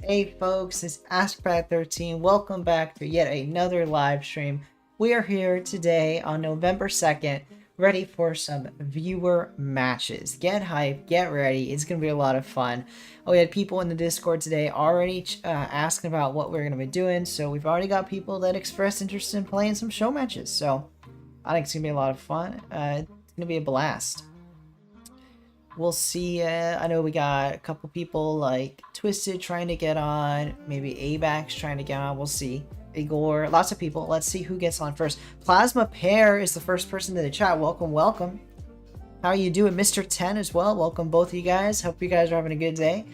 Hey folks, it's AskPat13. Welcome back to yet another live stream. We are here today on November 2nd, ready for some viewer matches. Get hyped, get ready. It's going to be a lot of fun. We had people in the Discord today already asking about what we're going to be doing, so we've already got people that expressed interest in playing some show matches. So I think it's going to be a lot of fun. It's going to be a blast. We'll see. I know we got a couple people like Twisted trying to get on, maybe ABAX trying to get on. We'll see. Igor, lots of people. Let's see who gets on first. Plasma Pear is the first person to the chat. Welcome, welcome. How are you doing? Mr. 10 as well. Welcome both of you guys. Hope you guys are having a good day.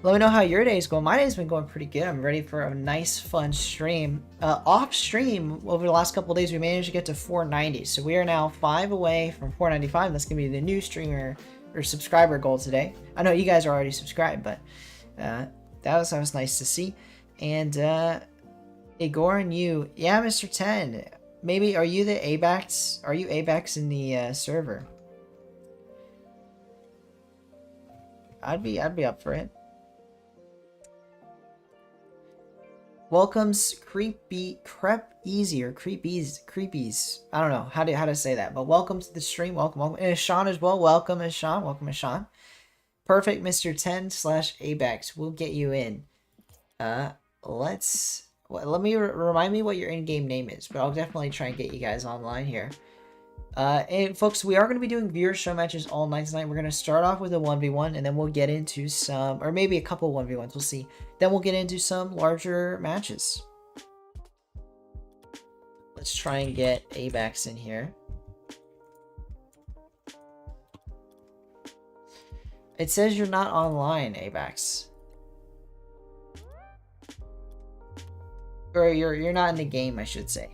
Let me know how your day's going. My day's been going pretty good. I'm ready for a nice, fun stream. Off stream, over the last couple of days, we managed to get to 490. So we are now 5 away from 495. That's going to be the new streamer or subscriber goal today. I know you guys are already subscribed, but that was nice to see. And Igor and you, yeah, Mr. 10, maybe are you the ABAX? Are you ABAX in the server? I'd be up for it. Welcomes creepies. I don't know how to say that, but welcome to the stream. Welcome. And Sean as well. Welcome, Sean. Welcome, Sean. Perfect, Mr. 10/ABAX. We'll get you in. Let me remind me what your in-game name is, but I'll definitely try and get you guys online here. And folks, we are going to be doing viewer show matches all night tonight. We're going to start off with a 1v1, and then we'll get into some, or maybe a couple 1v1s. We'll see. Then we'll get into some larger matches. Let's try and get ABAX in here. It says you're not online, ABAX. Or you're not in the game, I should say.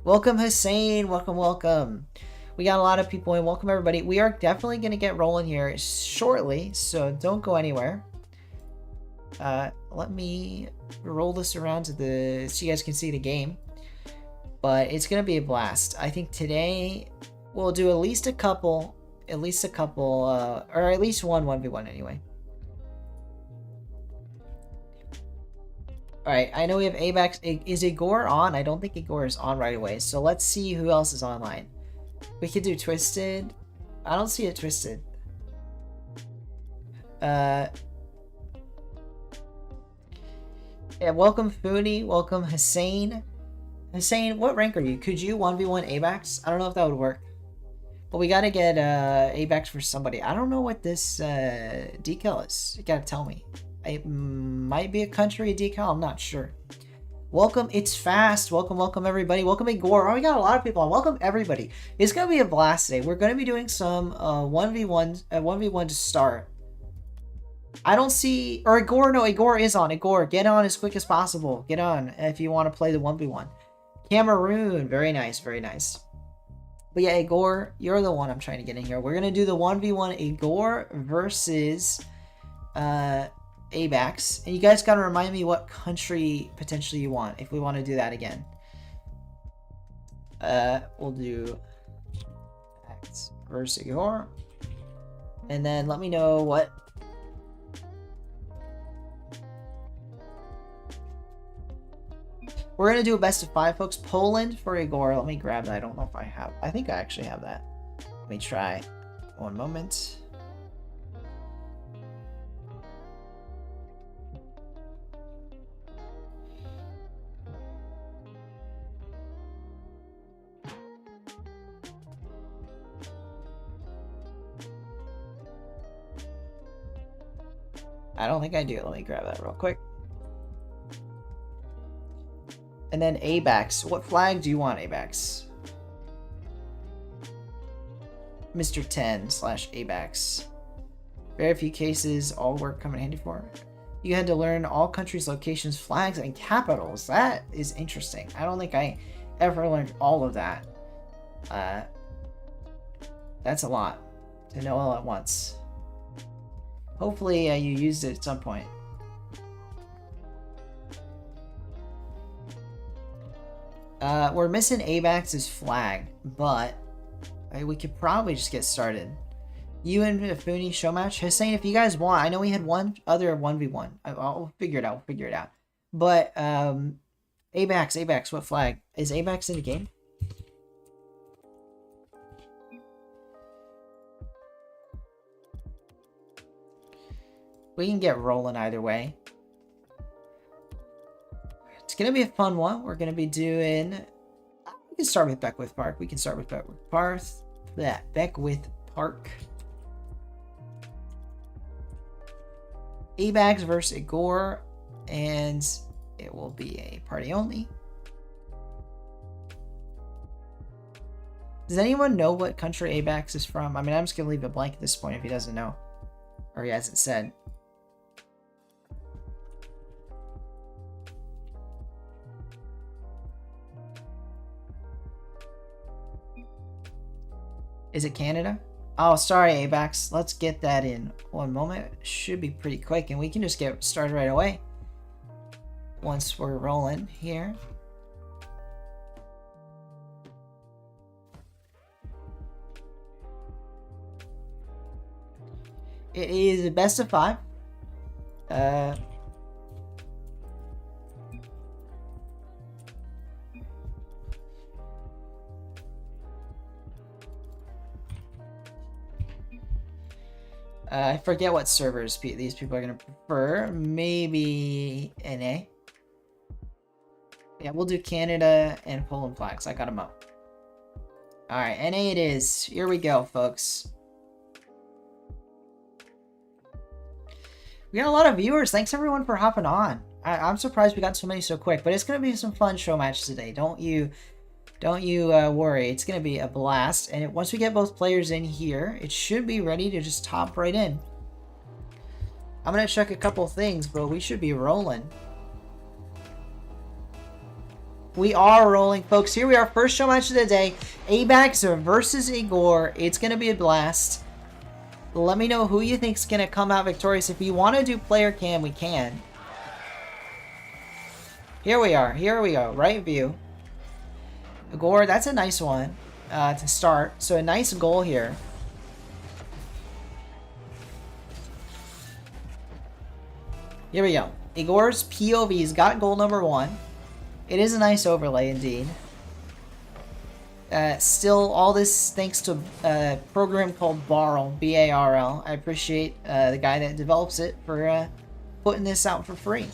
Welcome, Hussein. Welcome. We got a lot of people in. Welcome, everybody. We are definitely going to get rolling here shortly, so don't go anywhere. Let me roll this around so you guys can see the game. But it's going to be a blast. I think today we'll do at least a couple, or at least one 1v1 anyway. Alright, I know we have ABAX. Is Igor on? I don't think Igor is on right away. So let's see who else is online. We could do Twisted. I don't see it Twisted. Yeah, welcome Foodie. Welcome Hussein. Hussein, what rank are you? Could you 1v1 ABAX? I don't know if that would work. But we gotta get ABAX for somebody. I don't know what this decal is. You gotta tell me. It might be a country decal. I'm not sure. Welcome, it's fast. Welcome everybody. Welcome Igor. Oh, we got a lot of people on. Welcome everybody. It's gonna be a blast today. We're gonna be doing some 1v1 to start. I don't see, or Igor. No, Igor is on. Igor, get on as quick as possible. Get on if you want to play the 1v1. Cameroon, very nice. But yeah, Igor, you're the one I'm trying to get in here. We're gonna do the 1v1 Igor versus ABAX, and you guys gotta remind me what country potentially you want if we want to do that again. We'll do ABAX versus Igor, and then let me know what. We're gonna do a best of 5, folks. Poland for Igor. Let me grab that. I don't know if I have. I think I actually have that. Let me try. One moment. I don't think I do. Let me grab that real quick. And then ABAX. What flag do you want, ABAX? Mr. 10/ABAX. Very few cases, all work come in handy for. You had to learn all countries' locations, flags, and capitals. That is interesting. I don't think I ever learned all of that. That's a lot to know all at once. Hopefully you used it at some point. We're missing ABAX's flag, but we could probably just get started. You and Funi show match. Hussein, if you guys want, I know we had one other 1v1. I'll figure it out. We'll figure it out. But Abax, what flag? Is Abax in the game? We can get rolling either way. It's gonna be a fun one. We're gonna be doing. We can start with Beckwith Park. We can start with Beckwith Park. Beckwith Park. Abax versus Igor, and it will be a party only. Does anyone know what country Abax is from? I mean, I'm just gonna leave it blank at this point if he doesn't know, or he hasn't said. Is it Canada? Oh, sorry, Abax. Let's get that in one moment. Should be pretty quick, and we can just get started right away once we're rolling here. It is a best of 5. I forget what servers these people are going to prefer. Maybe NA. Yeah, we'll do Canada and Poland flags. I got them up. Alright, NA it is. Here we go, folks. We got a lot of viewers. Thanks, everyone, for hopping on. I'm surprised we got so many so quick, but it's going to be some fun show matches today. Don't you worry. It's going to be a blast. And once we get both players in here, it should be ready to just top right in. I'm going to check a couple things, but we should be rolling. We are rolling, folks. Here we are. First show match of the day. Abax versus Igor. It's going to be a blast. Let me know who you think is going to come out victorious. If you want to do player cam, we can. Here we are. Here we go. Right view. Igor, that's a nice one to start. So a nice goal here. Here we go. Igor's POV's got goal number 1. It is a nice overlay indeed. Still, all this thanks to a program called Barl, B-A-R-L. I appreciate the guy that develops it for putting this out for free.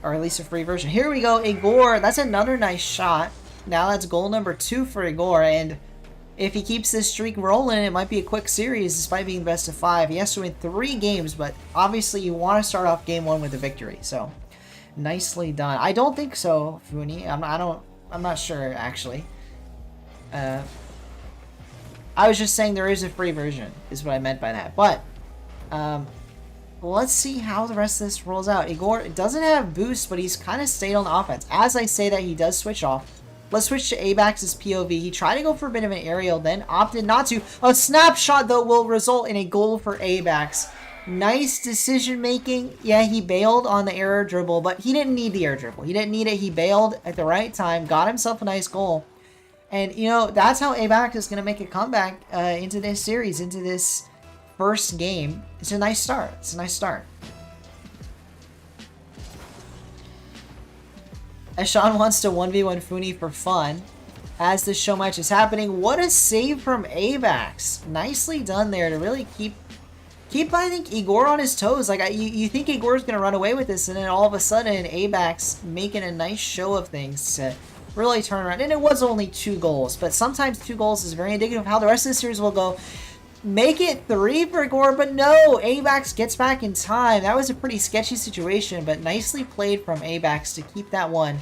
Or at least a free version. Here we go, Igor. That's another nice shot. Now that's goal number 2 for Igor, and if he keeps this streak rolling, it might be a quick series despite being best of 5. He has to win 3 games, but obviously you want to start off game 1 with a victory. So nicely done. I don't think so, Funi. I'm not sure actually. I was just saying there is a free version, is what I meant by that. But let's see how the rest of this rolls out. Igor doesn't have boost, but he's kind of stayed on offense. As I say that, he does switch off. Let's switch to Abax's POV. He tried to go for a bit of an aerial, then opted not to. A snapshot, though, will result in a goal for Abax. Nice decision making. Yeah, he bailed on the air dribble, but he didn't need the air dribble. He didn't need it. He bailed at the right time, got himself a nice goal. And, you know, that's how Abax is going to make a comeback into this series, into this first game. It's a nice start. It's a nice start. Eshan wants to 1v1 Funi for fun as this show match is happening. What a save from Abax. Nicely done there to really keep I think, Igor on his toes. Like, you think Igor's going to run away with this, and then all of a sudden Abax making a nice show of things to really turn around. And it was only 2 goals, but sometimes 2 goals is very indicative of how the rest of the series will go. Make it 3 for Igor, but no, Abax gets back in time. That was a pretty sketchy situation, but nicely played from Abax to keep that one.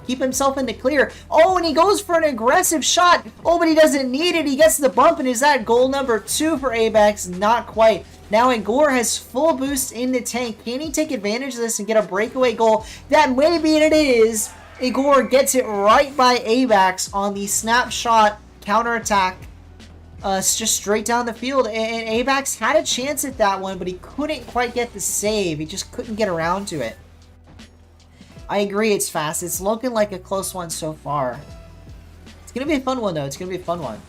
Keep himself in the clear. Oh, and he goes for an aggressive shot. Oh, but he doesn't need it. He gets the bump, and is that goal number 2 for Abax? Not quite. Now Igor has full boost in the tank. Can he take advantage of this and get a breakaway goal? That may be it is. Igor gets it right by Abax on the snapshot counterattack. It's just straight down the field, and Abax had a chance at that one, but he couldn't quite get the save. He just couldn't get around to it. I agree, it's fast. It's looking like a close one so far. It's going to be a fun one, though. It's going to be a fun one.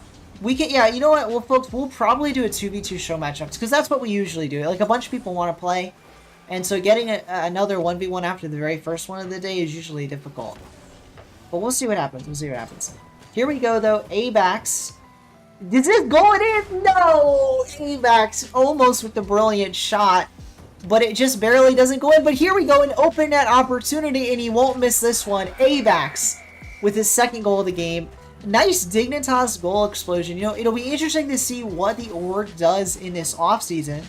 We can, yeah, you know what? Well, folks, we'll probably do a 2v2 show matchups because that's what we usually do. Like, a bunch of people want to play, and so getting another 1v1 after the very first one of the day is usually difficult. But we'll see what happens. We'll see what happens. Here we go, though. A-backs. Is this going in? No! A-backs almost with the brilliant shot, but it just barely doesn't go in. But here we go, an open net opportunity, and he won't miss this one. A-backs with his second goal of the game. Nice Dignitas goal explosion. You know, it'll be interesting to see what the org does in this offseason.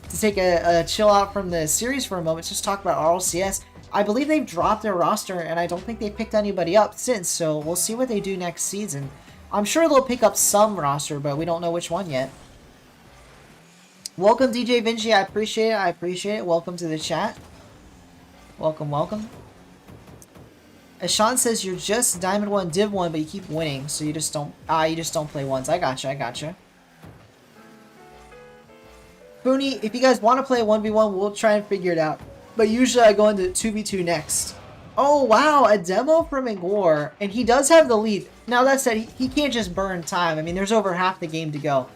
To take a chill out from the series for a moment, let's just talk about RLCS. I believe they've dropped their roster, and I don't think they've picked anybody up since, so we'll see what they do next season. I'm sure they'll pick up some roster, but we don't know which one yet. Welcome, DJ Vinci. I appreciate it. I appreciate it. Welcome to the chat. Welcome, welcome. As Sean says, you're just Diamond 1, Div 1, but you keep winning, so you just don't play once. I gotcha, I gotcha. Fooney, if you guys want to play 1v1, we'll try and figure it out. But usually I go into 2v2 next. Oh, wow, a demo from Igor, and he does have the lead. Now, that said, he can't just burn time. I mean, there's over half the game to go.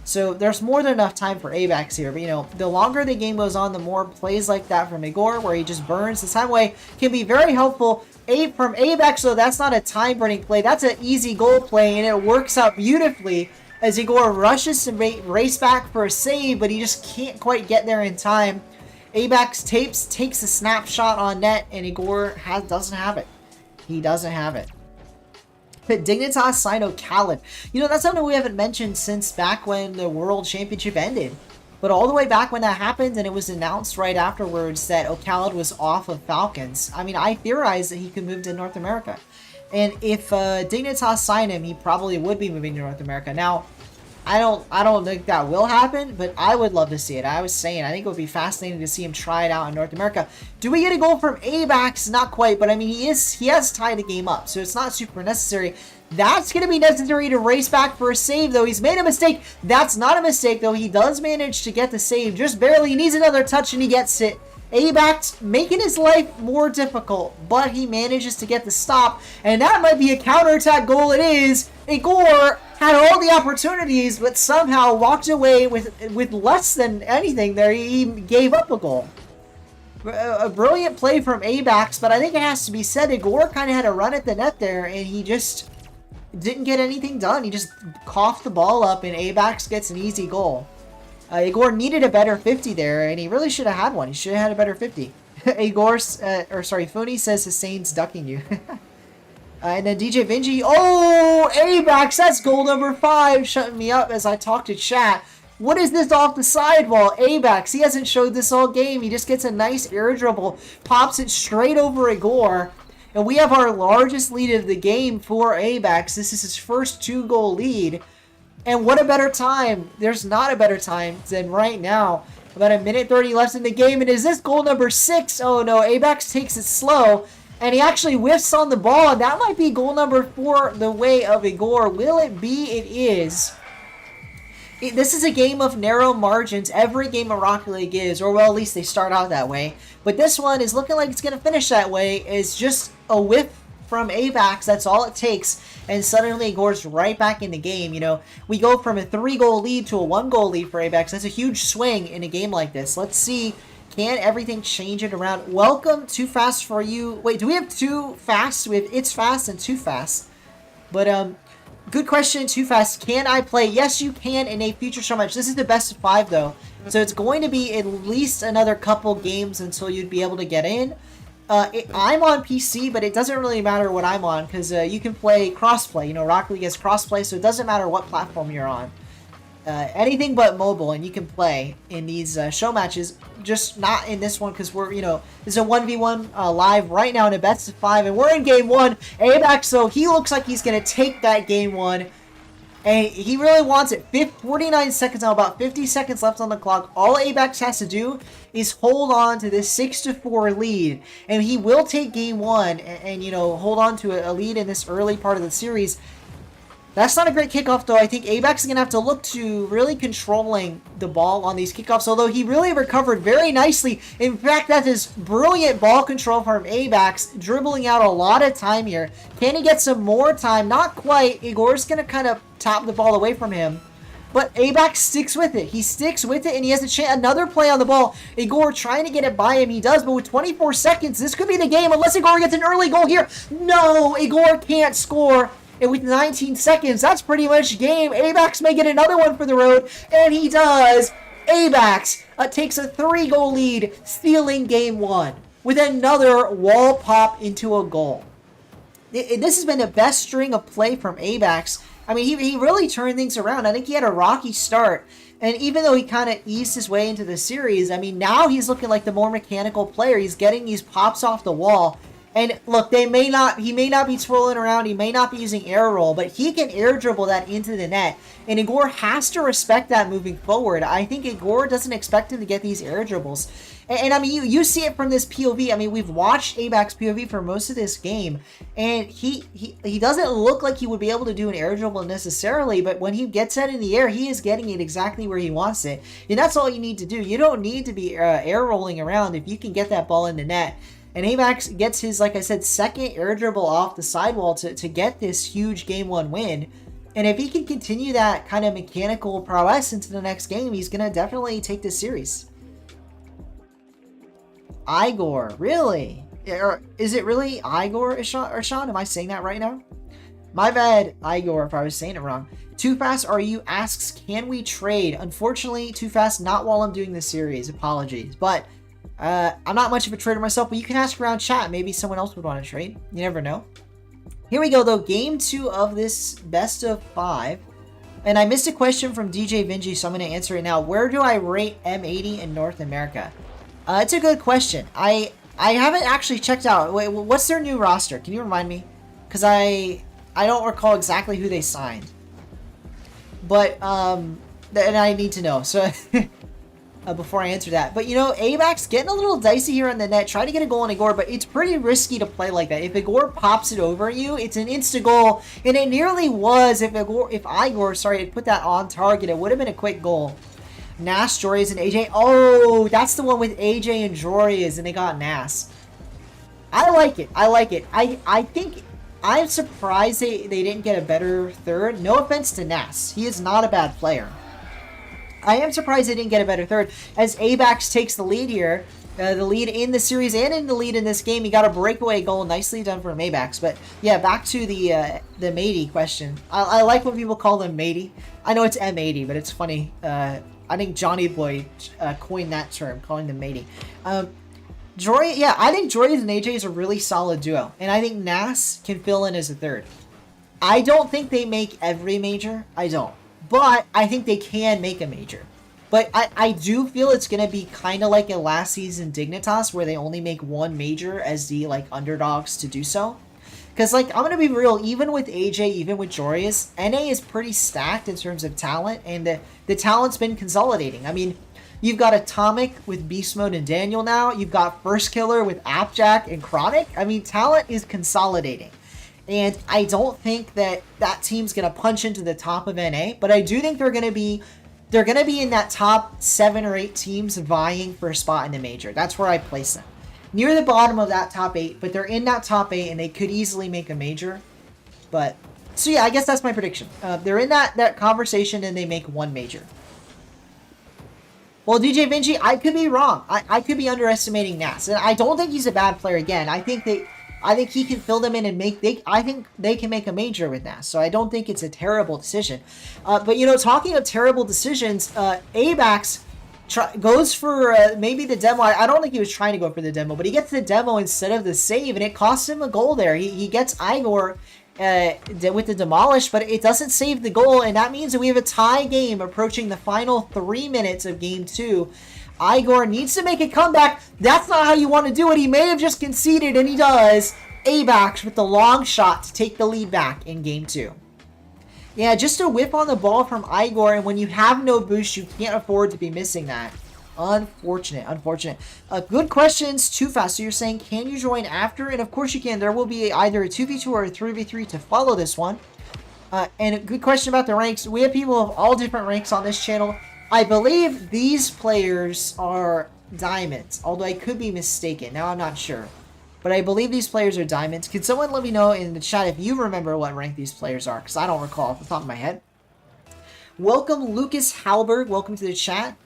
So there's more than enough time for A-backs here. But, you know, the longer the game goes on, the more plays like that from Igor, where he just burns. The time away can be very helpful. From A-backs, though, that's not a time-burning play. That's an easy goal play, and it works out beautifully as Igor rushes to race back for a save, but he just can't quite get there in time. A-backs takes a snapshot on net, and Igor doesn't have it. He doesn't have it. But Dignitas Sino Khaled. You know, that's something we haven't mentioned since back when the World Championship ended. But all the way back when that happened, and it was announced right afterwards that O'Khaled was off of Falcons. I mean, I theorized that he could move to North America. And if Dignitas signed him, he probably would be moving to North America. Now, I don't think that will happen, but I would love to see it. I was saying, I think it would be fascinating to see him try it out in North America. Do we get a goal from A-backs? Not quite, but I mean, he has tied the game up, so it's not super necessary. That's going to be necessary to race back for a save, though. He's made a mistake. That's not a mistake, though. He does manage to get the save, just barely. He needs another touch, and he gets it. A-backs making his life more difficult, but he manages to get the stop, and that might be a counterattack goal. It is. Igor had all the opportunities, but somehow walked away with less than anything there. He gave up a goal. A brilliant play from A-backs, but I think it has to be said, Igor kind of had a run at the net there, and he just didn't get anything done. He just coughed the ball up, and A-backs gets an easy goal. Igor needed a better 50 there, and he really should have had one. He should have had a better 50. Fooney says Hussein's ducking you. And then DJ Vinci, oh, A-backs, that's goal number 5, shutting me up as I talk to chat. What is this off the sidewall? A-backs, he hasn't showed this all game. He just gets a nice air dribble, pops it straight over Igor, and we have our largest lead of the game for A-backs. This is his first 2-goal lead. And what a better time. There's not a better time than right now. About a minute 30 left in the game. And is this goal number 6? Oh no, A-backs takes it slow. And he actually whiffs on the ball. And that might be goal number 4 the way of Igor. Will it be? It is. This is a game of narrow margins. Every game of Rocket League is. Or well, at least they start out that way. But this one is looking like it's going to finish that way. It's just a whiff from A-backs. That's all it takes. And suddenly Igor's right back in the game. You know, we go from a 3-goal lead to a 1-goal lead for A-backs. That's a huge swing in a game like this. Let's see. Can everything change it around? Welcome, Too Fast for You. Wait, do we have Too Fast? We have It's Fast and Too Fast. But, good question, Too Fast. Can I play? Yes, you can in a future show match. This is the best of 5, though. So it's going to be at least another couple games until you'd be able to get in. I'm on PC, but it doesn't really matter what I'm on because you can play crossplay. You know, Rocket League has crossplay, so it doesn't matter what platform you're on. Anything but mobile, and you can play in these show matches. Just not in this one because we're, you know, this is a 1v1 live right now in a best of 5, and we're in game 1. A-backs, so he looks like he's going to take that game 1. And he really wants it. 49 seconds now, about 50 seconds left on the clock. All A-backs has to do is hold on to this 6-4 lead. And he will take game 1 and you know, hold on to a lead in this early part of the series. That's not a great kickoff, though. I think A-backs is going to have to look to really controlling the ball on these kickoffs, although he really recovered very nicely. In fact, that is brilliant ball control from A-backs, dribbling out a lot of time here. Can he get some more time? Not quite. Igor's going to kind of tap the ball away from him. But Abax sticks with it. He sticks with it, and he has a chance. Another play on the ball. Igor trying to get it by him. He does, but with 24 seconds, this could be the game unless Igor gets an early goal here. No, Igor can't score. And with 19 seconds, that's pretty much game. Abax may get another one for the road, and he does. Abax takes a 3-goal lead, stealing game 1 with another wall pop into a goal. This has been the best string of play from Abax. I mean, he really turned things around. I think he had a rocky start. And even though he kind of eased his way into the series, I mean, now he's looking like the more mechanical player. He's getting these pops off the wall. And look, he may not be twirling around. He may not be using air roll, but he can air dribble that into the net. And Igor has to respect that moving forward. I think Igor doesn't expect him to get these air dribbles. And I mean, you see it from this POV. I mean, we've watched Abax POV for most of this game, and he doesn't look like he would be able to do an air dribble necessarily, but when he gets it in the air, he is getting it exactly where he wants it. And that's all you need to do. You don't need to be air rolling around if you can get that ball in the net. And Abax gets his, like I said, second air dribble off the sidewall to get this huge Game 1 win. And if he can continue that kind of mechanical prowess into the next game, he's going to definitely take this series. Igor, really? Or is it really Igor or Sean? Am I saying that right now? My bad, Igor, if I was saying it wrong. Too Fast Are You asks, can we trade? Unfortunately, Too Fast, not while I'm doing this series. Apologies. But I'm not much of a trader myself, but you can ask around chat. Maybe someone else would want to trade. You never know. Here we go, though. Game 2 of this best of 5. And I missed a question from DJ Vinci, so I'm going to answer it now. Where do I rate M80 in North America? It's a good question. I haven't actually checked out. Wait, what's their new roster? Can you remind me? Because I don't recall exactly who they signed. But, and I need to know. So, before I answer that. But, you know, Abax getting a little dicey here on the net. Trying to get a goal on Igor, but it's pretty risky to play like that. If Igor pops it over you, it's an insta goal. And it nearly was if Igor had put that on target. It would have been a quick goal. Nas, Jorius, and AJ. Oh, that's the one with AJ and Jorius, and they got Nas. I like it. I think I'm surprised they didn't get a better third. No offense to Nas. He is not a bad player. I am surprised they didn't get a better third, as Abax takes the lead here. The lead in the series and in the lead in this game. He got a breakaway goal. Nicely done for Abax. But yeah, back to the matey question. I like when people call them matey. I know it's M80, but it's funny. I think Johnny Boy coined that term, calling them matey. Jory, yeah, I think Jorius and AJ is a really solid duo. And I think Nas can fill in as a third. I don't think they make every major. I don't. But I think they can make a major. But I do feel it's going to be kind of like a last season Dignitas, where they only make one major as the, like, underdogs to do so. Because, like, I'm going to be real, even with AJ, even with Jorius, NA is pretty stacked in terms of talent, and the talent's been consolidating. I mean, you've got Atomic with Beast Mode and Daniel now. You've got First Killer with Appjack and Chronic. I mean, talent is consolidating. And I don't think that team's going to punch into the top of NA, but I do think they're going to be in that top 7 or 8 teams vying for a spot in the major. That's where I place them. Near the bottom of that top 8, but they're in that top 8, and they could easily make a major. But, so yeah, I guess that's my prediction. They're in that conversation, and they make one major. Well, DJ Vinci, I could be wrong. I could be underestimating Nas. And I don't think he's a bad player again. I think he can fill them in and I think they can make a major with Nas. So I don't think it's a terrible decision. But, you know, talking of terrible decisions, Abax goes for maybe the demo. I don't think he was trying to go for the demo, but he gets the demo instead of the save, and it costs him a goal there. He gets Igor with the demolish, but it doesn't save the goal, and that means that we have a tie game approaching the final 3 minutes of Game 2. Igor needs to make a comeback. That's not how you want to do it. He may have just conceded, and he does. Abax with the long shot to take the lead back in Game 2. Yeah, just a whip on the ball from Igor, and when you have no boost, you can't afford to be missing that. Unfortunate. Good questions, Too Fast. So you're saying, can you join after? And of course you can. There will be either a 2v2 or a 3v3 to follow this one. And a good question about the ranks. We have people of all different ranks on this channel. I believe these players are diamonds, although I could be mistaken. Now I'm not sure. But I believe these players are diamonds. Can someone let me know in the chat if you remember what rank these players are? Because I don't recall off the top of my head. Welcome, Lucas Halberg. Welcome to the chat.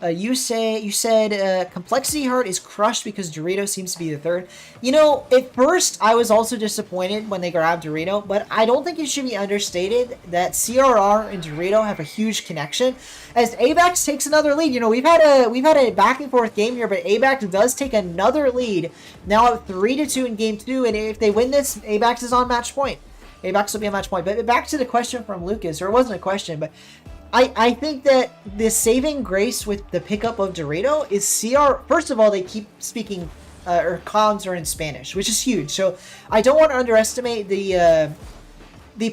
You said Complexity Heart is crushed because Dorito seems to be the third. You know, at first I was also disappointed when they grabbed Dorito, but I don't think it should be understated that CRR and Dorito have a huge connection. As ABAX takes another lead, you know, we've had a back and forth game here, but ABAX does take another lead now at 3-2 in game 2, and if they win this, ABAX is on match point. ABAX will be on match point. But back to the question from Lucas, or it wasn't a question, but I think that the saving grace with the pickup of Dorito is CR. First of all, they keep speaking, or comms are in Spanish, which is huge. So I don't want to underestimate the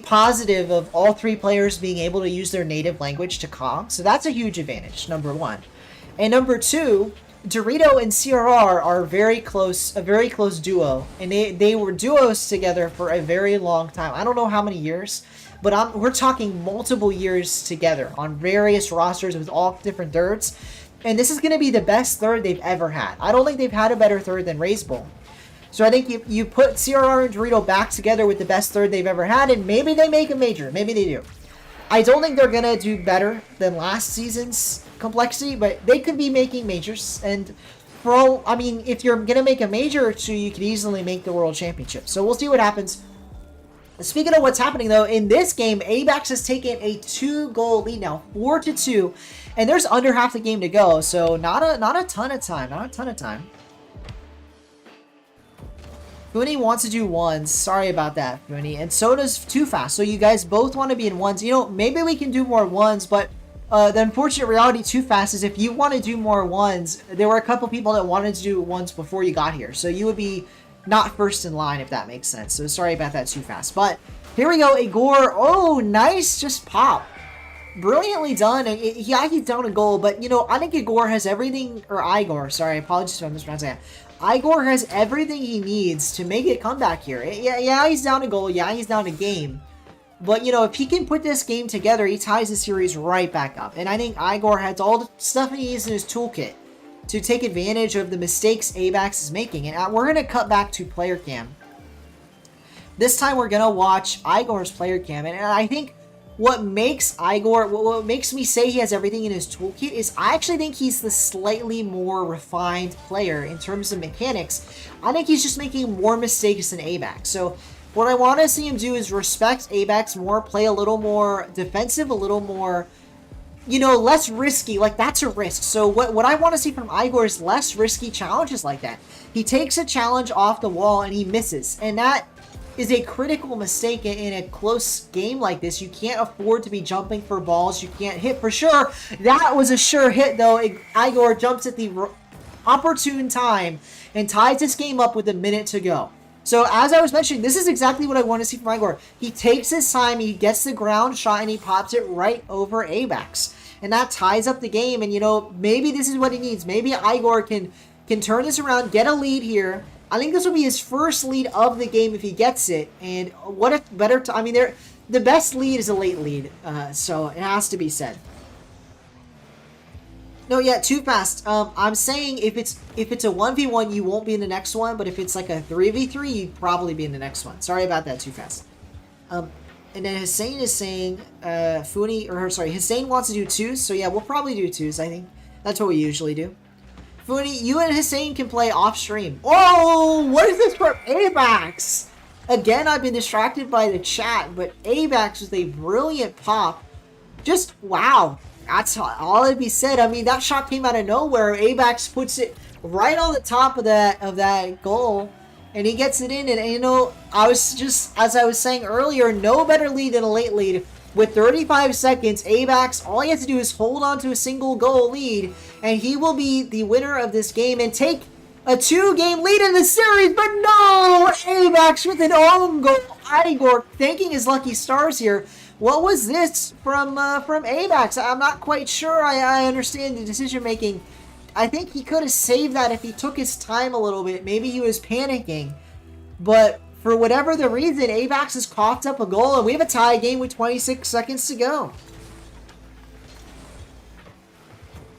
positive of all three players being able to use their native language to comm. So that's a huge advantage, number one. And number two, Dorito and CRR are a very close duo. And they were duos together for a very long time. I don't know how many years, but we're talking multiple years together on various rosters with all different thirds. And this is going to be the best third they've ever had. I don't think they've had a better third than Raze Bull. So I think you put CRR and Dorito back together with the best third they've ever had, and maybe they make a major. Maybe they do. I don't think they're going to do better than last season's Complexity, but they could be making majors. And for all, I mean, if you're going to make a major or two, you could easily make the World Championship. So we'll see what happens. Speaking of what's happening, though, in this game, ABAX has taken a 2-goal lead now, 4-2, and there's under half the game to go, so not a ton of time. Funi wants to do ones. Sorry about that, Funi, and so does Too Fast. So you guys both want to be in ones. You know, maybe we can do more ones, but the unfortunate reality Too Fast is if you want to do more ones, there were a couple people that wanted to do ones before you got here, so you would be not first in line, if that makes sense. So sorry about that, Too Fast. But here we go, Igor. Oh, nice, just pop. Brilliantly done. And yeah, he's down a goal, but you know, I think Igor has everything, or Igor, sorry, apologies if I'm mispronouncing that. Igor has everything he needs to make a comeback here. Yeah, he's down a goal. Yeah, he's down a game. But, you know, if he can put this game together, he ties the series right back up. And I think Igor has all the stuff he needs in his toolkit to take advantage of the mistakes ABAX is making. And we're going to cut back to player cam. This time we're going to watch Igor's player cam. And I think what makes Igor, what makes me say he has everything in his toolkit is I actually think he's the slightly more refined player in terms of mechanics. I think he's just making more mistakes than ABAX. So what I want to see him do is respect ABAX more, play a little more defensive, a little more, you know, less risky. Like, that's a risk. So what I want to see from Igor is less risky challenges like that. He takes a challenge off the wall and he misses. And that is a critical mistake in a close game like this. You can't afford to be jumping for balls. You can't hit for sure. That was a sure hit, though. Igor jumps at the opportune time and ties this game up with a minute to go. So as I was mentioning, this is exactly what I want to see from Igor. He takes his time, he gets the ground shot, and he pops it right over ABAX. And that ties up the game, and you know, maybe this is what he needs. Maybe Igor can turn this around, get a lead here. I think this will be his first lead of the game if he gets it. And what if better, I mean, the best lead is a late lead, so it has to be said. No, yeah, Too Fast. I'm saying if it's a 1v1, you won't be in the next one, but if it's like a 3v3, you'd probably be in the next one. Sorry about that, Too Fast. And then Hussein is saying, Hussein wants to do twos, so yeah, we'll probably do twos, I think. That's what we usually do. Funi, you and Hussein can play off stream. Oh, what is this for ABAX? Again, I've been distracted by the chat, but ABAX with a brilliant pop. Just, wow. That's all it'd be said. I mean, that shot came out of nowhere. ABAX puts it right on the top of that goal, and he gets it in. And you know, I was just, as I was saying earlier, no better lead than a late lead. With 35 seconds, ABAX, all he has to do is hold on to a single goal lead, and he will be the winner of this game and take a 2-game lead in the series. But no, ABAX with an own goal. Igor thanking his lucky stars here. What was this from ABAX? I'm not quite sure I understand the decision making. I think he could have saved that if he took his time a little bit. Maybe he was panicking. But for whatever the reason, ABAX has coughed up a goal, and we have a tie game with 26 seconds to go.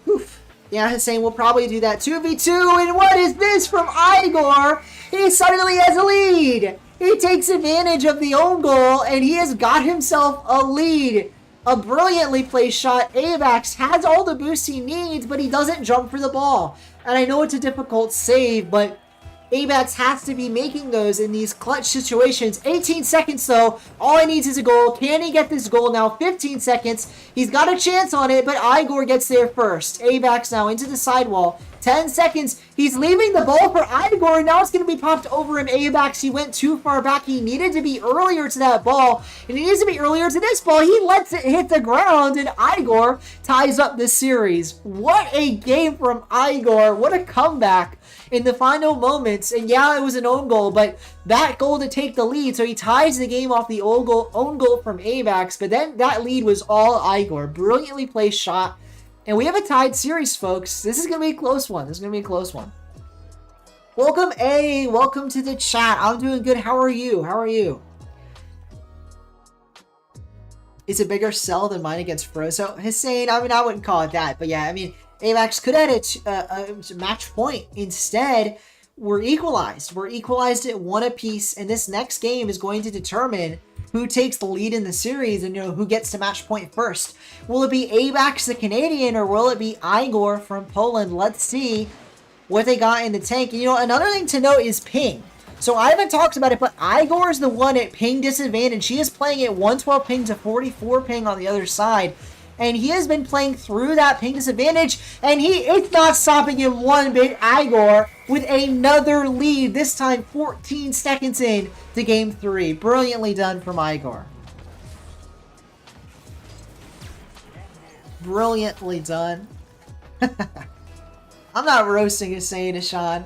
Oof. Yeah, Hussein will probably do that 2v2, and what is this from Igor? He suddenly has a lead. He takes advantage of the own goal, and he has got himself a lead. A brilliantly placed shot. Avax has all the boost he needs, but he doesn't jump for the ball. And I know it's a difficult save, but Avax has to be making those in these clutch situations. 18 seconds though. All he needs is a goal. Can he get this goal now? 15 seconds. He's got a chance on it, but Igor gets there first. Avax now into the sidewall. 10 seconds. He's leaving the ball for Igor. Now it's going to be popped over him. Avax, he went too far back. He needed to be earlier to that ball. And he needs to be earlier to this ball. He lets it hit the ground, and Igor ties up the series. What a game from Igor. What a comeback in the final moments. And yeah, it was an own goal, but that goal to take the lead. So he ties the game off the own goal from Avax. But then that lead was all Igor. Brilliantly placed shot. And we have a tied series, folks. This is going to be a close one. This is going to be a close one. Welcome, A. Welcome to the chat. I'm doing good. How are you? How are you? It's a bigger sell than mine against Frozo. Hussein, I mean, I wouldn't call it that. But yeah, I mean, Avax could have had a match point. Instead, we're equalized. We're equalized at 1 apiece. And this next game is going to determine who takes the lead in the series and, you know, who gets to match point first. Will it be Avax the Canadian, or will it be Igor from Poland? Let's see what they got in the tank. And, you know, another thing to note is ping. So I haven't talked about it, but Igor is the one at ping disadvantage. He is playing at 112 ping to 44 ping on the other side. And he has been playing through that ping disadvantage, and it's not stopping him one bit. Igor with another lead, this time 14 seconds in to game 3. Brilliantly done from Igor. Brilliantly done. I'm not roasting Hussein Ashan.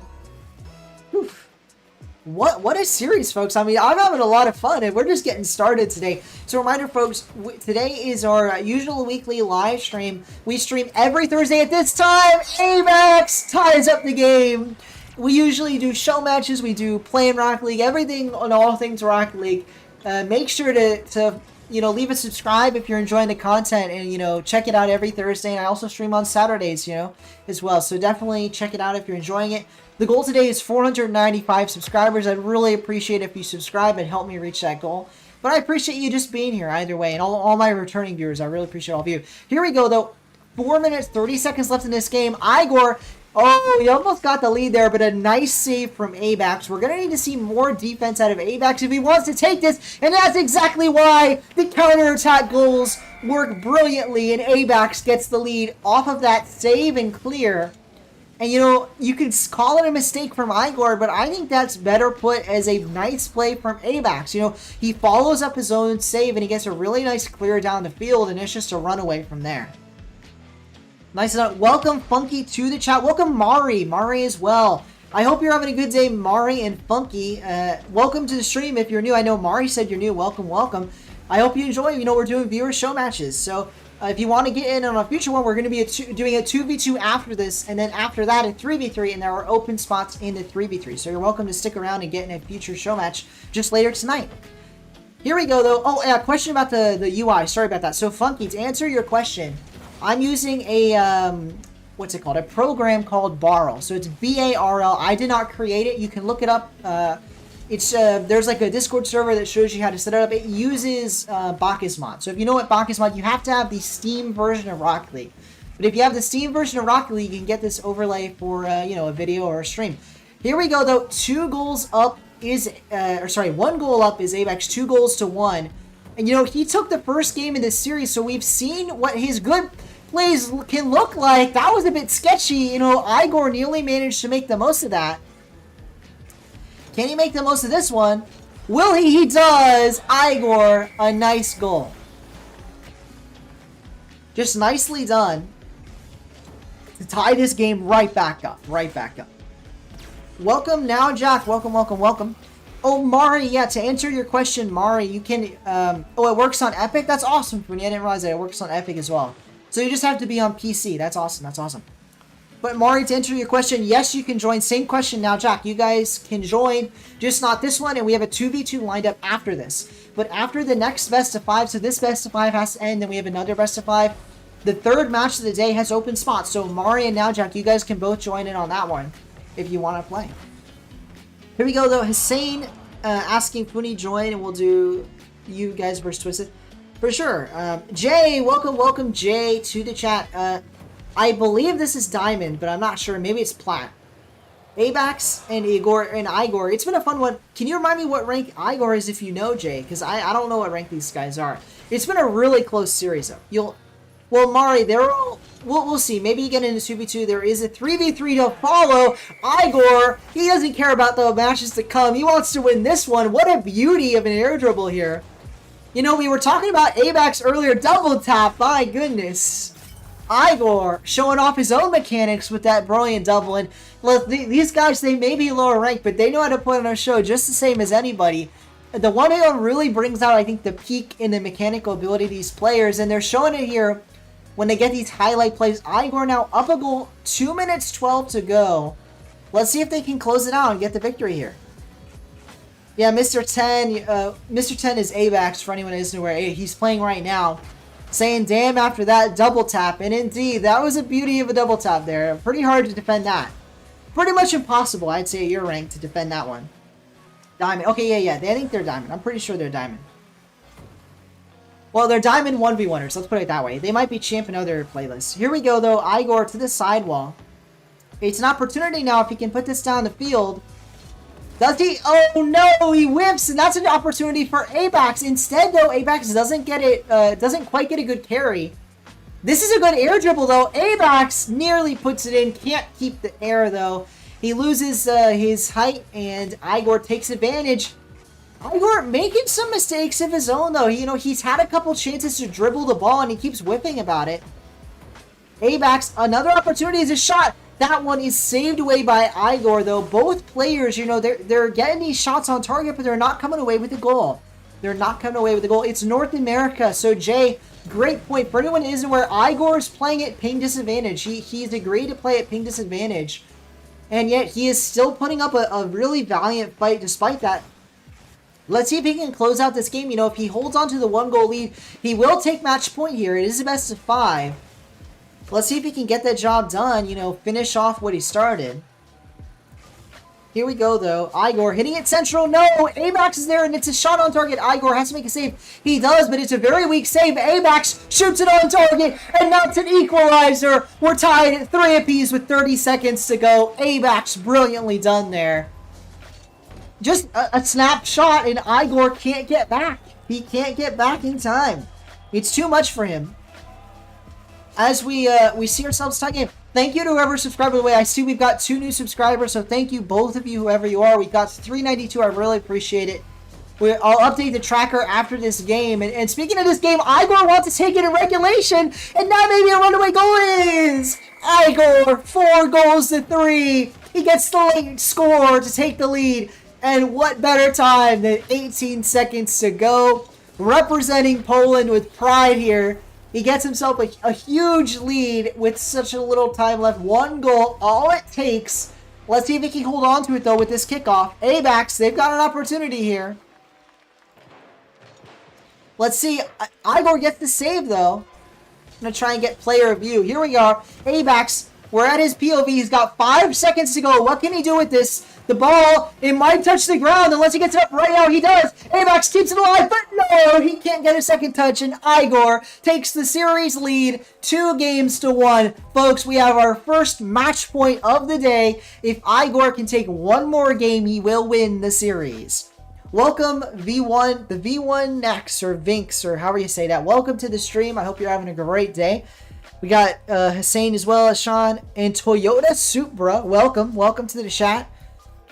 What a series, folks. I mean, I'm having a lot of fun, and we're just getting started today. So reminder, folks, today is our usual weekly live stream. We stream every Thursday at this time. Avax ties up the game. We usually do show matches. We do playing Rocket League, everything on all things Rocket League. Make sure to you know, leave a subscribe if you're enjoying the content, and, you know, check it out every Thursday. And I also stream on Saturdays, you know, as well. So definitely check it out if you're enjoying it. The goal today is 495 subscribers. I'd really appreciate it if you subscribe and help me reach that goal. But I appreciate you just being here either way. And all my returning viewers, I really appreciate all of you. Here we go, though. 4 minutes, 30 seconds left in this game. Igor, oh, he almost got the lead there, but a nice save from Avax. We're going to need to see more defense out of Avax if he wants to take this. And that's exactly why the counterattack goals work brilliantly. And Avax gets the lead off of that save and clear. And, you know, you could call it a mistake from Igor, but I think that's better put as a nice play from Avax. You know, he follows up his own save, and he gets a really nice clear down the field, and it's just a runaway from there. Nice enough. Welcome, Funky, to the chat. Welcome, Mari. Mari as well. I hope you're having a good day, Mari and Funky. Welcome to the stream if you're new. I know Mari said you're new. Welcome, welcome. I hope you enjoy. You know, we're doing viewer show matches, so if you want to get in on a future one, we're going to be doing a 2v2 after this, and then after that a 3v3, and there are open spots in the 3v3. So you're welcome to stick around and get in a future show match just later tonight. Here we go, though. Oh, yeah, question about the UI. Sorry about that. So, Funky, to answer your question, I'm using a, what's it called? A program called Barrel. So it's B-A-R-L. I did not create it. You can look it up. There's like a Discord server that shows you how to set it up. It uses Bacchus mod. So if you know what Bacchus mod, you have to have the Steam version of Rocket League. But if you have the Steam version of Rocket League, you can get this overlay for, you know, a video or a stream. Here we go, though. 1 goal up is Avax, 2 goals to 1. And, you know, he took the first game in this series, so we've seen what his good plays can look like. That was a bit sketchy. You know, Igor nearly managed to make the most of that. Can he make the most of this one? Will he? He does. Igor, a nice goal. Just nicely done to tie this game right back up. Right back up. Welcome now, Jack. Welcome, welcome, welcome. Oh, Mari, yeah, to answer your question, Mari, you can, oh, it works on Epic? That's awesome for me. I didn't realize that it works on Epic as well. So you just have to be on PC. That's awesome. That's awesome. But Mari, to answer your question, yes, you can join. Same question now, Jack. You guys can join, just not this one, and we have a 2v2 lined up after this. But after the next best of 5, so this best of 5 has to end, then we have another best of 5. The third match of the day has open spots. So Mari and now, Jack, you guys can both join in on that one if you want to play. Here we go, though. Hussein asking Funi join, and we'll do you guys versus Twisted. For sure. Jay, welcome Jay to the chat. I believe this is Diamond, but I'm not sure. Maybe it's Plat. Abax and Igor. It's been a fun one. Can you remind me what rank Igor is if you know, Jay? Because I don't know what rank these guys are. It's been a really close series, though. Well, Mari, they're all... We'll see. Maybe you get into 2v2. There is a 3v3 to follow. Igor, he doesn't care about the matches to come. He wants to win this one. What a beauty of an air dribble here. You know, we were talking about Abax earlier. Double tap. My goodness. Igor showing off his own mechanics with that brilliant double. And look, these guys, they may be lower ranked, but they know how to put on a show just the same as anybody. The 1v1 really brings out, I think, the peak in the mechanical ability of these players, and they're showing it here when they get these highlight plays. Igor now up a goal, 2 minutes 12 to go. Let's see if they can close it out and get the victory here. Yeah, Mr. 10 is Abax for anyone who isn't aware. He's playing right now. Saying damn after that double tap, and indeed, that was a beauty of a double tap there. Pretty hard to defend that. Pretty much impossible, I'd say, at your rank to defend that one. Diamond. Okay, yeah. I think they're Diamond. I'm pretty sure they're Diamond. Well, they're Diamond 1v1ers. Let's put it that way. They might be champ in other playlists. Here we go, though. Igor to the sidewall. It's an opportunity now if he can put this down the field. Does he? Oh, no. He whips, and that's an opportunity for Abax. Instead, though, Abax doesn't quite get a good carry. This is a good air dribble, though. Abax nearly puts it in. Can't keep the air, though. He loses his height, and Igor takes advantage. Igor making some mistakes of his own, though. He's had a couple chances to dribble the ball, and he keeps whipping about it. Abax, another opportunity is a shot. That one is saved away by Igor, though. Both players, they're getting these shots on target, but they're not coming away with the goal. It's North America, so Jay, great point. For anyone who isn't aware, Igor is playing at ping disadvantage. He's agreed to play at ping disadvantage. And yet, he is still putting up a really valiant fight despite that. Let's see if he can close out this game. If he holds on to the 1-goal lead, he will take match point here. It is a best of 5. Let's see if he can get that job done, finish off what he started. Here we go, though. Igor hitting it central. No! Abax is there, and it's a shot on target. Igor has to make a save. He does, but it's a very weak save. Abax shoots it on target, and now it's an equalizer. We're tied at 3 apiece with 30 seconds to go. Abax brilliantly done there. Just a snapshot, and Igor can't get back. He can't get back in time. It's too much for him. As we see ourselves tie game. Thank you to whoever subscribed. By the way, I see we've got 2 new subscribers, so thank you, both of you, whoever you are. We got 392. I really appreciate it. I'll update the tracker after this game. And speaking of this game, Igor wants to take it in regulation, and now maybe a runaway goal is Igor. 4 goals to 3. He gets the late score to take the lead. And what better time than 18 seconds to go? Representing Poland with pride here. He gets himself a huge lead with such a little time left. 1 goal, all it takes. Let's see if he can hold on to it, though, with this kickoff. Abax, they've got an opportunity here. Let's see. Igor gets the save, though. I'm going to try and get player view. Here we are. Abax, we're at his POV. He's got 5 seconds to go. What can he do with this? The ball, it might touch the ground unless he gets it up right now. He does. Abax keeps it alive, but no, he can't get a second touch, and Igor takes the series lead 2-1. Folks, we have our first match point of the day. If Igor can take 1 more game, he will win the series. Welcome, V1, the V1 Next, or Vinx, or however you say that. Welcome to the stream. I hope you're having a great day. We got Hussein as well as Sean, and Toyota Supra. Welcome to the chat.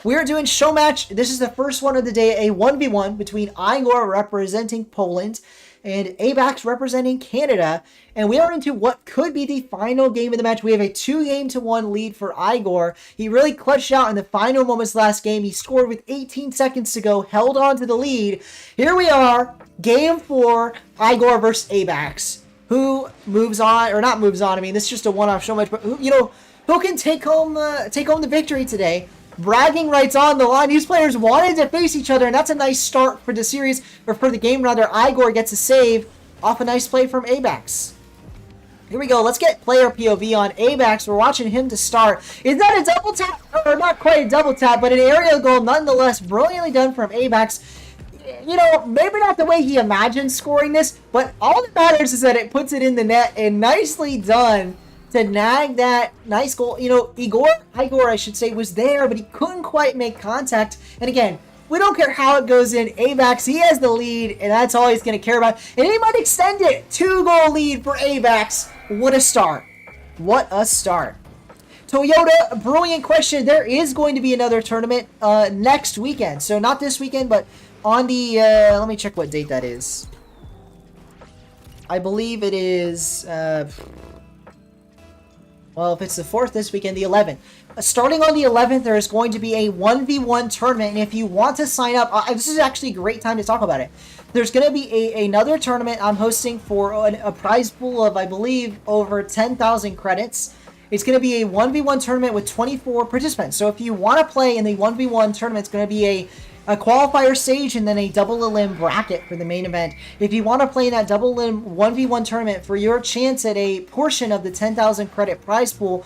We're doing show match. This is the first one of the day, a 1v1 between Igor representing Poland and Abax representing Canada. And we are into what could be the final game of the match. We have a 2-1 lead for Igor. He really clutched out in the final moments last game. He scored with 18 seconds to go, held on to the lead. Here we are, game 4, Igor versus Abax. Who moves on, or not moves on, I mean, this is just a one-off show match, but who can take home the victory today? Bragging rights on the line. These players wanted to face each other, and that's a nice start for the series, or for the game rather. Igor gets a save off a nice play from Abax. Here we go. Let's get player POV on Abax. We're watching him to start. Is that a double tap? Or not quite a double tap, but an aerial goal nonetheless. Brilliantly done from Abax. you know, maybe not the way he imagined scoring this, but all that matters is that it puts it in the net, and nicely done to nag that nice goal. You know, Igor, I should say, was there, but he couldn't quite make contact. And again, we don't care how it goes in. AVAX, he has the lead, and that's all he's going to care about. And he might extend it. 2-goal lead for AVAX. What a start. What a start. Toyota, brilliant question. There is going to be another tournament next weekend. So not this weekend, but on the, let me check what date that is. I believe it is, well, if it's the 4th this weekend, the 11th. Starting on the 11th, there is going to be a 1v1 tournament, and if you want to sign up, this is actually a great time to talk about it. There's going to be another tournament I'm hosting for a prize pool of, I believe, over 10,000 credits. It's going to be a 1v1 tournament with 24 participants. So if you want to play in the 1v1 tournament, it's going to be a qualifier stage and then a double elim bracket for the main event. If you want to play in that double elim 1v1 tournament for your chance at a portion of the 10,000 credit prize pool,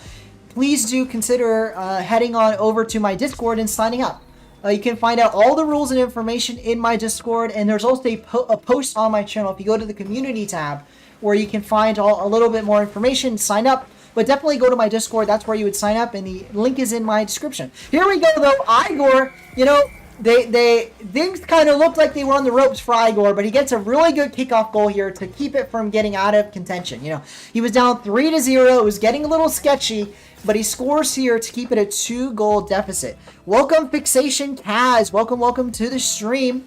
please do consider heading on over to my Discord and signing up. You can find out all the rules and information in my Discord, and there's also a post on my channel if you go to the community tab where you can find a little bit more information, sign up. But definitely go to my Discord. That's where you would sign up, and the link is in my description. Here we go, though. Igor, you know, things kind of looked like they were on the ropes for Igor, but he gets a really good kickoff goal here to keep it from getting out of contention. You know, he was down 3-0. It was getting a little sketchy, but he scores here to keep it a 2-goal deficit. Welcome, Fixation Kaz. Welcome to the stream.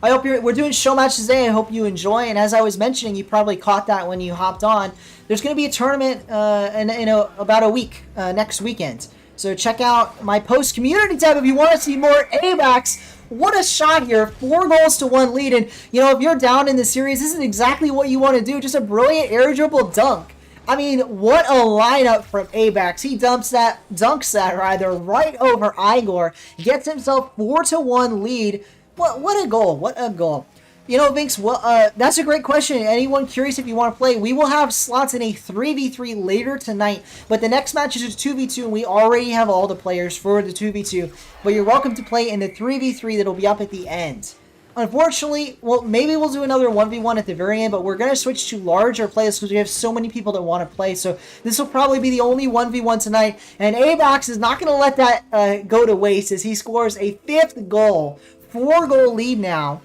I hope we're doing show matches today. I hope you enjoy. And as I was mentioning, you probably caught that when you hopped on. There's going to be a tournament in about a week next weekend. So check out my post community tab if you want to see more AVAX. What a shot here. 4-1 lead. And, you know, if you're down in the series, this is exactly what you want to do. Just a brilliant air dribble dunk. I mean, what a lineup from AVAX. He dunks that right over Igor. Gets himself 4-1 lead. What a goal. What a goal. You know, Vince, that's a great question. Anyone curious if you want to play? We will have slots in a 3v3 later tonight, but the next match is a 2v2, and we already have all the players for the 2v2, but you're welcome to play in the 3v3 that'll be up at the end. Unfortunately, well, maybe we'll do another 1v1 at the very end, but we're going to switch to larger playlists because we have so many people that want to play, so this will probably be the only 1v1 tonight, and AVAX is not going to let that go to waste as he scores a 5th goal. 4-goal lead now.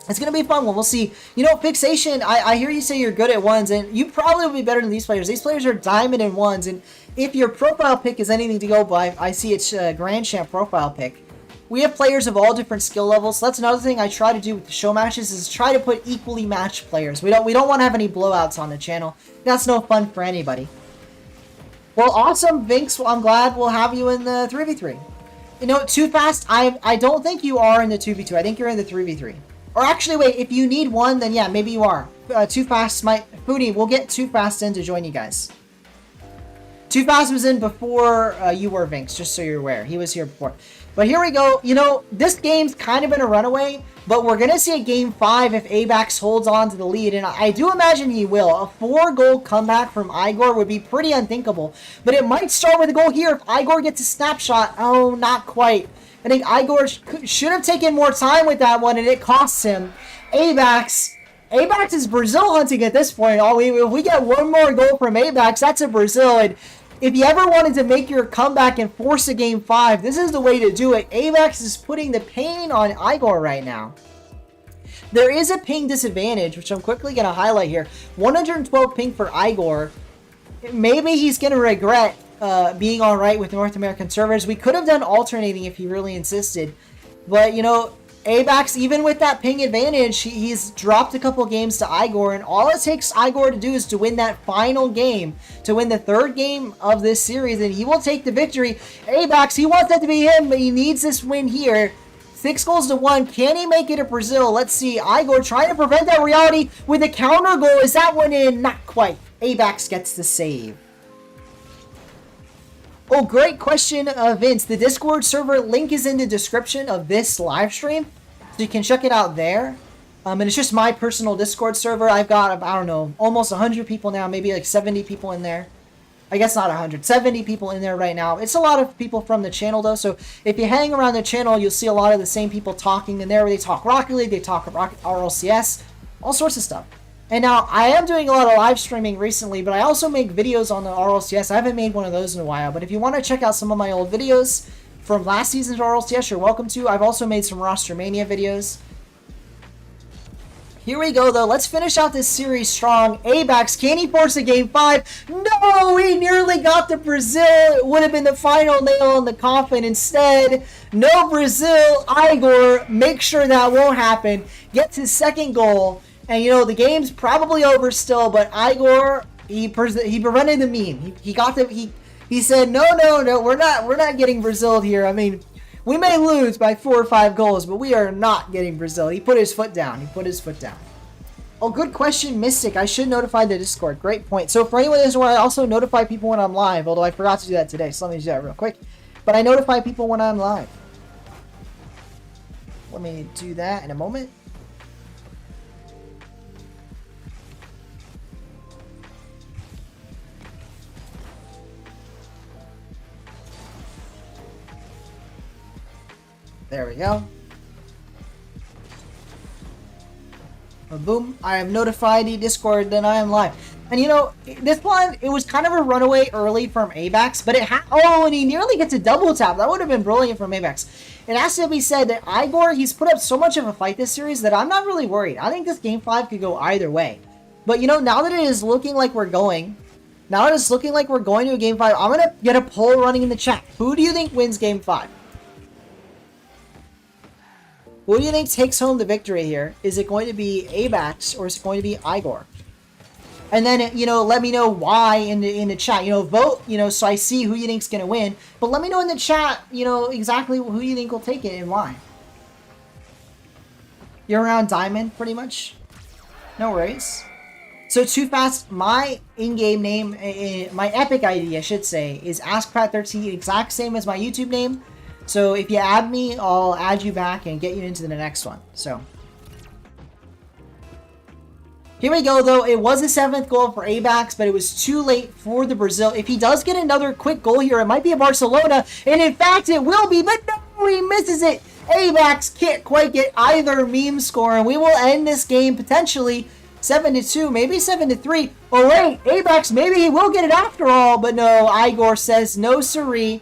It's going to be a fun one. We'll see. You know, Fixation, I hear you say you're good at ones, and you probably will be better than these players. These players are diamond in ones, and if your profile pick is anything to go by, I see it's Grand Champ profile pick. We have players of all different skill levels, so that's another thing I try to do with the show matches is try to put equally matched players. We don't want to have any blowouts on the channel. That's no fun for anybody. Well, awesome, Vinx. Well, I'm glad we'll have you in the 3v3. You know, Too Fast, I don't think you are in the 2v2. I think you're in the 3v3. Or actually, wait, if you need one, then yeah, maybe you are. Too Fast might... Foodie, we'll get Too Fast in to join you guys. Too Fast was in before you were, Vinx, just so you're aware. He was here before. But here we go. You know, this game's kind of been a runaway, but we're going to see a Game 5 if AVAX holds on to the lead, and I do imagine he will. A 4-goal comeback from Igor would be pretty unthinkable, but it might start with a goal here if Igor gets a snapshot. Oh, not quite. I think Igor should have taken more time with that one, and it costs him. AVAX is Brazil hunting at this point. If we get one more goal from AVAX, that's a Brazil, and if you ever wanted to make your comeback and force a Game 5, this is the way to do it. AVAX is putting the pain on Igor right now. There is a ping disadvantage, which I'm quickly going to highlight here. 112 ping for Igor. Maybe he's going to regret being all right with North American servers. We could have done alternating if he really insisted. But, you know, AVAX, even with that ping advantage, he's dropped a couple games to Igor, and all it takes Igor to do is to win that final game, to win the 3rd game of this series, and he will take the victory. AVAX, he wants that to be him, but he needs this win here. 6-1. Can he make it to Brazil? Let's see. Igor trying to prevent that reality with a counter goal. Is that one in? Not quite. AVAX gets the save. Oh, great question, Vince. The Discord server link is in the description of this live stream, so you can check it out there. And it's just my personal Discord server. I've got, I don't know, almost 100 people now, maybe like 70 people in there. I guess not 170 people in there right now. It's a lot of people from the channel though, so if you hang around the channel, you'll see a lot of the same people talking in there. They talk Rocket League, they talk RLCS, all sorts of stuff. And now, I am doing a lot of live streaming recently, but I also make videos on the RLCS. I haven't made one of those in a while, but if you want to check out some of my old videos from last season's RLCS, you're welcome to. I've also made some Roster Mania videos. Here we go, though. Let's finish out this series strong. ABAX, can he force a Game 5? No, he nearly got the Brazil. It would have been the final nail in the coffin. Instead, no Brazil. Igor, make sure that won't happen. Gets his second goal. And, you know, the game's probably over still, but Igor, he prevented the meme. He said, no, we're not getting Brazil here. I mean, we may lose by 4 or 5 goals, but we are not getting Brazil. He put his foot down. Oh, good question, Mystic. I should notify the Discord. Great point. So for anyone who doesn't know, I also notify people when I'm live, although I forgot to do that today, so let me do that real quick. But I notify people when I'm live. Let me do that in a moment. There we go. Boom. I have notified the Discord that I am live. And you know, this one, it was kind of a runaway early from ABAX, but and he nearly gets a double tap. That would have been brilliant from ABAX. It has to be said that Igor, he's put up so much of a fight this series that I'm not really worried. I think this Game 5 could go either way. But you know, now that it is looking like we're going to a Game 5, I'm going to get a poll running in the chat. Who do you think wins Game 5? Who do you think takes home the victory here? Is it going to be ABAX or is it going to be Igor? And then, you know, let me know why in the chat. You know, vote, you know, so I see who you think's going to win. But let me know in the chat, you know, exactly who you think will take it and why. You're around Diamond, pretty much. No worries. So, Too Fast, my in-game name, my Epic ID, I should say, is AskPat13, exact same as my YouTube name. So if you add me, I'll add you back and get you into the next one. So here we go, though. It was a 7th goal for ABAX, but it was too late for the Brazil. If he does get another quick goal here, it might be a Barcelona. And in fact, it will be, but no, he misses it. ABAX can't quite get either meme score, and we will end this game potentially 7-2, maybe 7-3. Oh wait, ABAX, maybe he will get it after all, but no, Igor says no siree.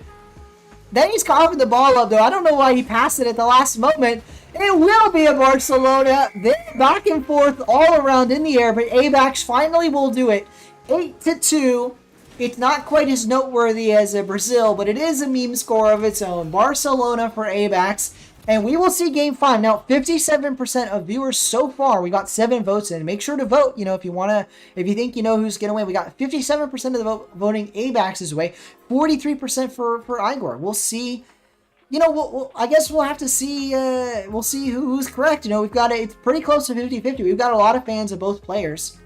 Then he's coughing the ball up, though. I don't know why he passed it at the last moment. It will be a Barcelona. Then back and forth all around in the air, but ABAX finally will do it. 8-2. It's not quite as noteworthy as a Brazil, but it is a meme score of its own. Barcelona for ABAX. And we will see Game 5. Now, 57% of viewers so far. We got 7 votes in. Make sure to vote, you know, if you think you know who's going to win. We got 57% of the vote voting ABAX's way. 43% for Igor. We'll see. You know, I guess we'll have to see. We'll see who's correct. You know, it's pretty close to 50-50. We've got a lot of fans of both players.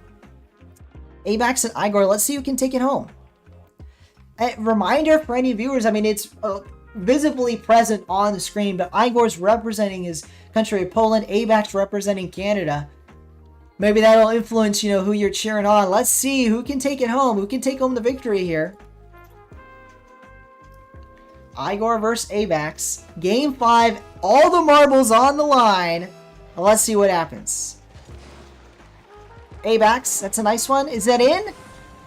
ABAX and Igor. Let's see who can take it home. A reminder for any viewers, I mean, it's visibly present on the screen, but Igor's representing his country of Poland, ABAX representing Canada. Maybe that'll influence, you know, who you're cheering on. Let's see who can take it home. Who can take home the victory here? Igor versus ABAX. Game 5. All the marbles on the line. Let's see what happens. ABAX, that's a nice one. Is that in?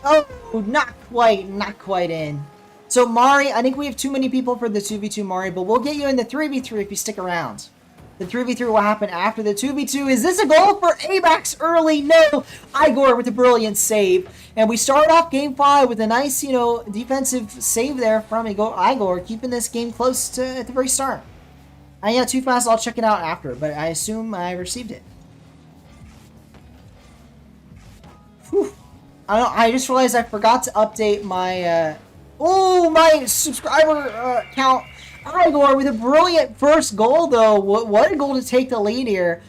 Oh, not quite in. So Mari, I think we have too many people for the 2v2 Mari, but we'll get you in the 3v3 if you stick around. The 3v3 will happen after the 2v2. Is this a goal for ABAX early? No! Igor with a brilliant save. And we start off Game 5 with a nice, you know, defensive save there from Igor, keeping this game close to at the very start. Yeah, Too Fast, I'll check it out after, but I assume I received it. Whew. I just realized I forgot to update my, my subscriber count. Igor with a brilliant first goal, though. What a goal to take the lead here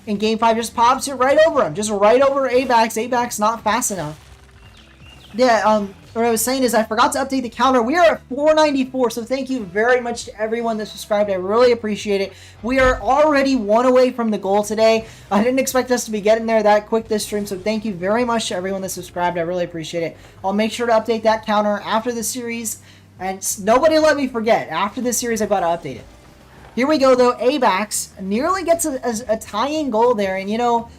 in Game 5. Just pops it right over him. Just right over ABAX. ABAX not fast enough. Yeah, what I was saying is I forgot to update the counter. We are at 494, so thank you very much to everyone that subscribed. I really appreciate it. We are already one away from the goal today. I didn't expect us to be getting there that quick this stream, so thank you very much to everyone that subscribed. I really appreciate it. I'll make sure to update that counter after the series, and nobody let me forget. After this series, I've got to update it. Here we go, though. ABAX nearly gets a tying goal there, and you know,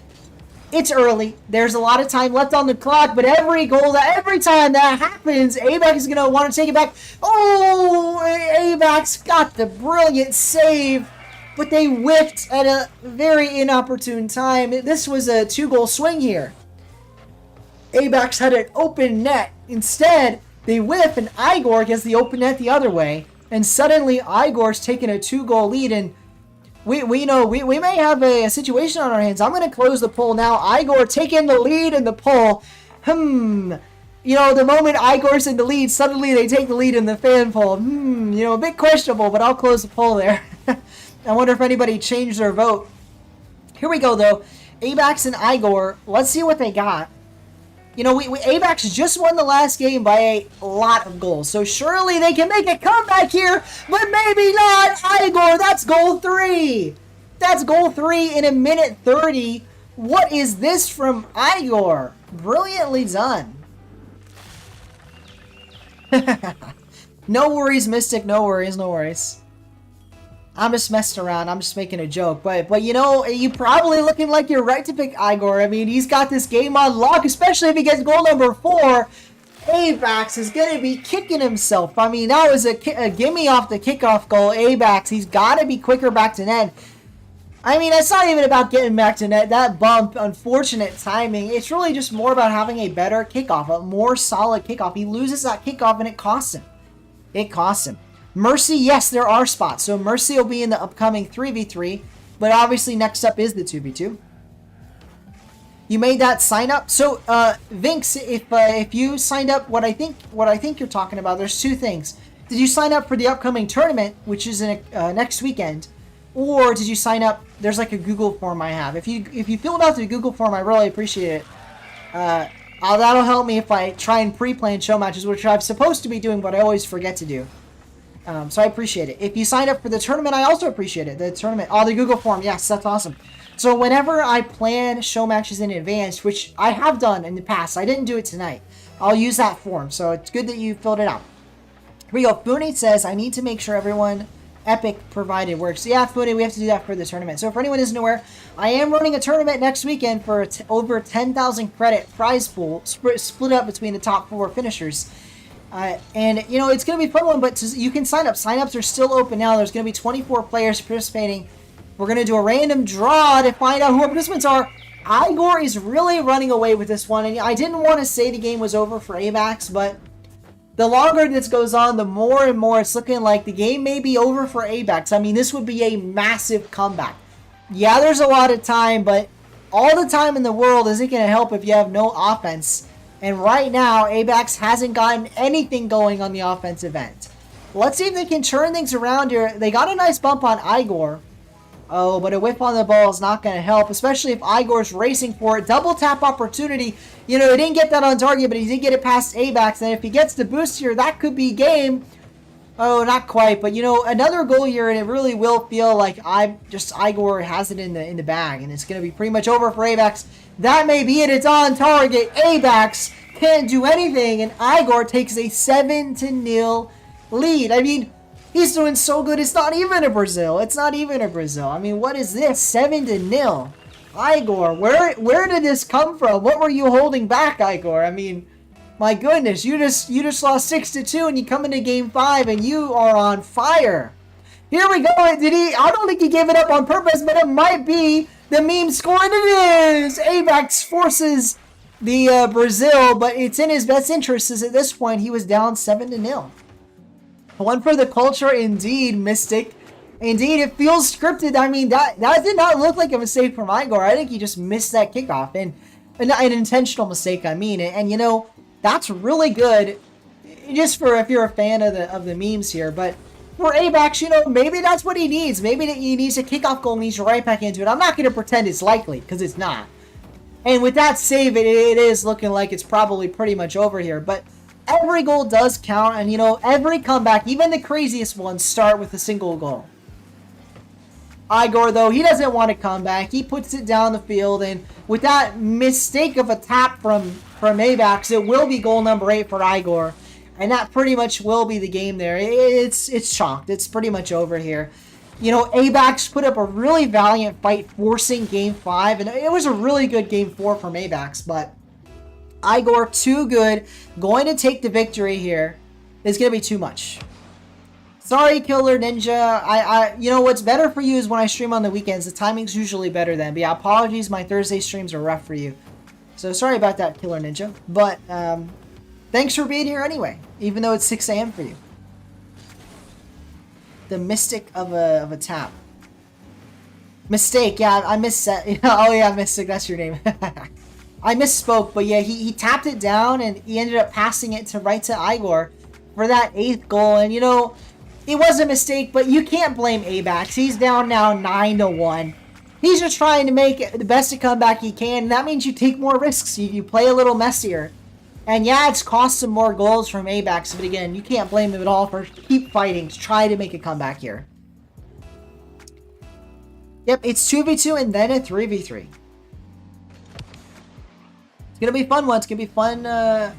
it's early. There's a lot of time left on the clock, but every time that happens, ABAX is going to want to take it back. Oh, ABAX got the brilliant save, but they whiffed at a very inopportune time. This was a 2-goal swing here. ABAX had an open net. Instead, they whiff, and Igor gets the open net the other way. And suddenly, Igor's taking a 2-goal lead, and we may have a situation on our hands. I'm going to close the poll now. Igor taking the lead in the poll. You know, the moment Igor's in the lead, suddenly they take the lead in the fan poll. You know, a bit questionable, but I'll close the poll there. I wonder if anybody changed their vote. Here we go, though. ABAX and Igor. Let's see what they got. You know, ABAX just won the last game by a lot of goals, so surely they can make a comeback here, but maybe not. Igor, that's goal 3. That's goal 3 in a minute 30. What is this from Igor? Brilliantly done. No worries, Mystic. No worries, no worries. I'm just messing around. I'm just making a joke. But you know, you probably looking like you're right to pick Igor. I mean, he's got this game on lock, especially if he gets goal number 4. ABAX is going to be kicking himself. I mean, that was a gimme off the kickoff goal. ABAX, he's got to be quicker back to net. I mean, it's not even about getting back to net. That bump, unfortunate timing. It's really just more about having a better kickoff, a more solid kickoff. He loses that kickoff, and it costs him. It costs him. Mercy, yes, there are spots. So Mercy will be in the upcoming 3v3, but obviously next up is the 2v2. You made that sign up. So Vinx, if you signed up, what I think you're talking about, there's 2 things. Did you sign up for the upcoming tournament, which is in next weekend, or did you sign up? There's like a Google form I have. If you filled out the Google form, I really appreciate it. That'll help me if I try and pre-plan show matches, which I'm supposed to be doing, but I always forget to do. So I appreciate it. If you sign up for the tournament, I also appreciate it. The tournament, the Google form, yes, that's awesome. So whenever I plan show matches in advance, which I have done in the past, I didn't do it tonight. I'll use that form, so it's good that you filled it out. Here we go. Fune says, I need to make sure everyone Epic provided works. Yeah, Fune, we have to do that for the tournament. So for anyone who isn't aware, I am running a tournament next weekend for over 10,000 credit prize pool, split up between the top 4 finishers. And, you know, it's going to be a fun one, but you can sign up. Sign-ups are still open now. There's going to be 24 players participating. We're going to do a random draw to find out who our participants are. Igor is really running away with this one. And I didn't want to say the game was over for ABAX, but the longer this goes on, the more and more it's looking like the game may be over for ABAX. I mean, this would be a massive comeback. Yeah, there's a lot of time, but all the time in the world isn't going to help if you have no offense. And right now, ABAX hasn't gotten anything going on the offensive end. Let's see if they can turn things around here. They got a nice bump on Igor. Oh, but a whip on the ball is not going to help, especially if Igor's racing for it. Double tap opportunity. You know, he didn't get that on target, but he did get it past ABAX. And if he gets the boost here, that could be game. Oh, not quite. But, you know, another goal here, and it really will feel like Igor has it in the bag. And it's going to be pretty much over for ABAX. That may be it. It's on target. ABAX can't do anything, and Igor takes a 7-0 lead. I mean, he's doing so good. It's not even a Brazil. It's not even a Brazil. I mean, what is this? 7-0. Igor, where did this come from? What were you holding back, Igor? I mean, my goodness, you just lost 6-2, and you come into game 5, and you are on fire. Here we go. I don't think he gave it up on purpose, but it might be. The meme score, and it is! ABAX forces the Brazil, but it's in his best interest, as at this point he was down 7-0. One for the culture, indeed, Mystic. Indeed, it feels scripted. I mean, that did not look like a mistake from Igor. I think he just missed that kickoff, and an intentional mistake, I mean. And you know, that's really good, just for if you're a fan of the memes here, but for ABAX, you know, maybe that's what he needs. Maybe he needs a kickoff goal and he's right back into it. I'm not going to pretend it's likely, because it's not. And with that save, it is looking like it's probably pretty much over here. But every goal does count, and, you know, every comeback, even the craziest ones, start with a single goal. Igor, though, he doesn't want to come back. He puts it down the field, and with that mistake of a tap from Abax, it will be goal number 8 for Igor. And that pretty much will be the game there. It's chalked. It's pretty much over here. You know, Abax put up a really valiant fight forcing Game 5, and it was a really good Game 4 from Abax, but Igor, too good. Going to take the victory here is going to be too much. Sorry, Killer Ninja. You know, what's better for you is when I stream on the weekends. The timing's usually better then. But yeah, apologies. My Thursday streams are rough for you. So sorry about that, Killer Ninja. But thanks for being here anyway, even though it's 6 a.m. for you. The Mystic of a tap. Mistake. Yeah, I missed that. Oh yeah, Mystic. That's your name. I misspoke. But yeah, he tapped it down and he ended up passing it right to Igor for that 8th goal. And you know, it was a mistake, but you can't blame Abax. He's down now 9-1. He's just trying to make the best comeback he can. And that means you take more risks. You play a little messier. And yeah, it's cost some more goals from Abax. But again, you can't blame him at all for keep fighting to try to make a comeback here. Yep, it's 2v2 and then a 3v3. It's going to be a fun one. It's going to be a fun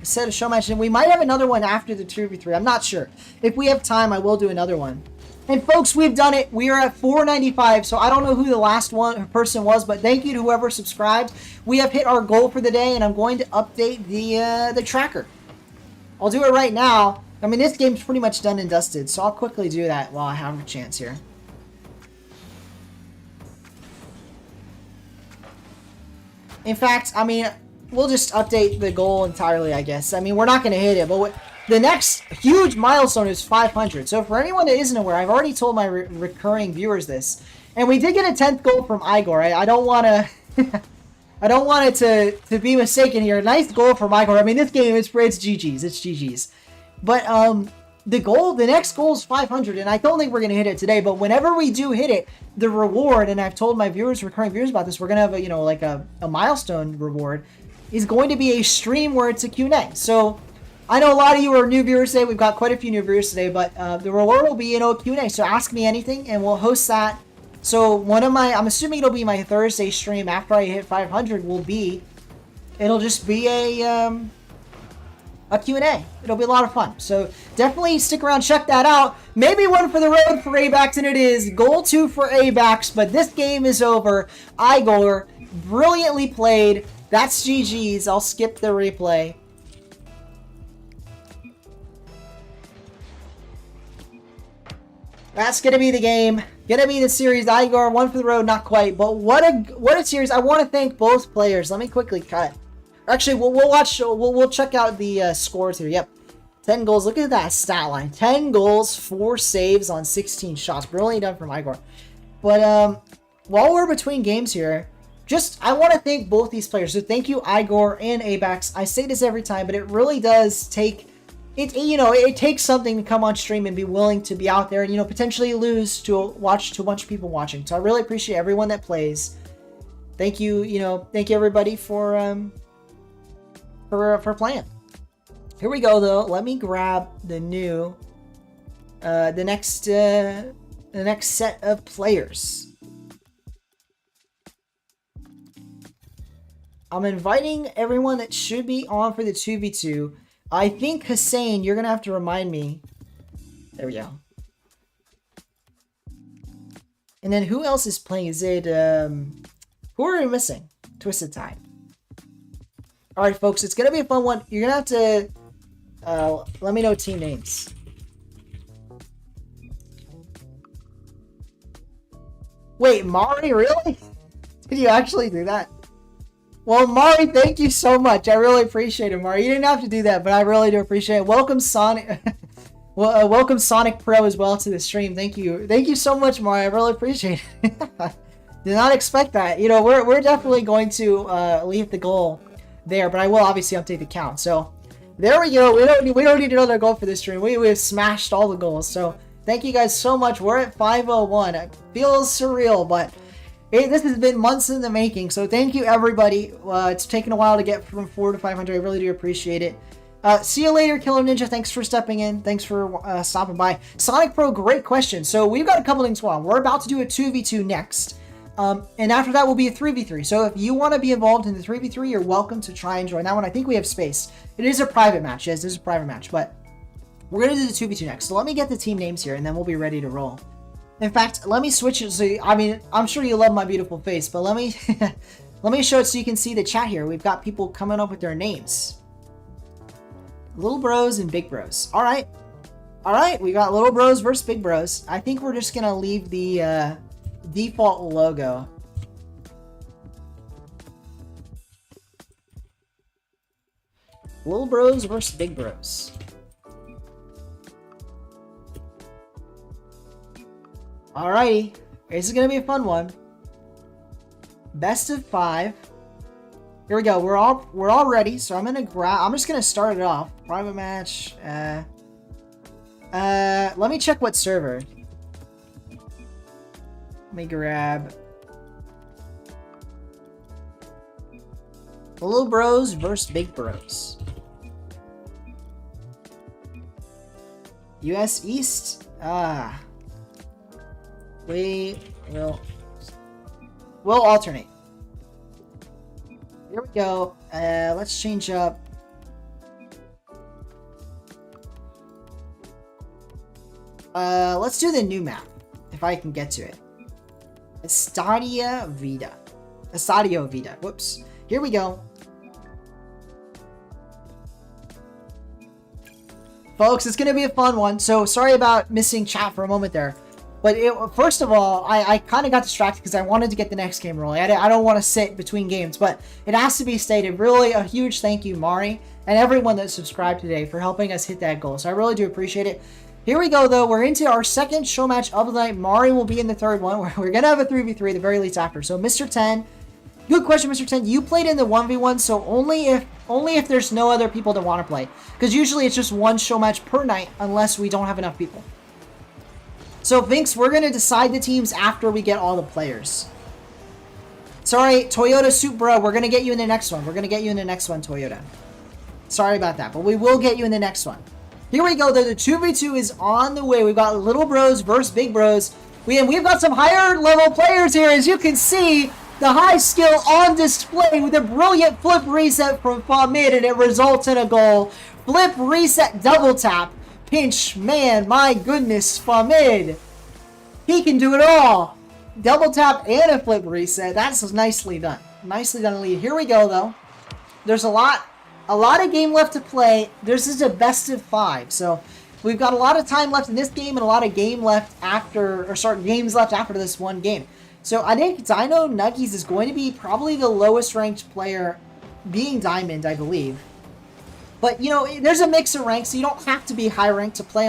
set of show matches. And we might have another one after the 2v3. I'm not sure. If we have time, I will do another one. And folks, we've done it. We are at 495. So I don't know who the last person was, but thank you to whoever subscribed. We have hit our goal for the day, and I'm going to update the tracker. I'll do it right now. I mean, this game's pretty much done and dusted, so I'll quickly do that while I have a chance here. In fact, I mean, we'll just update the goal entirely, I guess. I mean, we're not going to hit it, but the next huge milestone is 500. So for anyone that isn't aware, I've already told my recurring viewers this. And we did get a 10th goal from Igor. I don't want to... I don't want it to be mistaken here. Nice goal from Igor. I mean, this game, it's GG's. It's GG's. But the next goal is 500, and I don't think we're going to hit it today. But whenever we do hit it, the reward, and I've told my recurring viewers about this, we're going to have a, you know, like a milestone reward, is going to be a stream where it's a Q&A. So I know a lot of you are new viewers today. We've got quite a few new viewers today, but the reward will be, you know, a Q&A. So ask me anything, and we'll host that. So I'm assuming it'll be my Thursday stream after I hit 500 it'll just be a Q&A. It'll be a lot of fun. So definitely stick around, check that out. Maybe one for the road for Abax, and it is goal 2 for Abax, but this game is over. Igor, brilliantly played. That's GG's. I'll skip the replay. That's going to be the game. Going to be the series. Igor, one for the road, not quite. But what a series. I want to thank both players. Let me quickly cut. Actually, we'll check out the scores here. Yep. 10 goals. Look at that stat line. 10 goals, 4 saves on 16 shots. Brilliantly done from Igor. But while we're between games here, I want to thank both these players. So thank you, Igor and Abax. I say this every time, but it really does take... It takes something to come on stream and be willing to be out there and, you know, potentially lose to a bunch of people watching. So I really appreciate everyone that plays. Thank you, thank you everybody for playing. Here we go though. Let me grab the next set of players. I'm inviting everyone that should be on for the 2v2. I think, Hussein, you're going to have to remind me. There we go. And then who else is playing? Is it, who are we missing? Twisted Tide. Alright, folks, it's going to be a fun one. You're going to have to, let me know team names. Wait, Mari, really? Did you actually do that? Well, Mari, thank you so much. I really appreciate it, Mari. You didn't have to do that, but I really do appreciate it. Welcome, Sonic. Welcome, Sonic Pro, as well to the stream. Thank you. Thank you so much, Mari. I really appreciate it. Did not expect that. You know, we're definitely going to leave the goal there, but I will obviously update the count. So there we go. We don't need another goal for this stream. We have smashed all the goals. So thank you guys so much. We're at 501. It feels surreal, but This has been months in the making, so thank you everybody. It's taken a while to get from 4 to 500. I really do appreciate it. See you later, Killer Ninja. Thanks for stepping in. Thanks for stopping by. Sonic Pro, great question. So we've got a couple things going on. We're about to do a 2v2 next. And after that will be a 3v3. So if you want to be involved in the 3v3, you're welcome to try and join that one. I think we have space. It is a private match. Yes, it is a private match. But we're going to do the 2v2 next. So let me get the team names here, and then we'll be ready to roll. In fact, let me switch it. So, I mean, I'm sure you love my beautiful face, but let me let me show it so you can see the chat here. We've got people coming up with their names. Little bros and big bros. All right. All right. We got little bros versus big bros. I think we're just going to leave the default logo. Little bros versus big bros. Alrighty, this is gonna be a fun one. Best of 5. Here we go. We're all ready. So I'm just gonna start it off. Private match. Let me check what server. Let me grab Little Bros versus Big Bros. US East. We'll alternate. Here we go. Let's change up. Let's do the new map, if I can get to it. Estadio Vida. Whoops. Here we go. Folks, it's going to be a fun one. So sorry about missing chat for a moment there. But first of all, I kind of got distracted because I wanted to get the next game rolling. I don't want to sit between games, but it has to be stated. Really, a huge thank you, Mari, and everyone that subscribed today for helping us hit that goal. So I really do appreciate it. Here we go, though. We're into our second show match of the night. Mari will be in the third one. We're going to have a 3v3 at the very least after. So Mr. 10, good question, Mr. 10. You played in the 1v1, so only if there's no other people that want to play. Because usually it's just one show match per night unless we don't have enough people. So, Vinx, we're going to decide the teams after we get all the players. Sorry, Toyota Supra, we're going to get you in the next one. We're going to get you in the next one, Toyota. Sorry about that, but we will get you in the next one. Here we go, though. The 2v2 is on the way. We've got Little Bros versus Big Bros. We've got some higher level players here. As you can see, the high skill on display with a brilliant flip reset from Famid, and it results in a goal. Flip reset double tap. Pinch, man, my goodness, Famid. He can do it all. Double tap and a flip reset. That's nicely done. Nicely done, lead. Here we go, though. There's a lot of game left to play. This is a best of 5, so we've got a lot of time left in this game and a lot of games left after this one game. So I think Dino Nuggies is going to be probably the lowest ranked player, being Diamond, I believe. But, you know, there's a mix of ranks, so you don't have to be high ranked to play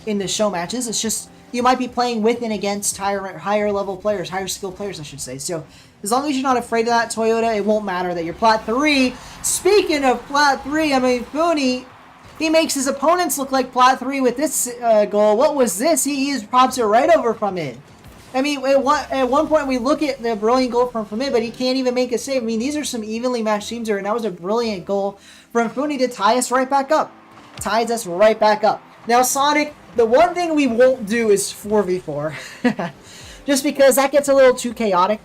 in the show matches. It's just, you might be playing with and against higher level players, higher skill players, I should say. So, as long as you're not afraid of that, Toyota, it won't matter that you're Plat 3. Speaking of Plat 3, I mean, Fooney, he makes his opponents look like Plat 3 with this goal. What was this? He pops it right over from it. I mean, at one point we look at the brilliant goal from Famid, but he can't even make a save. I mean, these are some evenly matched teams here, and that was a brilliant goal from Fooney to tie us right back up. Ties us right back up. Now, Sonic, the one thing we won't do is 4v4. Just because that gets a little too chaotic.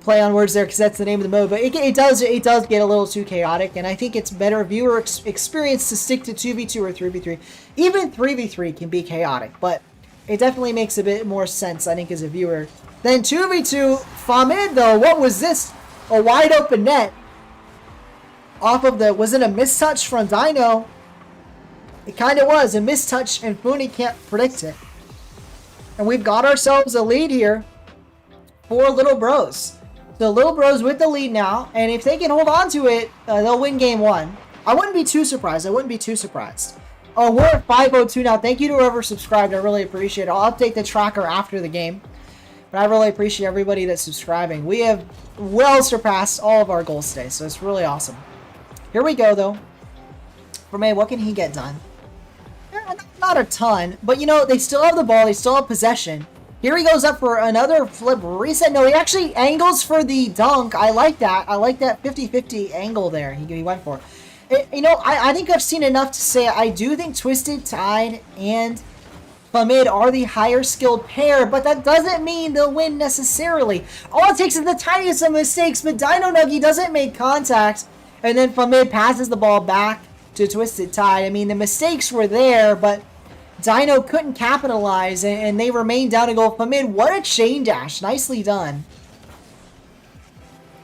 Play on words there, because that's the name of the mode. But it does get a little too chaotic, and I think it's better viewer experience to stick to 2v2 or 3v3. Even 3v3 can be chaotic, but it definitely makes a bit more sense, I think, as a viewer. Then 2v2, Famid, though, what was this? A wide open net. Off of was it a mistouch from Dino? It kind of was, a mistouch, and Fooney can't predict it. And we've got ourselves a lead here for Little Bros. The Little Bros with the lead now, and if they can hold on to it, they'll win game 1. I wouldn't be too surprised. Oh, we're at 502 now. Thank you to whoever subscribed. I really appreciate it. I'll update the tracker after the game. But I really appreciate everybody that's subscribing. We have well surpassed all of our goals today, so it's really awesome. Here we go, though. For May, what can he get done? Not a ton, but you know, they still have the ball. They still have possession. Here he goes up for another flip reset. No, he actually angles for the dunk. I like that. I like that 50-50 angle there he went for. You know, I think I've seen enough to say I do think Twisted Tide and Famid are the higher skilled pair, but that doesn't mean they'll win necessarily. All it takes is the tiniest of mistakes, but Dino Nuggy doesn't make contact, and then Famid passes the ball back to Twisted Tide. I mean, the mistakes were there, but Dino couldn't capitalize, and they remained down to go. Famid, what a chain dash. Nicely done.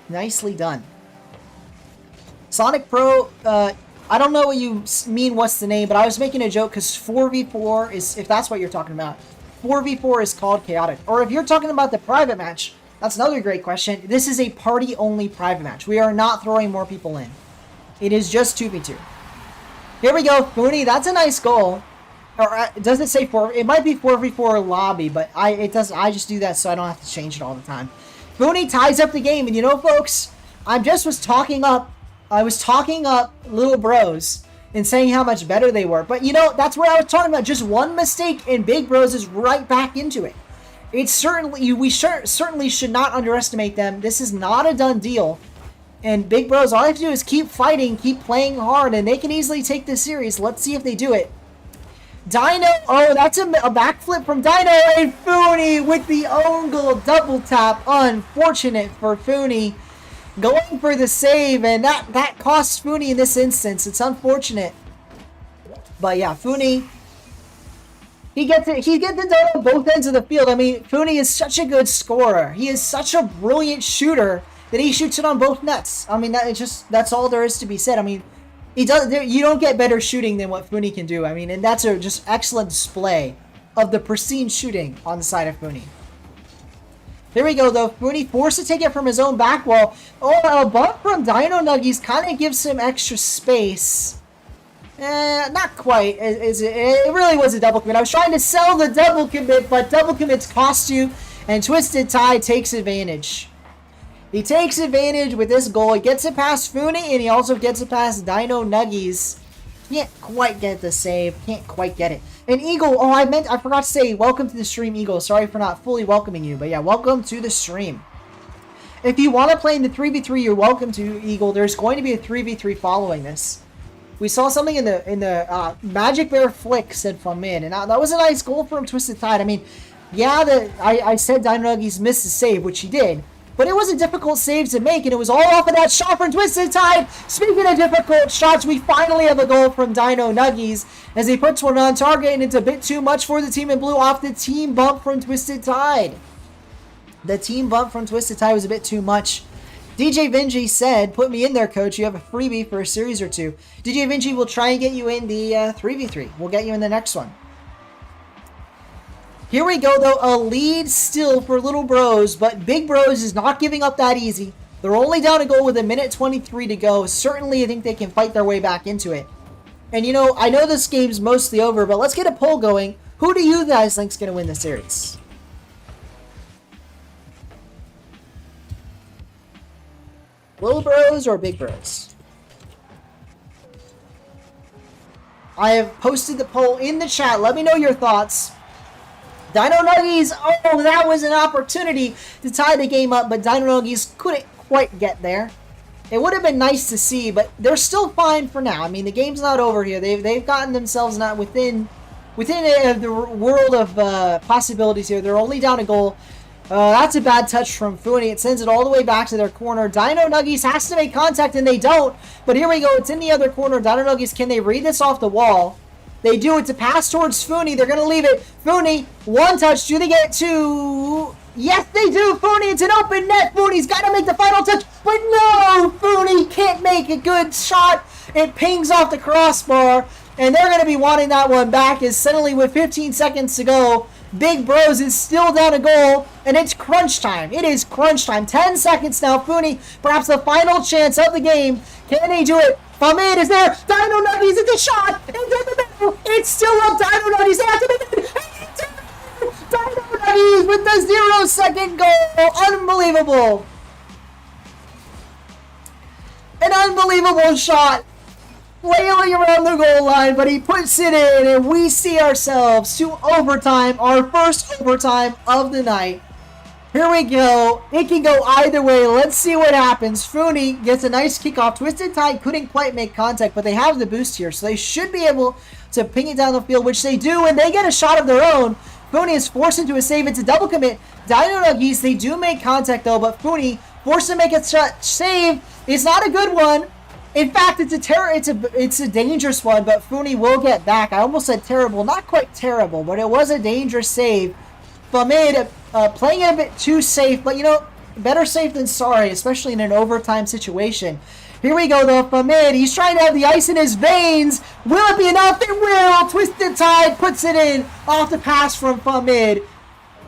Nicely done. Sonic Pro, I don't know what you mean, what's the name, but I was making a joke because 4v4 is, if that's what you're talking about, 4v4 is called chaotic. Or if you're talking about the private match, that's another great question. This is a party-only private match. We are not throwing more people in. It is just 2v2. Here we go, Fooney, that's a nice goal. Or it doesn't say 4, it might be 4v4 lobby, but I just do that so I don't have to change it all the time. Fooney ties up the game, and you know, folks, I was talking up little bros and saying how much better they were. But you know, that's what I was talking about. Just one mistake and Big Bros is right back into it. It's certainly, we certainly should not underestimate them. This is not a done deal. And Big Bros, all I have to do is keep fighting, keep playing hard, and they can easily take this series. Let's see if they do it. Dino, oh, that's a backflip from Dino, and Fooney with the own goal double tap. Unfortunate for Fooney. Going for the save, and that costs Fooney in this instance. It's unfortunate. But yeah, Fooney, he gets it done on both ends of the field. I mean, Fooney is such a good scorer. He is such a brilliant shooter that he shoots it on both nets. I mean, that's all there is to be said. I mean, you don't get better shooting than what Fooney can do. I mean, and that's a just excellent display of the pristine shooting on the side of Fooney. There we go, though. Fooney forced to take it from his own back wall. Oh, a bump from Dino Nuggies kind of gives him extra space. Not quite. It really was a double commit. I was trying to sell the double commit, but double commits cost you, and Twisted Tide takes advantage. He takes advantage with this goal. He gets it past Fooney, and he also gets it past Dino Nuggies. Can't quite get the save. Can't quite get it. And Eagle, oh, I forgot to say, welcome to the stream, Eagle. Sorry for not fully welcoming you, but yeah, welcome to the stream. If you want to play in the 3v3, you're welcome to, Eagle. There's going to be a 3v3 following this. We saw something in the Magic Bear flick, said Famid, and that was a nice goal from Twisted Tide. I mean, yeah, I said Dino Nuggies missed the save, which he did. But it was a difficult save to make, and it was all off of that shot from Twisted Tide. Speaking of difficult shots, we finally have a goal from Dino Nuggies as he puts one on target, and it's a bit too much for the team in blue off the team bump from Twisted Tide. The team bump from Twisted Tide was a bit too much. DJ Vinci said, put me in there, coach. You have a freebie for a series or two. DJ Vinci will try and get you in the 3v3. We'll get you in the next one. Here we go, though. A lead still for Little Bros, but Big Bros is not giving up that easy. They're only down a goal with 1:23 to go. Certainly, I think they can fight their way back into it. And, you know, I know this game's mostly over, but let's get a poll going. Who do you guys think is going to win the series? Little Bros or Big Bros? I have posted the poll in the chat. Let me know your thoughts. Dino Nuggies, oh, that was an opportunity to tie the game up, but Dino Nuggies couldn't quite get there. It would have been nice to see, but they're still fine for now. I mean, the game's not over here. They've gotten themselves not within the world of possibilities here. They're only down a goal. That's a bad touch from Fooney. It sends it all the way back to their corner. Dino Nuggies has to make contact, and they don't. But here we go. It's in the other corner. Dino Nuggies, can they read this off the wall? They do. It's a pass towards Fooney. They're going to leave it. Fooney, one touch. Do they get two? Yes, they do. Fooney, it's an open net. Fooney's got to make the final touch. But no, Fooney can't make a good shot. It pings off the crossbar. And they're going to be wanting that one back as suddenly with 15 seconds to go, Big Bros is still down a goal. And it's crunch time. It is crunch time. 10 seconds now. Fooney, perhaps the final chance of the game. Can he do it? Famid is there. Dino Nuggies at the shot. It's still up. Dino Nuggies. They have to make it. Dino Nuggies with the 0-second goal. Unbelievable. An unbelievable shot. flailing around the goal line, but he puts it in, and we see ourselves to overtime, our first overtime of the night. Here we go. It can go either way. Let's see what happens. Funi gets a nice kickoff. Twisted Tide couldn't quite make contact, but they have the boost here, so they should be able to ping it down the field, which they do, and they get a shot of their own. Funi is forced into a save. It's a double commit. Dino Nuggies, they do make contact, though, but Funi forced to make a save. It's not a good one. In fact, it's a dangerous one, but Funi will get back. I almost said terrible. Not quite terrible, but it was a dangerous save. Famid playing it a bit too safe, but, you know, better safe than sorry, especially in an overtime situation. Here we go, though. Famid, he's trying to have the ice in his veins. Will it be enough? It will. Twisted Tide puts it in off the pass from Famid.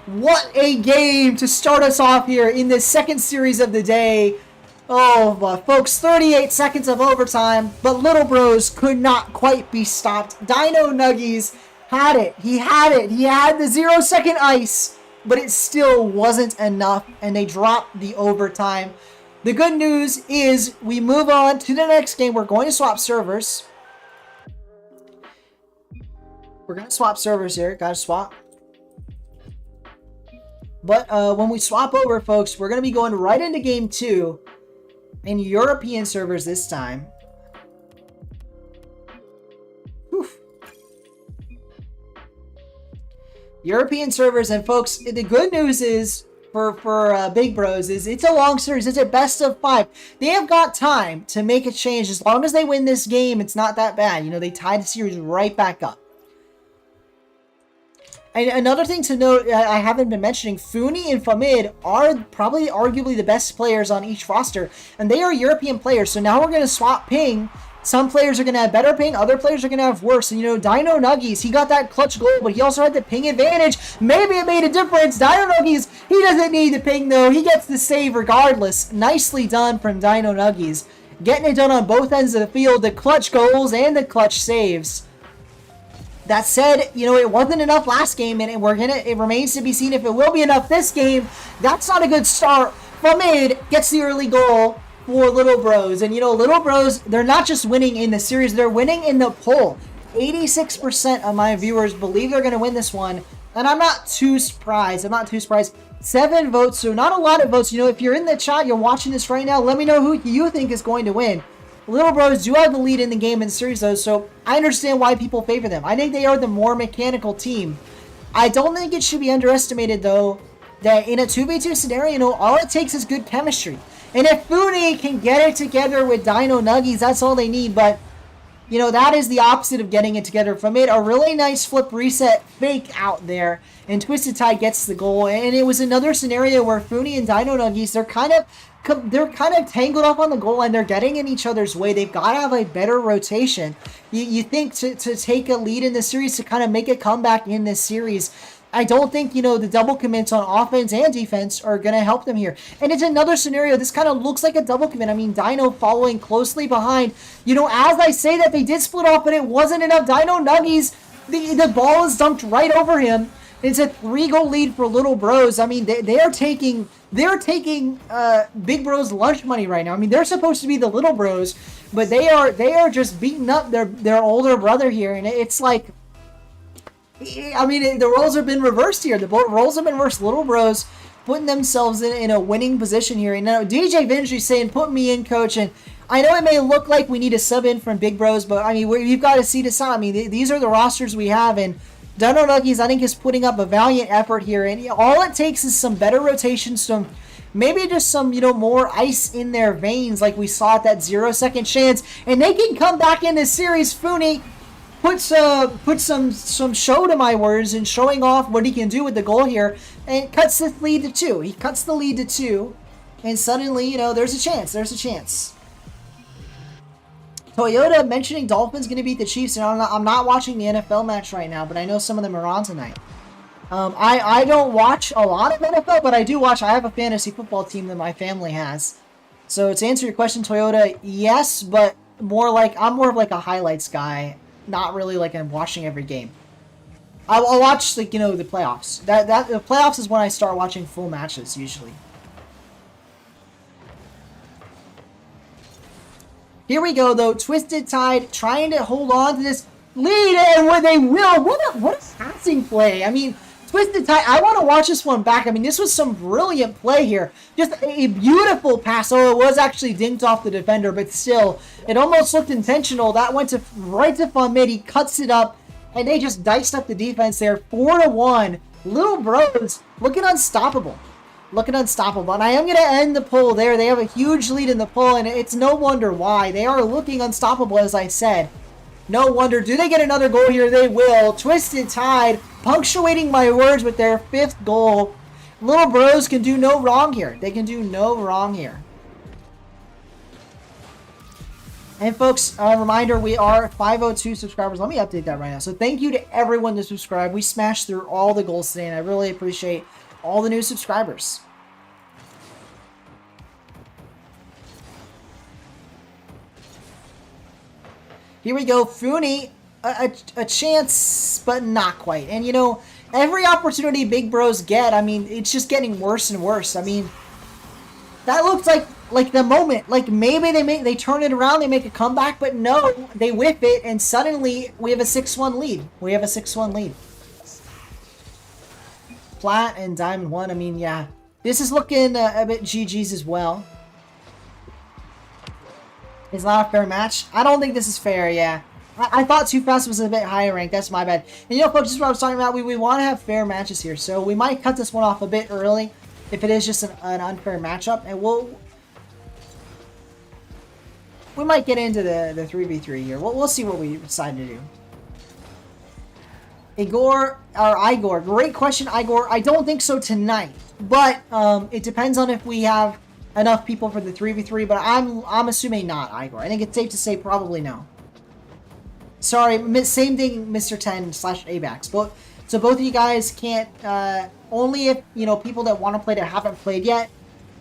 What a game to start us off here in this second series of the day. Oh, folks, 38 seconds of overtime, but Little Bros could not quite be stopped. Dino Nuggies had it. He had it. He had the 0-second ice, but it still wasn't enough, and they dropped the overtime. The good news is we move on to the next game. We're going to swap servers. We're going to swap servers here. Got to swap. But when we swap over, folks, we're going to be going right into game 2 in European servers this time. Whew. European servers, and folks, the good news is for Big Bros is it's a long series. It's a best of 5. They have got time to make a change. As long as they win this game, it's not that bad. You know, they tied the series right back up. And another thing to note, I haven't been mentioning, Funi and Famid are probably arguably the best players on each roster, and they are European players. So now we're going to swap ping. Some players are going to have better ping, other players are going to have worse. And, you know, Dino Nuggies, he got that clutch goal, but he also had the ping advantage. Maybe it made a difference. Dino Nuggies, he doesn't need the ping, though. He gets the save regardless. Nicely done from Dino Nuggies. Getting it done on both ends of the field, the clutch goals and the clutch saves. That said, you know, it wasn't enough last game, and it remains to be seen if it will be enough this game. That's not a good start. Famid gets the early goal for Little Bros. And, you know, Little Bros, they're not just winning in the series, they're winning in the poll. 86% of my viewers believe they're going to win this one, and I'm not too surprised. 7 votes, so not a lot of votes. You know, if you're in the chat, you're watching this right now, let me know who you think is going to win. Little Bros do have the lead in the game in the series, though, so I understand why people favor them. I think they are the more mechanical team. I don't think it should be underestimated, though, that in a 2v2 scenario, you know, all it takes is good chemistry. And if Funi can get it together with Dino Nuggies, that's all they need. But, you know, that is the opposite of getting it together. From it, a really nice flip reset fake out there, and Twisted Tide gets the goal. And it was another scenario where Funi and Dino Nuggies, they're kind of tangled up on the goal line. They're getting in each other's way. They've got to have a better rotation. You think to take a lead in this series, to kind of make a comeback in this series, I don't think, you know, the double commits on offense and defense are going to help them here. And it's another scenario. This kind of looks like a double commit. I mean, Dino following closely behind. You know, as I say that, they did split off, but it wasn't enough. Dino Nuggies, the ball is dumped right over him. It's a 3-goal lead for Little Bros. I mean, they're taking Big Bros lunch money right now. I mean, they're supposed to be the Little Bros, but they are just beating up their older brother here, and it's like, I mean, the roles have been reversed here. The roles have been reversed. Little Bros putting themselves in a winning position here. And now DJ Vinci saying, "Put me in, coach." And I know it may look like we need a sub in from Big Bros, but I mean, we've got to see this out. I mean, these are the rosters we have, and Dino Nuggies, I think, is putting up a valiant effort here. And all it takes is some better rotation, maybe just some, you know, more ice in their veins, like we saw at that 0-second chance, and they can come back in this series. Funi puts some show to my words and showing off what he can do with the goal here, and cuts the lead to 2. He cuts the lead to 2, and suddenly, you know, there's a chance. Toyota mentioning Dolphins going to beat the Chiefs, and I'm not watching the NFL match right now, but I know some of them are on tonight. I don't watch a lot of NFL, but I do watch. I have a fantasy football team that my family has. So to answer your question, Toyota, yes, but I'm more of like a highlights guy, not really like I'm watching every game. I'll watch, like, you know, the playoffs. The playoffs is when I start watching full matches usually. Here we go, though. Twisted Tide trying to hold on to this lead, and where they will. What a passing play. I mean, Twisted Tide, I want to watch this one back. I mean, this was some brilliant play here. Just a beautiful pass. Oh, it was actually dinked off the defender, but still, it almost looked intentional. That went to right to Famid. He cuts it up, and they just diced up the defense there. 4-1. Little Bros looking unstoppable. Looking unstoppable. And I am going to end the poll there. They have a huge lead in the poll, and it's no wonder why. They are looking unstoppable, as I said. No wonder. Do they get another goal here? They will. Twisted Tide punctuating my words with their 5th goal. Little Bros can do no wrong here. They can do no wrong here. And folks, a reminder, we are 502 subscribers. Let me update that right now. So thank you to everyone that subscribed. We smashed through all the goals today, and I really appreciate all the new subscribers. Here we go. Funi, a chance, but not quite. And, you know, every opportunity Big Bros get, I mean, it's just getting worse and worse. I mean, that looks like the moment. Like, maybe they turn it around, they make a comeback, but no, they whip it, and suddenly we have a 6-1 lead. We have a 6-1 lead. Plat and Diamond 1, I mean, yeah. This is looking a bit GG's as well. It's not a fair match. I don't think this is fair, yeah. I thought Too Fast was a bit higher ranked. That's my bad. And, you know, folks, this is what I was talking about. We want to have fair matches here, so we might cut this one off a bit early if it is just an unfair matchup. And we might get into the 3v3 here. We'll see what we decide to do. Igor, great question, Igor. I don't think so tonight, but it depends on if we have enough people for the 3v3, but I'm assuming not, Igor. I think it's safe to say probably no. Sorry, same thing, Mr. 10/ABAX. So both of you guys can't, only if, you know, people that want to play that haven't played yet,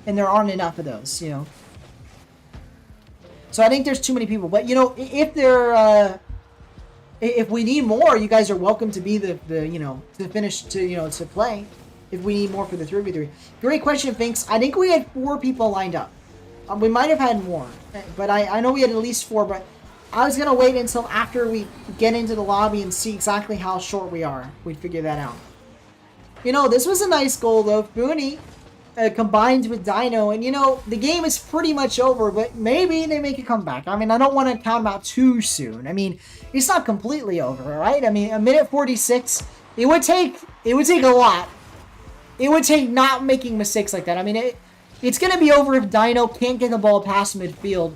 and there aren't enough of those, you know. So I think there's too many people, but, you know, if we need more, you guys are welcome to be the you know, to finish, to, you know, to play. If we need more for the 3v3. Great question, Finks. I think we had 4 people lined up. We might have had more, but I know we had at least 4, but I was going to wait until after we get into the lobby and see exactly how short we are. We figure that out. You know, this was a nice goal, though. Booney combined with Dino, and, you know, the game is pretty much over, but maybe they make a comeback. I mean, I don't want to count them out too soon. I mean, it's not completely over, right? I mean, a minute 46, it would take a lot. It would take not making mistakes like that. I mean, it's going to be over if Dino can't get the ball past midfield.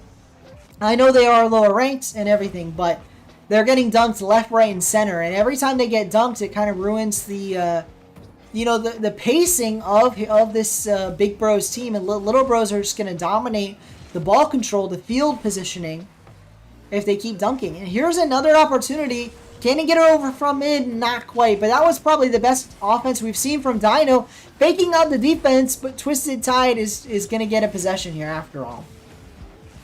I know they are lower ranked and everything, but they're getting dunked left, right, and center. And every time they get dunked, it kind of ruins the, you know, the pacing of this Big Bros team. And Little Bros are just going to dominate the ball control, the field positioning, if they keep dunking. And here's another opportunity. Can he get it over from mid? Not quite, but that was probably the best offense we've seen from Dino. Faking out the defense, but Twisted Tide is going to get a possession here after all.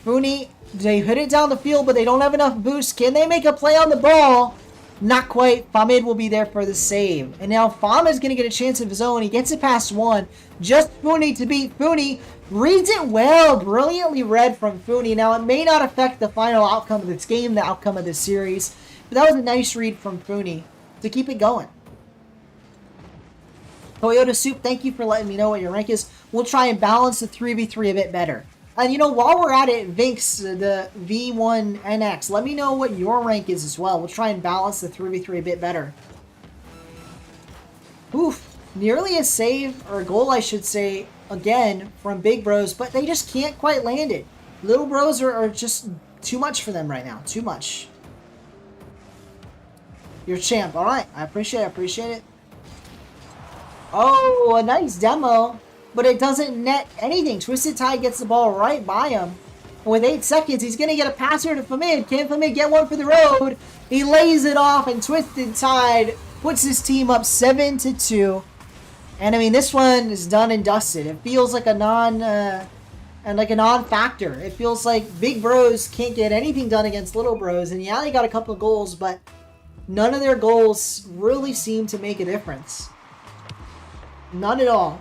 Funi, they hit it down the field, but they don't have enough boost. Can they make a play on the ball? Not quite. Famid will be there for the save. And now Fama is going to get a chance of his own. He gets it past 1. Just Funi to beat Funi. Reads it well. Brilliantly read from Funi. Now, it may not affect the final outcome of this game, the outcome of this series. But that was a nice read from Funi to keep it going. Toyota Soup, thank you for letting me know what your rank is. We'll try and balance the 3v3 a bit better. And, you know, while we're at it, Vinx, the V1NX, let me know what your rank is as well. We'll try and balance the 3v3 a bit better. Oof. Nearly a save, or a goal, I should say, again, from Big Bros, but they just can't quite land it. Little Bros are just too much for them right now. Too much. You're champ. All right. I appreciate it. Oh, a nice demo. But it doesn't net anything. Twisted Tide gets the ball right by him. And with 8 seconds, he's going to get a pass here to Famid. Can Famid get one for the road? He lays it off, and Twisted Tide puts his team up 7-2. And, I mean, this one is done and dusted. It feels like a non-factor. It feels like Big Bros can't get anything done against Little Bros. And, yeah, they got a couple of goals, but none of their goals really seem to make a difference. None at all.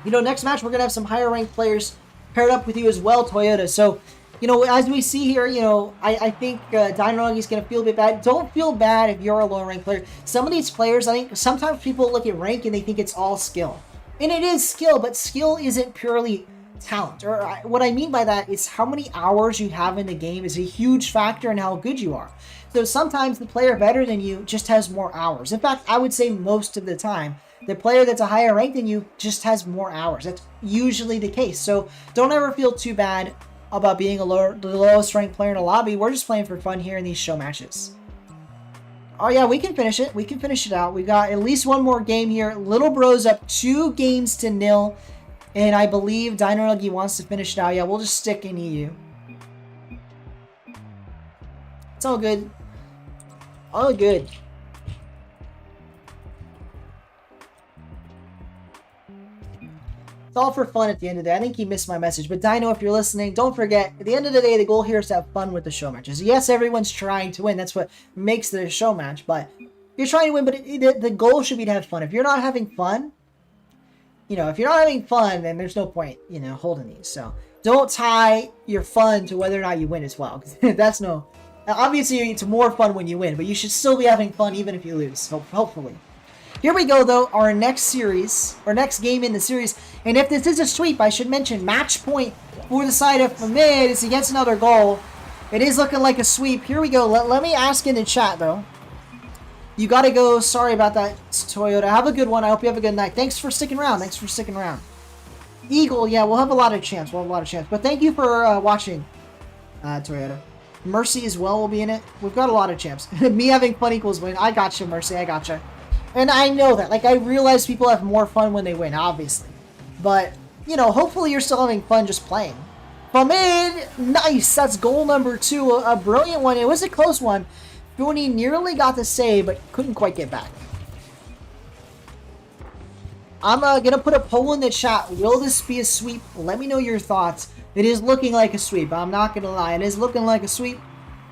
You know, next match we're going to have some higher ranked players paired up with you as well, Toyota. So You know, as we see here, you know, I think Dino Nuggy's going to feel a bit bad. Don't feel bad if you're a low rank player. Some of these players, I think, sometimes people look at rank and they think it's all skill. And it is skill, but skill isn't purely talent. Or what I mean by that is how many hours you have in the game is a huge factor in how good you are. So sometimes the player better than you just has more hours. In fact, I would say most of the time, the player that's a higher rank than you just has more hours. That's usually the case. So don't ever feel too bad about being the lowest ranked player in a lobby. We're just playing for fun here in these show matches. Oh yeah, we can finish it. We can finish it out. We got at least one more game here. Little Bro's up 2-0. And I believe Dino Nuggy wants to finish it out. Yeah, we'll just stick in EU. It's all good. All good. It's all for fun at the end of the day. I think he missed my message. But Dino, if you're listening, don't forget, at the end of the day, the goal here is to have fun with the show matches. Yes, everyone's trying to win. That's what makes the show match. But you're trying to win, but the goal should be to have fun. If you're not having fun, you know, if you're not having fun, then there's no point, you know, holding these. So don't tie your fun to whether or not you win as well. That's no... Obviously, it's more fun when you win, but you should still be having fun even if you lose, hopefully. Here we go, though, our next series, or next game in the series. And if this is a sweep, I should mention match point for the side of mid is against another goal. It is looking like a sweep. Here we go. Let me ask in the chat, though. You got to go. Sorry about that, Toyota. Have a good one. I hope you have a good night. Thanks for sticking around. Thanks for sticking around. Eagle, yeah, we'll have a lot of chance. We'll have a lot of chance. But thank you for watching, Toyota. Mercy as well will be in it. We've got a lot of champs. Me having fun equals win. I gotcha, Mercy. I gotcha. And I know that. Like, I realize people have more fun when they win, obviously. But, you know, hopefully you're still having fun just playing. From in, nice. That's goal number 2. A brilliant one. It was a close one. Booney nearly got the save, but couldn't quite get back. I'm going to put a poll in the chat. Will this be a sweep? Let me know your thoughts. It is looking like a sweep. I'm not going to lie. It is looking like a sweep.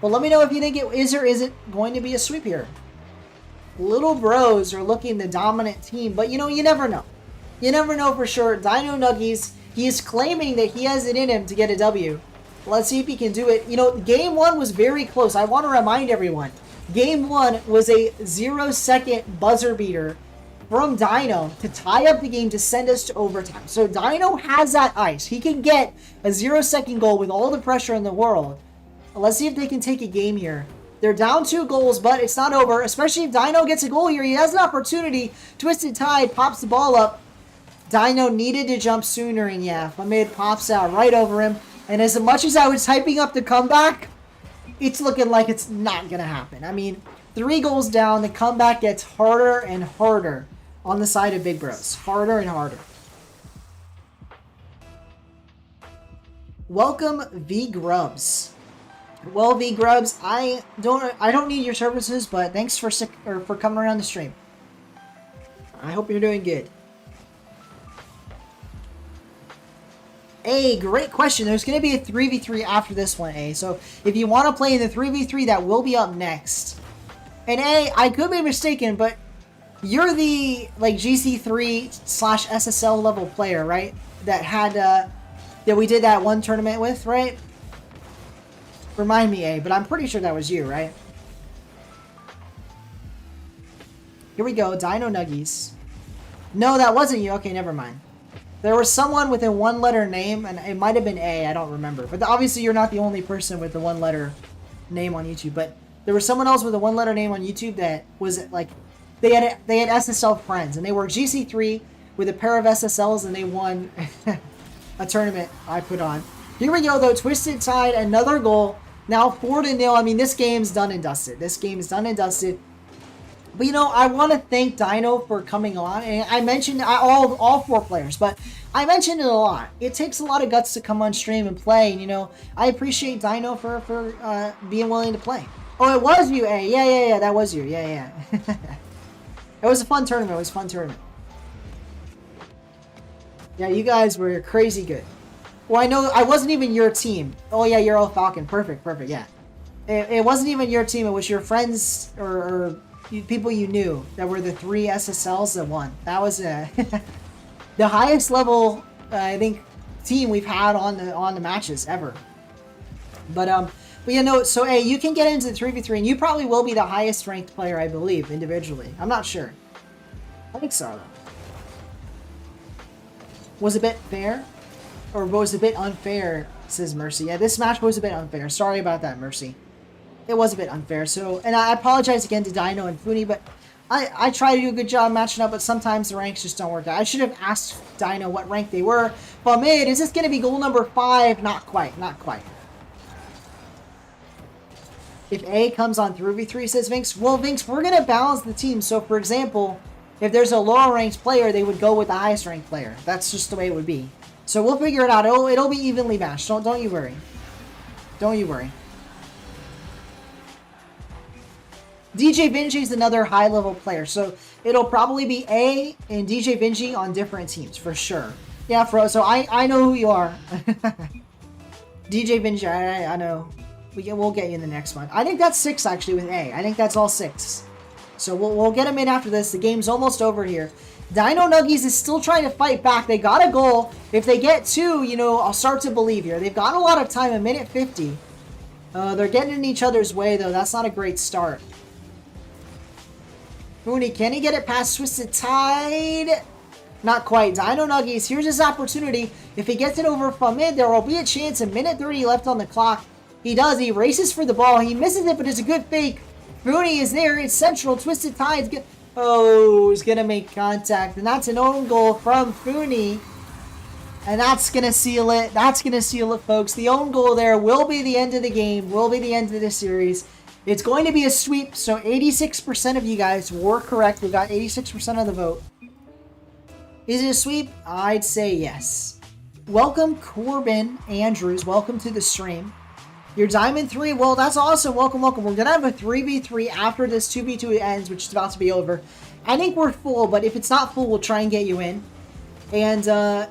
But let me know if you think it is or isn't going to be a sweep here. Little Bros are looking the dominant team. But, you know, you never know. You never know for sure. Dino Nuggies, he is claiming that he has it in him to get a W. Let's see if he can do it. You know, Game 1 was very close. I want to remind everyone. Game 1 was a 0-second buzzer beater from Dino to tie up the game to send us to overtime. So Dino has that ice. He can get a 0-second goal with all the pressure in the world. Let's see if they can take a game here. They're down 2 goals, but it's not over. Especially if Dino gets a goal here. He has an opportunity. Twisted Tide pops the ball up. Dino needed to jump sooner, and yeah, Famid pops out right over him. And as much as I was hyping up the comeback, it's looking like it's not going to happen. I mean, 3 goals down. The comeback gets harder and harder on the side of Big Bros. Harder and harder. Welcome, V Grubs. Well, V Grubs, I don't need your services, but thanks for coming around the stream. I hope you're doing good. A, great question. There's going to be a 3v3 after this one, A. So if you want to play in the 3v3, that will be up next. And A, I could be mistaken, but you're the like GC3/SSL level player, right? That had that we did that one tournament with, right? Remind me, A, but I'm pretty sure that was you, right? Here we go, Dino Nuggies. No, that wasn't you. Okay, never mind. There was someone with a 1-letter name, and it might have been A. I don't remember. But obviously, you're not the only person with the 1-letter name on YouTube. But there was someone else with a 1-letter name on YouTube that was like, they had SSL friends, and they were GC3 with a pair of SSLs, and they won a tournament I put on. Here we go, though. Twisted Tide, another goal. Now 4-0. I mean, this game's done and dusted. This game is done and dusted. But, you know, I want to thank Dino for coming on. And I mentioned all 4 players, but I mentioned it a lot. It takes a lot of guts to come on stream and play. And, you know, I appreciate Dino for being willing to play. Oh, it was you, A. Yeah. That was you. Yeah. It was a fun tournament. It was a fun tournament. Yeah, you guys were crazy good. Well, I know I wasn't even your team. Oh, yeah, you're all Falcon. Perfect, yeah. It wasn't even your team. It was your friends or people you knew that were the 3 SSLs that won. That was the highest level, I think, team we've had on the matches ever. But you know, so hey, you can get into the 3v3, and you probably will be the highest ranked player, I believe, individually. I'm not sure. I think so, though. Was a bit fair? Or was a bit unfair, says Mercy. Yeah, this match was a bit unfair. Sorry about that, Mercy. It was a bit unfair. So, and I apologize again to Dino and Funi, but I try to do a good job matching up, but sometimes the ranks just don't work out. I should have asked Dino what rank they were. But mid, is this going to be goal number 5? Not quite, not quite. If A comes on 3v3, says Vinx, well, Vinx, we're going to balance the team. So, for example, if there's a lower ranked player, they would go with the highest ranked player. That's just the way it would be. So we'll figure it out. It'll be evenly matched. Don't you worry. Don't you worry. DJ Vinci is another high-level player, so it'll probably be A and DJ Vinci on different teams, for sure. Yeah, Fro, so I know who you are. DJ Vinci, I know. We'll get you in the next one. I think that's 6, actually, with A. I think that's all 6. So we'll get him in after this. The game's almost over here. Dino Nuggies is still trying to fight back. They got a goal. If they get 2, you know, I'll start to believe here. They've got a lot of time, 1:50. They're getting in each other's way, though. That's not a great start. Mooney, can he get it past Twisted Tide? Not quite. Dino Nuggies, here's his opportunity. If he gets it over from mid, there will be a chance. 1:30 left on the clock. He does. He races for the ball. He misses it, but it's a good fake. Mooney is there. It's central. Twisted Tide's good. Oh, he's going to make contact. And that's an own goal from Funi. And that's going to seal it. That's going to seal it, folks. The own goal there will be the end of the game. Will be the end of the series. It's going to be a sweep. So 86% of you guys were correct. We got 86% of the vote. Is it a sweep? I'd say yes. Welcome, Corbin Andrews. Welcome to the stream. Your Diamond 3, well, that's awesome. Welcome, welcome. We're going to have a 3v3 after this 2v2 ends, which is about to be over. I think we're full, but if it's not full, we'll try and get you in. And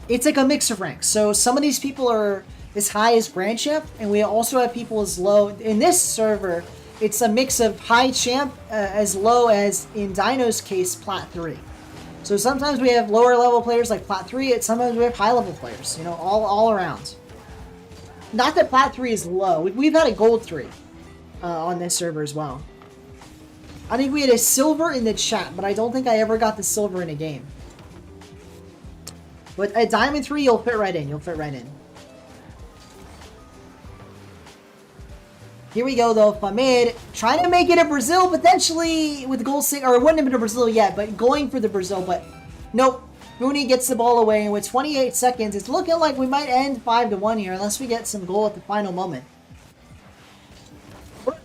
it's like a mix of ranks. So some of these people are as high as Grand Champ, and we also have people as low. In this server, it's a mix of high champ as low as, in Dino's case, Plat 3. So sometimes we have lower level players like Plat 3, and sometimes we have high level players, you know, all around. Not that Plat 3 is low. We've had a Gold 3 on this server as well. I think we had a Silver in the chat, but I don't think I ever got the Silver in a game. But at Diamond 3, you'll fit right in. You'll fit right in. Here we go, though. Famid trying to make it a Brazil, potentially with goal 6. Or it wouldn't have been a Brazil yet, but going for the Brazil. But nope. Mooney gets the ball away, and with 28 seconds, it's looking like we might end 5-1 here, unless we get some goal at the final moment.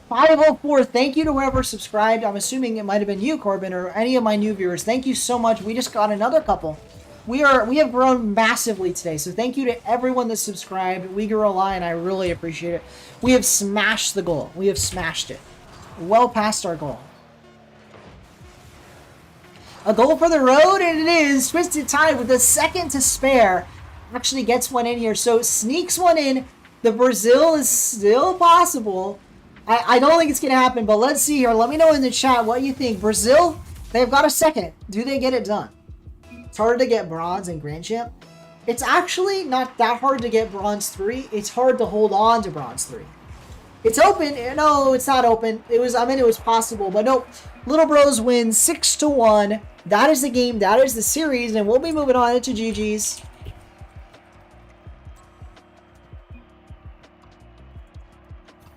504, thank you to whoever subscribed. I'm assuming it might have been you, Corbin, or any of my new viewers. Thank you so much. We just got another couple. We have grown massively today, so thank you to everyone that subscribed. We grew a lot, and I really appreciate it. We have smashed the goal. We have smashed it. Well past our goal. A goal for the road, and it is. Twisted Tide with a second to spare. Actually gets one in here, so sneaks one in. The Brazil is still possible. I don't think it's going to happen, but let's see here. Let me know in the chat what you think. Brazil, they've got a second. Do they get it done? It's hard to get bronze in Grand Champ. It's actually not that hard to get bronze 3. It's hard to hold on to bronze 3. It's open. No, it's not open. It was possible, but nope. Little Bros win 6-1. That is the game. That is the series, and we'll be moving on into GG's.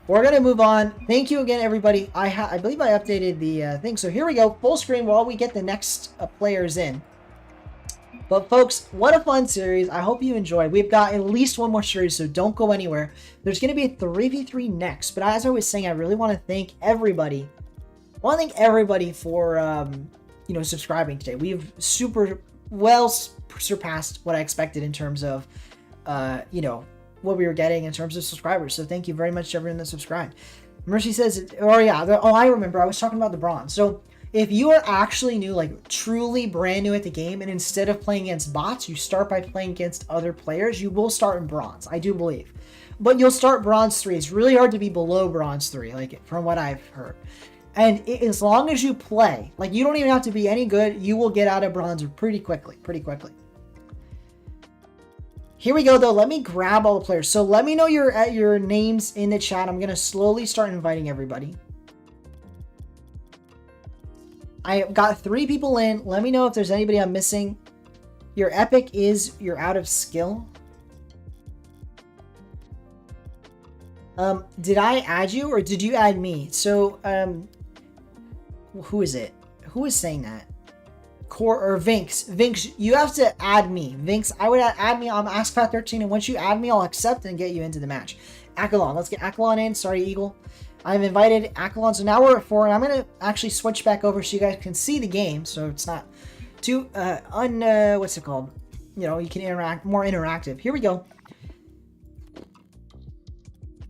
We're going to move on. Thank you again, everybody. I believe I updated the thing. So here we go. Full screen while we get the next players in. But folks, what a fun series. I hope you enjoyed. We've got at least one more series, so don't go anywhere. There's going to be a 3v3 next. But as I was saying, I really want to thank everybody. I want to thank everybody for, subscribing today. We've super well surpassed what I expected in terms of, what we were getting in terms of subscribers. So thank you very much to everyone that subscribed. Mercy says, I remember. I was talking about the bronze. So if you are actually new, like truly brand new at the game, and instead of playing against bots, you start by playing against other players, you will start in bronze, I do believe. But you'll start bronze 3. It's really hard to be below bronze 3, like from what I've heard. And as long as you play, like you don't even have to be any good, you will get out of bronze pretty quickly. Here we go, though. Let me grab all the players. So let me know your names in the chat. I'm going to slowly start inviting everybody. I got 3 people in. Let me know if there's anybody I'm missing. Your epic is you're out of skill. Did I add you or did you add me? So, who is it? Who is saying that? Core or Vinx? Vinx, you have to add me. Vinx, I would add me on AskPat13, and once you add me, I'll accept and get you into the match. Akalon, let's get Akalon in. Sorry, Eagle. I've invited Akalon, so now we're at 4, and I'm gonna actually switch back over so you guys can see the game, so it's not too what's it called? You know, you can interact more interactive. Here we go.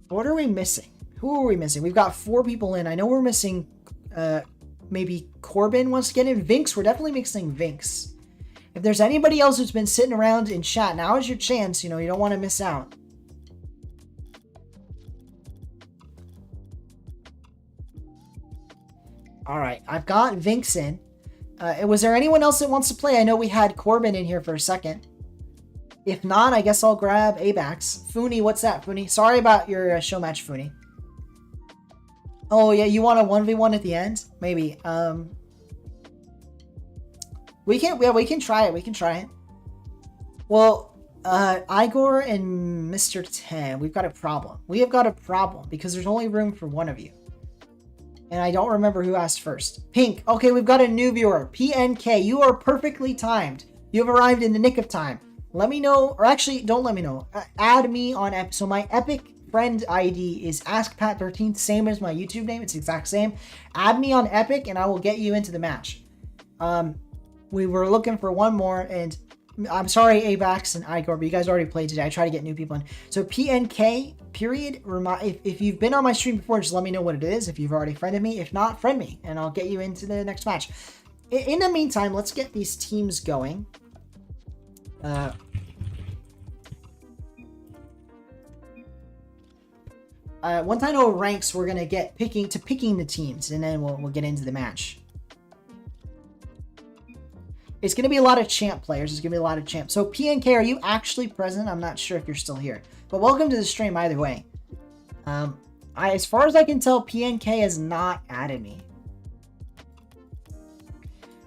What are we missing? Who are we missing? We've got 4 people in. I know we're missing maybe Corbin wants to get in. Vinx, we're definitely mixing Vinx. If there's anybody else who's been sitting around in chat, now is your chance. You know, you don't want to miss out. All right, I've got Vinx in. Was there anyone else that wants to play? I know we had Corbin in here for a second. If not, I guess I'll grab Abax. Funi, what's that, Funi? Sorry about your show match, Funi. Oh, yeah, you want a 1v1 at the end? Maybe. We can try it. We can try it. Well, Igor and Mr. 10, we've got a problem. We have got a problem because there's only room for one of you. And I don't remember who asked first. Pink. Okay, we've got a new viewer. PNK, you are perfectly timed. You have arrived in the nick of time. Let me know, or actually, don't let me know. Add me on Epic. So my Epic friend ID is AskPat13, same as my YouTube name. It's the exact same. Add me on Epic, and I will get you into the match. We were looking for one more, and I'm sorry, Abax and Igor, but you guys already played today. I try to get new people in. So PNK, period. If you've been on my stream before, just let me know what it is. If you've already friended me. If not, friend me, and I'll get you into the next match. In the meantime, let's get these teams going. Once I know ranks, we're gonna get picking the teams, and then we'll get into the match. It's gonna be a lot of champ players. It's gonna be a lot of champs. So PNK, are you actually present? I'm not sure if you're still here, but welcome to the stream either way. As far as I can tell, PNK has not added me.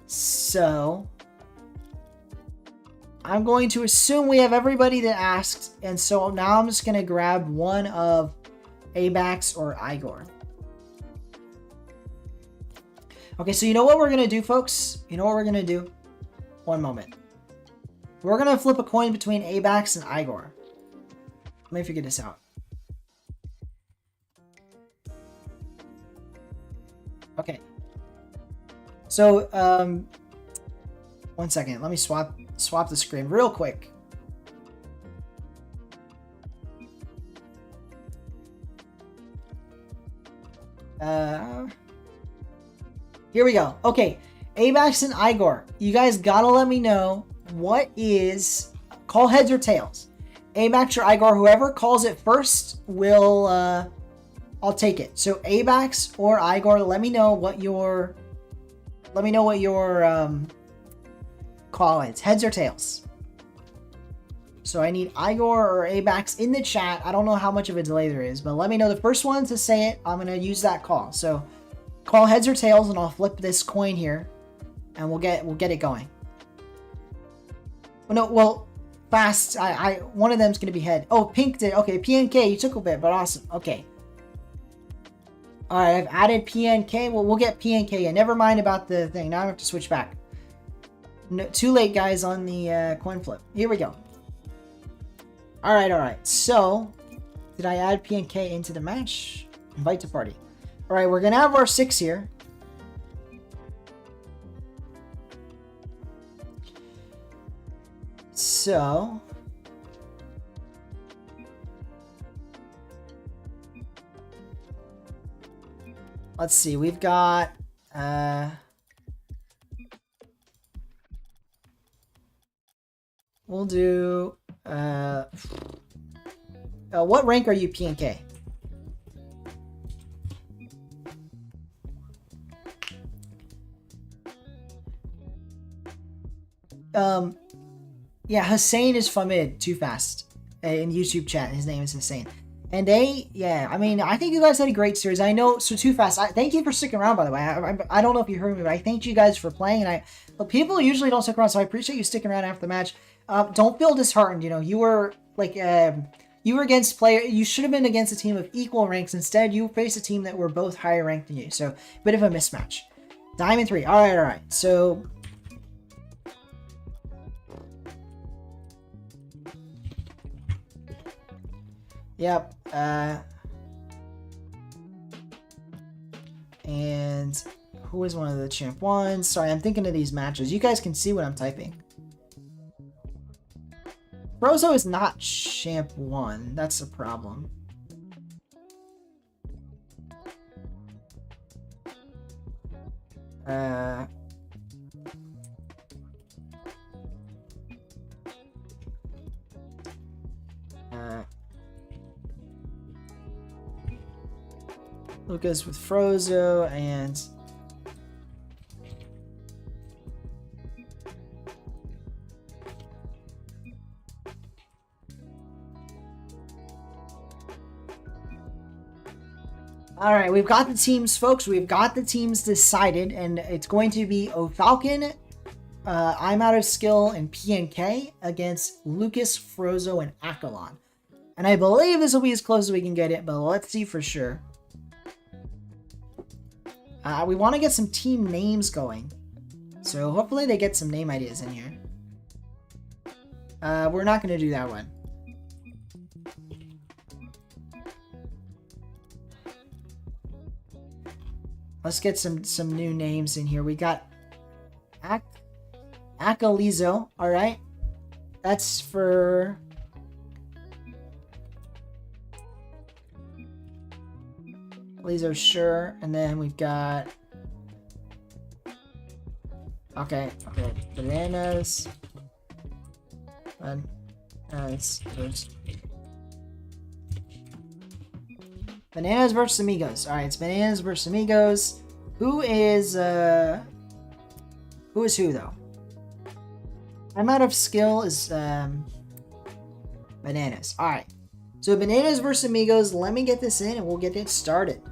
So I'm going to assume we have everybody that asked, and so now I'm just gonna grab one of Abax or Igor. Okay, so you know what we're gonna do, folks? You know what we're gonna do? One moment. We're gonna flip a coin between Abax and Igor. Let me figure this out. Okay. So, one second. Let me swap the screen real quick. Here we go. Okay, Abax and Igor, you guys gotta let me know what is, call heads or tails. Abax or Igor, whoever calls it first will, I'll take it. So Abax or Igor, let me know what your call is, heads or tails. So I need Igor or Abax in the chat. I don't know how much of a delay there is, but let me know the first one to say it. I'm gonna use that call. So call heads or tails, and I'll flip this coin here, and we'll get it going. Well, no, well, fast. One of them's gonna be head. Oh, Pink did. Okay, PNK, you took a bit, but awesome. Okay. All right, I've added PNK. Well, we'll get PNK in. Never mind about the thing. Now I have to switch back. No, too late, guys, on the coin flip. Here we go. All right. So, did I add PNK into the match? Invite to party. All right, we're gonna have our 6 here. So, let's see. We've got we'll do what rank are you, PNK? Yeah, Hussein is from mid, too fast. In YouTube chat, his name is Hussein. And I mean, I think you guys had a great series. I know, so too fast. Thank you for sticking around, by the way. I don't know if you heard me, but I thank you guys for playing. And people usually don't stick around, so I appreciate you sticking around after the match. Don't feel disheartened. You know, you were like, you were against you should have been against a team of equal ranks. Instead, you faced a team that were both higher ranked than you. So, bit of a mismatch. Diamond 3. All right. So, yep. And who is one of the champ ones? Sorry, I'm thinking of these matches. You guys can see what I'm typing. Frozo is not champ 1. That's a problem. Lucas with Frozo and all right, we've got the teams, folks. We've got the teams decided, and it's going to be O'Falcon, I'm Out of Skill, and PNK against Lucas, Frozo, and Akalon. And I believe this will be as close as we can get it, but let's see for sure. We want to get some team names going. So hopefully they get some name ideas in here. We're not going to do that one. Let's get some new names in here. We got Akalizo, all right? That's for Lizo, sure. And then we've got okay. Bananas. Bananas versus Amigos. All right, it's Bananas versus Amigos. Who is who though? I'm Out of Skill is Bananas. All right. So Bananas versus Amigos. Let me get this in and we'll get it started.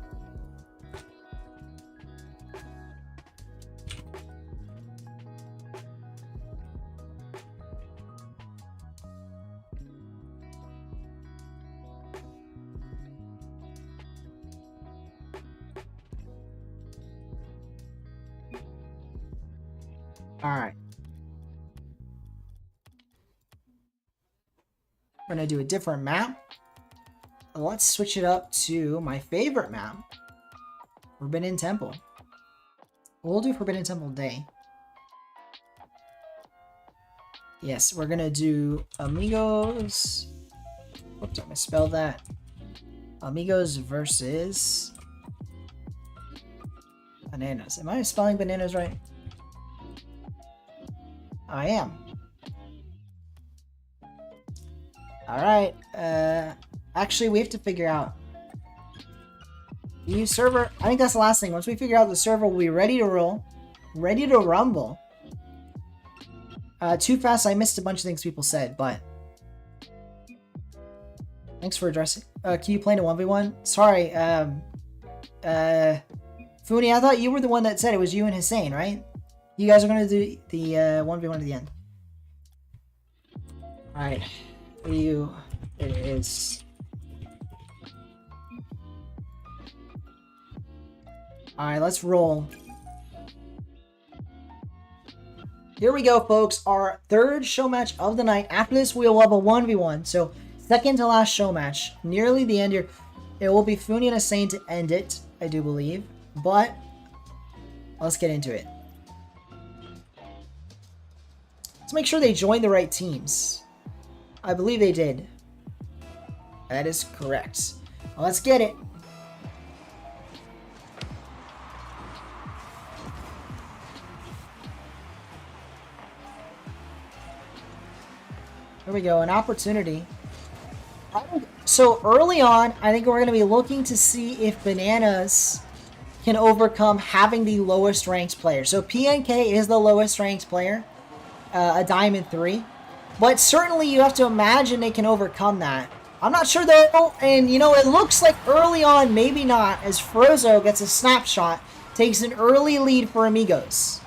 All right. We're going to do a different map. Let's switch it up to my favorite map, Forbidden Temple. We'll do Forbidden Temple Day. Yes, we're going to do Amigos. Whoops, I misspelled that. Amigos versus Bananas. Am I spelling Bananas right? I am. Alright, actually we have to figure out new server. I think that's the last thing. Once we figure out the server, we'll be ready to roll, ready to rumble. Too fast, I missed a bunch of things people said, but thanks for addressing. Can you play in a 1v1? Sorry, Funi, I thought you were the one that said it was you and Hussein, right? You guys are going to do the 1v1 at the end. Alright. It is. Alright, let's roll. Here we go, folks. Our third show match of the night. After this, we'll have a 1v1. So, second to last show match. Nearly the end here. It will be Funi and Hussein to end it, I do believe. But, let's get into it. Let's make sure they join the right teams. I believe they did. That is correct. Well, let's get it. Here we go, an opportunity. So early on, I think we're going to be looking to see if Bananas can overcome having the lowest ranked player. So PNK is the lowest ranked player, a Diamond 3. But certainly you have to imagine they can overcome that. I'm not sure though, and you know, it looks like early on, maybe not, as Frozo gets a snapshot, takes an early lead for Amigos.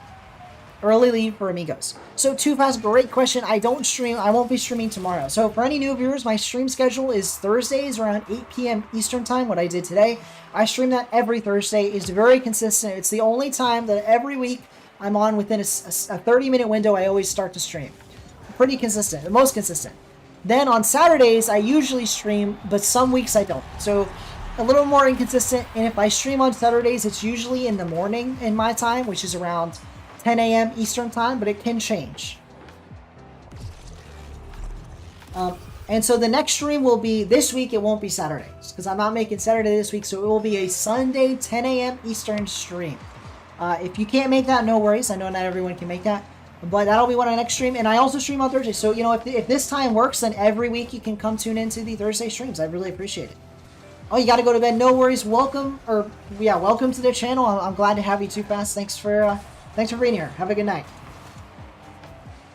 Early lead for Amigos. So, Too Fast, great question. I don't stream. I won't be streaming tomorrow. So, for any new viewers, my stream schedule is Thursdays around 8 p.m. Eastern Time, what I did today. I stream that every Thursday. It's very consistent. It's the only time that every week I'm on within a 30-minute window. I always start to stream. Pretty consistent. The most consistent. Then on Saturdays, I usually stream, but some weeks I don't. So, a little more inconsistent. And if I stream on Saturdays, it's usually in the morning in my time, which is around 10 a.m. Eastern Time, but it can change. And so the next stream will be, this week it won't be Saturdays, because I'm not making Saturday this week, so it will be a Sunday 10 a.m. Eastern stream. If you can't make that, no worries. I know not everyone can make that, but that'll be one of the next stream. And I also stream on Thursday, so you know, if this time works, then every week you can come tune into the Thursday streams. I really appreciate it. Oh, you got to go to bed. No worries. Welcome to the channel. I'm glad to have you, Too Fast. Thanks for being here. Have a good night.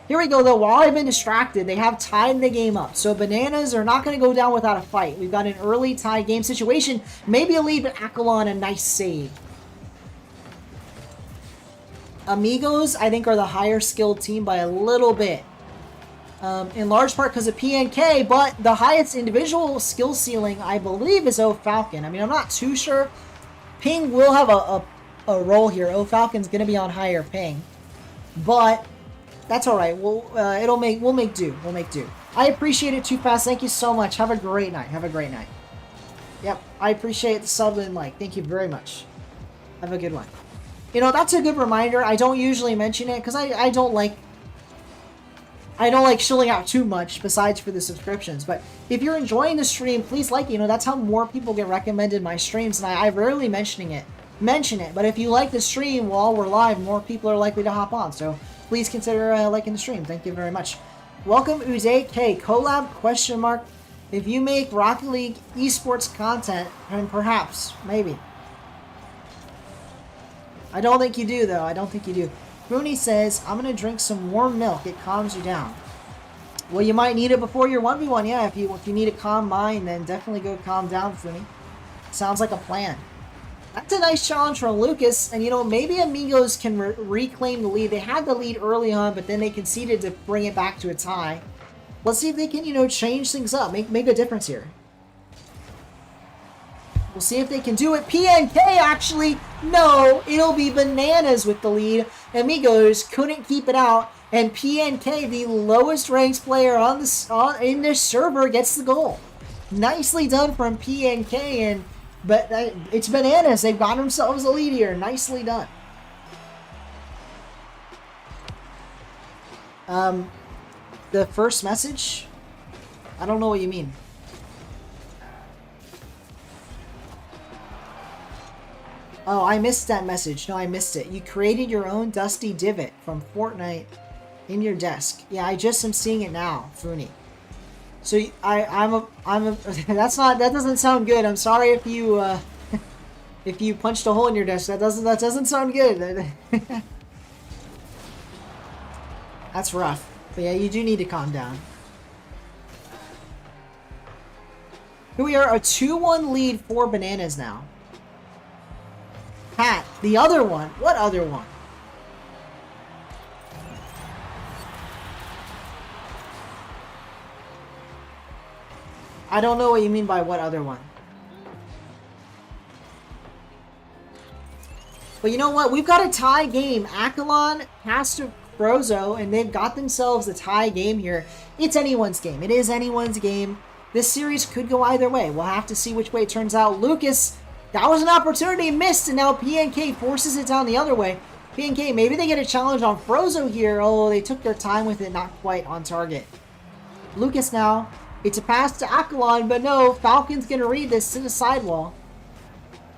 Here we go, though. While I've been distracted, they have tied the game up. So Bananas are not going to go down without a fight. We've got an early tie game situation. Maybe a lead, but Akalon, a nice save. Amigos, I think, are the higher skilled team by a little bit. In large part because of PNK, but the highest individual skill ceiling, I believe, is O Falcon. I mean, I'm not too sure. Ping will have a role here. O Falcon's going to be on higher ping. But that's all right. We'll make do. We'll make do. I appreciate it, Too Fast. Thank you so much. Have a great night. Have a great night. Yep, I appreciate the sub and like. Thank you very much. Have a good one. You know, that's a good reminder. I don't usually mention it because I don't like shilling out too much besides for the subscriptions. But if you're enjoying the stream, please like it. You know, that's how more people get recommended my streams, and I rarely mention it. But if you like the stream while we're live, more people are likely to hop on. So please consider liking the stream. Thank you very much. Welcome, Uday K. Collab ? If you make Rocket League esports content, then perhaps, maybe. I don't think you do, though. I don't think you do. Rooney says, I'm going to drink some warm milk. It calms you down. Well, you might need it before your 1v1. Yeah, if you need a calm mind, then definitely go calm down, Rooney. Sounds like a plan. That's a nice challenge from Lucas. And, you know, maybe Amigos can reclaim the lead. They had the lead early on, but then they conceded to bring it back to a tie. Let's see if they can, you know, change things up. Make a difference here. We'll see if they can do it. PNK, actually, no. It'll be Bananas with the lead. Amigos couldn't keep it out. And PNK, the lowest ranked player in this server, gets the goal. Nicely done from PNK. But it's Bananas. They've got themselves a lead here. Nicely done. The first message? I don't know what you mean. Oh, I missed that message. No, I missed it. You created your own dusty divot from Fortnite in your desk. Yeah, I just am seeing it now, Fooney. So I'm a that doesn't sound good. I'm sorry if you if you punched a hole in your desk. That doesn't sound good. That's rough. But yeah, you do need to calm down. Here we are, a 2-1 lead for Bananas now. Pat, the other one. What other one? I don't know what you mean by what other one. But you know what? We've got a tie game. Akalon has to Frozo, and they've got themselves a tie game here. It's anyone's game. It is anyone's game. This series could go either way. We'll have to see which way it turns out. Lucas, that was an opportunity missed, and now PNK forces it down the other way. PNK, maybe they get a challenge on Frozo here. Oh, they took their time with it, not quite on target. Lucas now, it's a pass to Akalon, but no, Falcon's going to read this to the sidewall.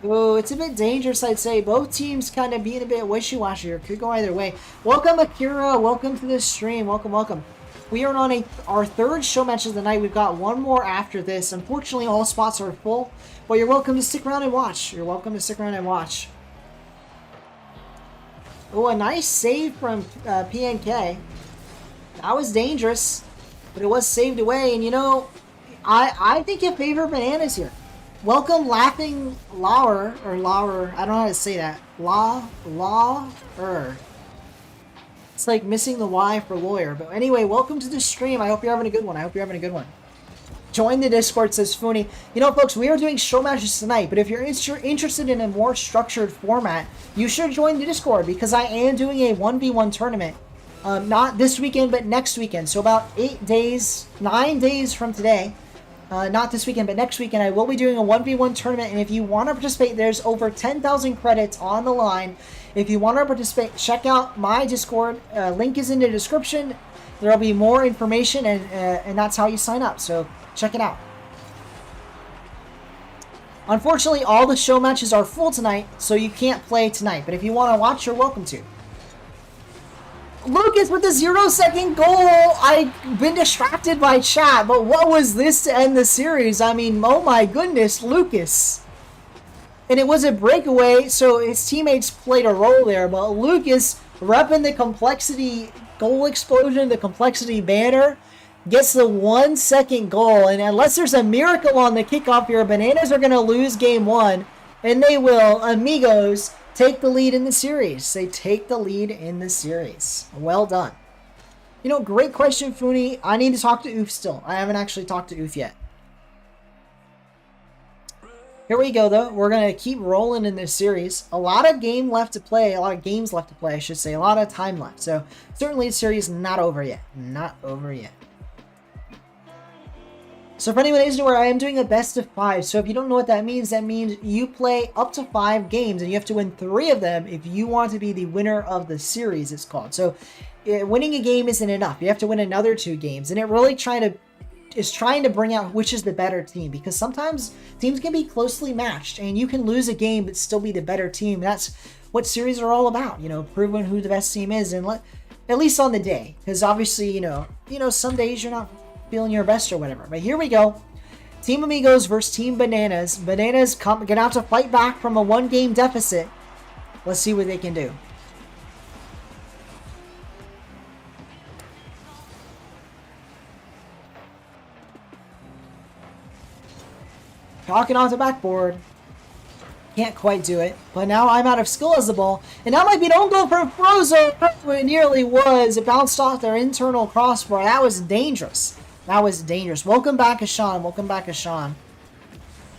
Oh, it's a bit dangerous, I'd say. Both teams kind of being a bit wishy-washy here. Could go either way. Welcome, Akira. Welcome to the stream. Welcome, welcome. We are on our third show match of the night. We've got one more after this. Unfortunately, all spots are full. But you're welcome to stick around and watch. You're welcome to stick around and watch. Oh, a nice save from PNK. That was dangerous. but it was saved away. And, you know, I think you favor Bananas here. Welcome, Laughing Lauer, or Lauer. I don't know how to say that. Lauer. It's like missing the Y for lawyer. But anyway, welcome to the stream. I hope you're having a good one. Join the Discord, says Fooney. You know, folks, we are doing show matches tonight, but if you're interested in a more structured format, you should join the Discord, because I am doing a 1v1 tournament. Not this weekend, but next weekend. So about 9 days from today. Not this weekend, but next weekend, I will be doing a 1v1 tournament. And if you want to participate, there's over 10,000 credits on the line. If you want to participate, check out my Discord. Link is in the description. There will be more information, and that's how you sign up. So check it out. Unfortunately, all the show matches are full tonight, so you can't play tonight. But if you want to watch, you're welcome to. Lucas with the 0-second goal. I've been distracted by chat, but what was this to end the series? I mean, oh my goodness, Lucas. And it was a breakaway, so his teammates played a role there, but Lucas, repping the complexity goal explosion, the complexity banner, gets the 1-second goal. And unless there's a miracle on the kickoff here, Bananas are going to lose game 1, and they will. Amigos take the lead in the series. They take the lead in the series. Well done. You know, great question, Fooney. I need to talk to Oof still. I haven't actually talked to Oof yet. Here we go, though. We're going to keep rolling in this series. A lot of games left to play, I should say. A lot of time left. So, certainly the series not over yet. Not over yet. So for anyone who isn't aware, I am doing a best of 5. So if you don't know what that means you play up to 5 games, and you have to win 3 of them if you want to be the winner of the series, it's called. So winning a game isn't enough. You have to win another 2 games. And it really is trying to bring out which is the better team, because sometimes teams can be closely matched, and you can lose a game but still be the better team. That's what series are all about, you know, proving who the best team is, and at least on the day. Because obviously, you know, some days you're not feeling your best or whatever. But here we go. Team Amigos versus Team Bananas. Bananas gonna have to fight back from a 1-game deficit. Let's see what they can do. Talking off the backboard. Can't quite do it. But now I'm out of skill as the ball. And that might be an own goal from Frozo. It nearly was. It bounced off their internal crossbar. That was dangerous. That was dangerous. Welcome back, Ashan. Welcome back, Ashan.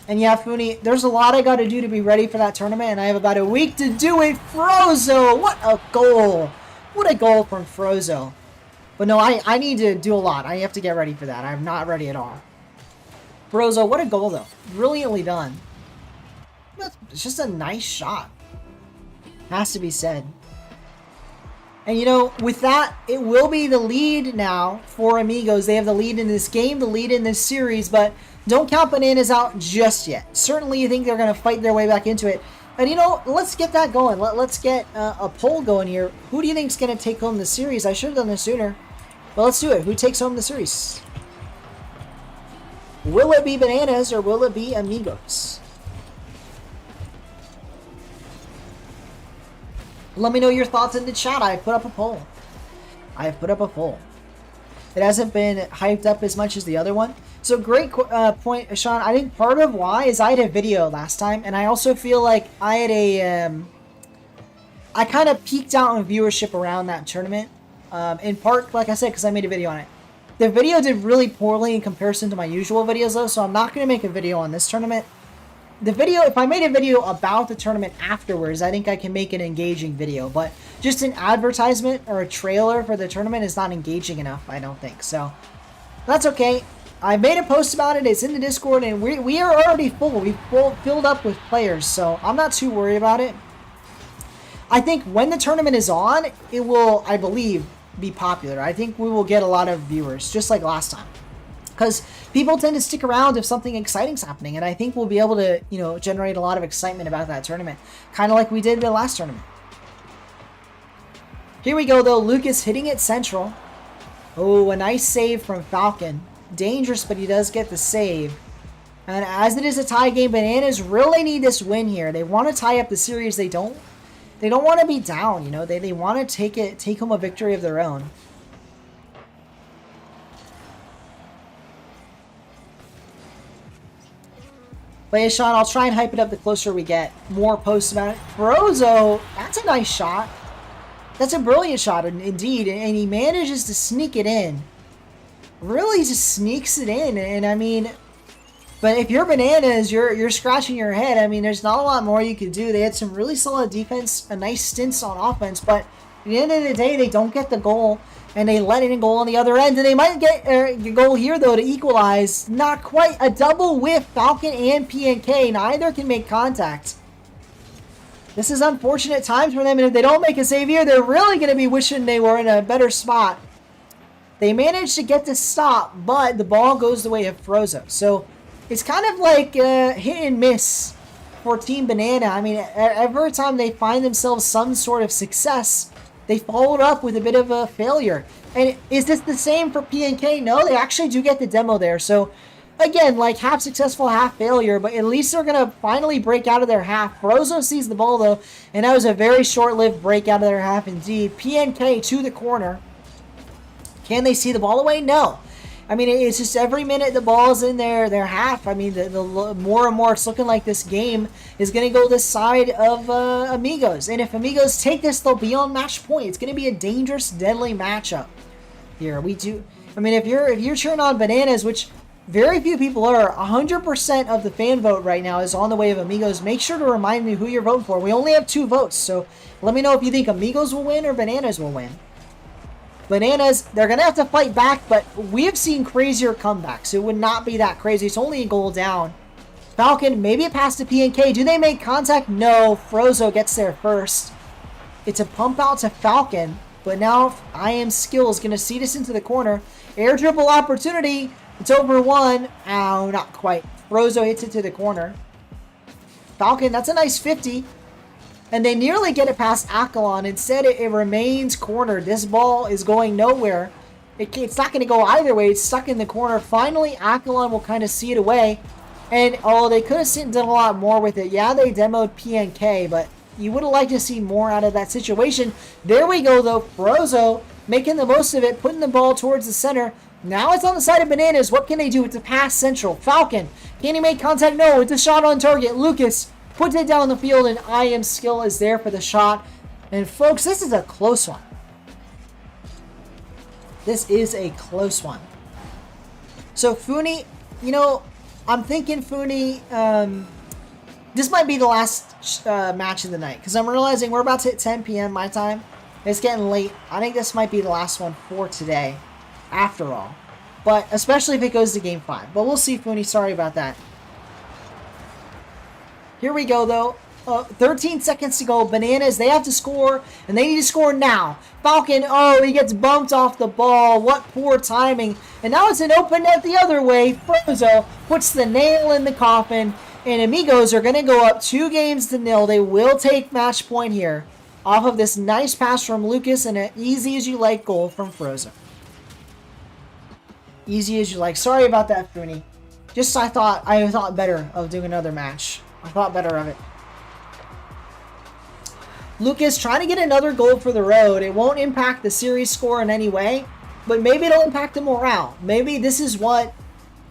And yeah, Fooney, there's a lot I got to do to be ready for that tournament, and I have about a week to do it. Frozo! What a goal! What a goal from Frozo. But no, I need to do a lot. I have to get ready for that. I'm not ready at all. Frozo, what a goal, though. Brilliantly done. It's just a nice shot. Has to be said. And, you know, with that, it will be the lead now for Amigos. They have the lead in this game, the lead in this series, but don't count Bananas out just yet. Certainly, you think they're going to fight their way back into it. And, you know, let's get that going. Let's get a poll going here. Who do you think is going to take home the series? I should have done this sooner. But let's do it. Who takes home the series? Will it be Bananas or will it be Amigos? Let me know your thoughts in the chat. I have put up a poll. It hasn't been hyped up as much as the other one. So great point, Sean. I think part of why is I had a video last time, and I also feel like I had I kind of peaked out on viewership around that tournament. In part, like I said, because I made a video on it. The video did really poorly in comparison to my usual videos, though, so I'm not going to make a video on this tournament. The video, if I made a video about the tournament afterwards, I think I can make an engaging video. But just an advertisement or a trailer for the tournament is not engaging enough, I don't think. So, that's okay. I made a post about it. It's in the Discord, and we are already full. We've filled up with players, so I'm not too worried about it. I think when the tournament is on, it will, I believe, be popular. I think we will get a lot of viewers, just like last time. Because people tend to stick around if something exciting's happening, and I think we'll be able to, you know, generate a lot of excitement about that tournament. Kind of like we did the last tournament. Here we go, though. Lucas hitting it central. Oh, a nice save from Falcon. Dangerous, but he does get the save. And as it is a tie game, Bananas really need this win here. They want to tie up the series. They don't want to be down, you know. They want to take home a victory of their own. But yeah, Sean, I'll try and hype it up the closer we get. More posts about it. Brozo, that's a nice shot. That's a brilliant shot, indeed. And he manages to sneak it in. Really just sneaks it in. And I mean, but if you're Bananas, you're scratching your head. I mean, there's not a lot more you could do. They had some really solid defense, a nice stints on offense. But at the end of the day, they don't get the goal. And they let in a goal on the other end. And they might get a goal here, though, to equalize. Not quite. A double whiff. Falcon and PNK. Neither can make contact. This is unfortunate times for them. And if they don't make a save here, they're really going to be wishing they were in a better spot. They managed to get to stop, but the ball goes the way of Frozo. So it's kind of like hit and miss for Team Banana. I mean, every time they find themselves some sort of success, they followed up with a bit of a failure. And is this the same for PNK? No, they actually do get the demo there. So, again, like half successful, half failure. But at least they're going to finally break out of their half. Frozo sees the ball, though. And that was a very short-lived break out of their half indeed. PNK to the corner. Can they see the ball away? No. I mean, it's just every minute the ball's in their half. I mean, the more and more it's looking like this game is going to go this side of Amigos. And if Amigos take this, they'll be on match point. It's going to be a dangerous, deadly matchup here. I mean, if you're cheering on Bananas, which very few people are, 100% of the fan vote right now is on the way of Amigos. Make sure to remind me who you're voting for. We only have 2 votes, so let me know if you think Amigos will win or Bananas will win. Bananas, they're going to have to fight back, but we've seen crazier comebacks. It would not be that crazy. It's only a goal down. Falcon, maybe a pass to PNK. Do they make contact? No. Frozo gets there first. It's a pump out to Falcon, but now I Am Skill is going to see this into the corner. Air dribble opportunity. It's over 1. Ow, not quite. Frozo hits it to the corner. Falcon, that's a nice 50. And they nearly get it past Akalon. Instead, it remains cornered. This ball is going nowhere. It's not going to go either way. It's stuck in the corner. Finally, Akalon will kind of see it away. And, they could have done a lot more with it. Yeah, they demoed PNK, but you would have liked to see more out of that situation. There we go, though. Frozo making the most of it, putting the ball towards the center. Now it's on the side of Bananas. What can they do? It's a pass central. Falcon. Can he make contact? No, it's a shot on target. Lucas puts it down the field, and I Am Skill is there for the shot. And folks, this is a close one. This is a close one. So Funi, I'm thinking Funi, this might be the last match of the night, because I'm realizing we're about to hit 10 p.m. my time. It's getting late. I think this might be the last one for today, after all. But especially if it goes to Game 5. But we'll see, Funi. Sorry about that. Here we go, though. 13 seconds to go. Bananas, they have to score, and they need to score now. Falcon, he gets bumped off the ball. What poor timing. And now it's an open net the other way. Frozo puts the nail in the coffin, and Amigos are going to go up 2-0. They will take match point here off of this nice pass from Lucas and an easy-as-you-like goal from Frozo. Easy as you like. Sorry about that, Funi. Just I thought better of doing another match. I thought better of it. Lucas trying to get another goal for the road. It won't impact the series score in any way, but maybe it'll impact the morale. Maybe this is what,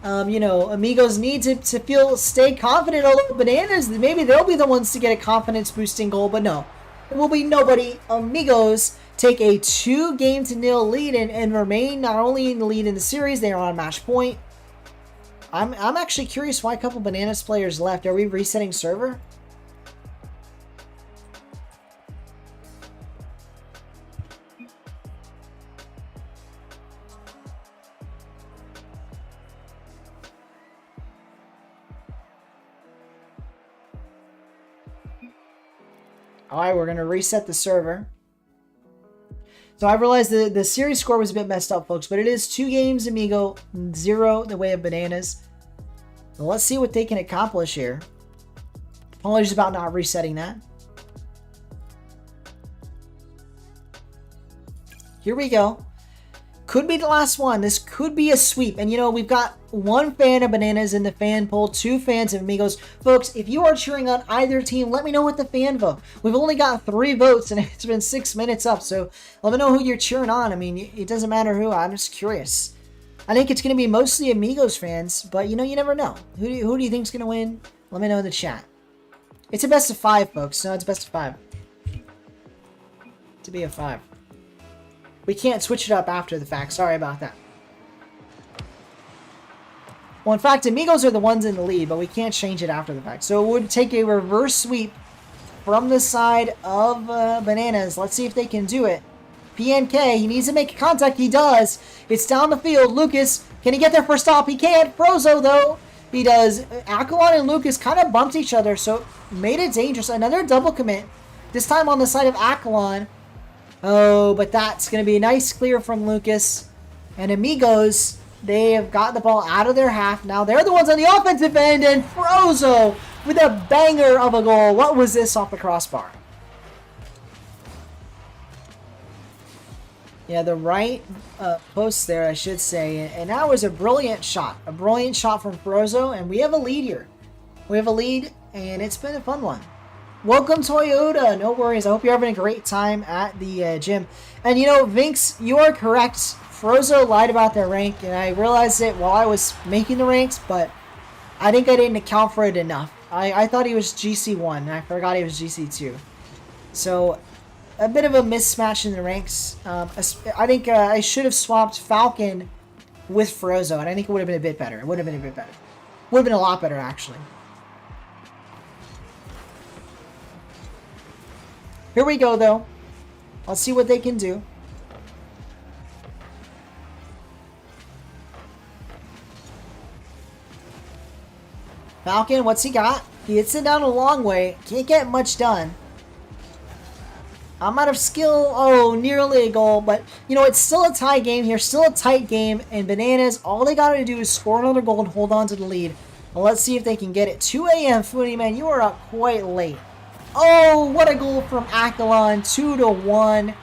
Amigos need to stay confident. Although Bananas, maybe they'll be the ones to get a confidence-boosting goal, but no. It will be nobody. Amigos take a 2-0 lead and remain not only in the lead in the series, they are on match point. I'm actually curious why a couple Bananas players left. Are we resetting server? Alright, we're going to reset the server. So I realized the series score was a bit messed up, folks, but it is 2 games Amigo, 0 the way of Bananas. So let's see what they can accomplish here. Apologies about not resetting that. Here we go. Could be the last one. This could be a sweep. And we've got 1 fan of Bananas in the fan poll, 2 fans of Amigos. Folks, if you are cheering on either team, let me know what the fan vote. We've only got 3 votes and it's been 6 minutes up. So let me know who you're cheering on. I mean, it doesn't matter who. I'm just curious. I think it's going to be mostly Amigos fans, but you never know. Who do you think is going to win? Let me know in the chat. It's a best of 5, folks. No, it's best of 5. To be a 5. We can't switch it up after the fact. Sorry about that. Well, in fact, Amigos are the ones in the lead, but we can't change it after the fact. So it would take a reverse sweep from the side of Bananas. Let's see if they can do it. PNK, he needs to make contact. He does. It's down the field. Lucas, can he get there for a stop? He can't. Frozo, though, he does. Aquilon and Lucas kind of bumped each other, so made it dangerous. Another double commit. This time on the side of Aquilon. Oh, but that's going to be a nice clear from Lucas. And Amigos, they have got the ball out of their half. Now they're the ones on the offensive end, and Frozo with a banger of a goal. What was this off the crossbar? Yeah, the right post there, I should say. And that was a brilliant shot. A brilliant shot from Frozo, and we have a lead here. We have a lead, and it's been a fun one. Welcome, Toyota. No worries. I hope you're having a great time at the gym. And, you know, Vinx, you are correct. Frozo lied about their rank, and I realized it while I was making the ranks, but I think I didn't account for it enough. I thought he was GC1, and I forgot he was GC2. So, a bit of a mismatch in the ranks. I think I should have swapped Falcon with Frozo, and I think it would have been a bit better. It would have been a bit better. Would have been a lot better, actually. Here we go, though. Let's see what they can do. Falcon, what's he got? He hits it down a long way. Can't get much done. I'm out of skill. Oh, nearly a goal. But, you know, it's still a tie game here. Still a tight game. And Bananas, all they got to do is score another goal and hold on to the lead. Well, let's see if they can get it. 2 a.m. Footy, man, you are up quite late. Oh, what a goal from Aquilon. 2-1.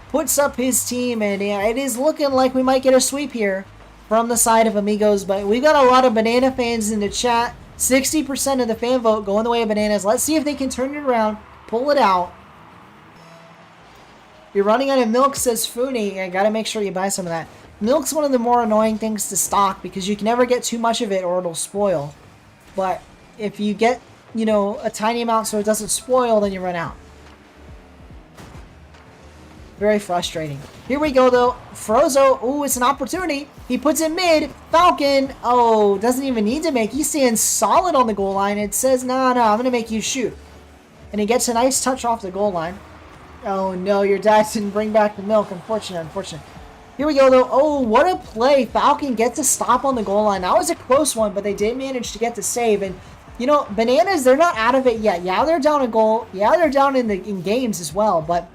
Puts up his team. And yeah, it is looking like we might get a sweep here from the side of Amigos. But we've got a lot of Banana fans in the chat. 60% of the fan vote going the way of Bananas. Let's see if they can turn it around. Pull it out. You're running out of milk, says Funi. I gotta make sure you buy some of that. Milk's one of the more annoying things to stock because you can never get too much of it or it'll spoil. But if you get, you know, a tiny amount so it doesn't spoil, then you run out. Very frustrating. Here we go, though. Frozo. Ooh, it's an opportunity. He puts it mid. Falcon. Oh, doesn't even need to make. He stands solid on the goal line. It says, no, I'm going to make you shoot. And he gets a nice touch off the goal line. Oh, no, your dad didn't bring back the milk. Unfortunate. Here we go, though. Oh, what a play. Falcon gets a stop on the goal line. That was a close one, but they did manage to get the save. And, you know, Bananas, they're not out of it yet. Yeah, they're down a goal. Yeah, they're down in games as well. But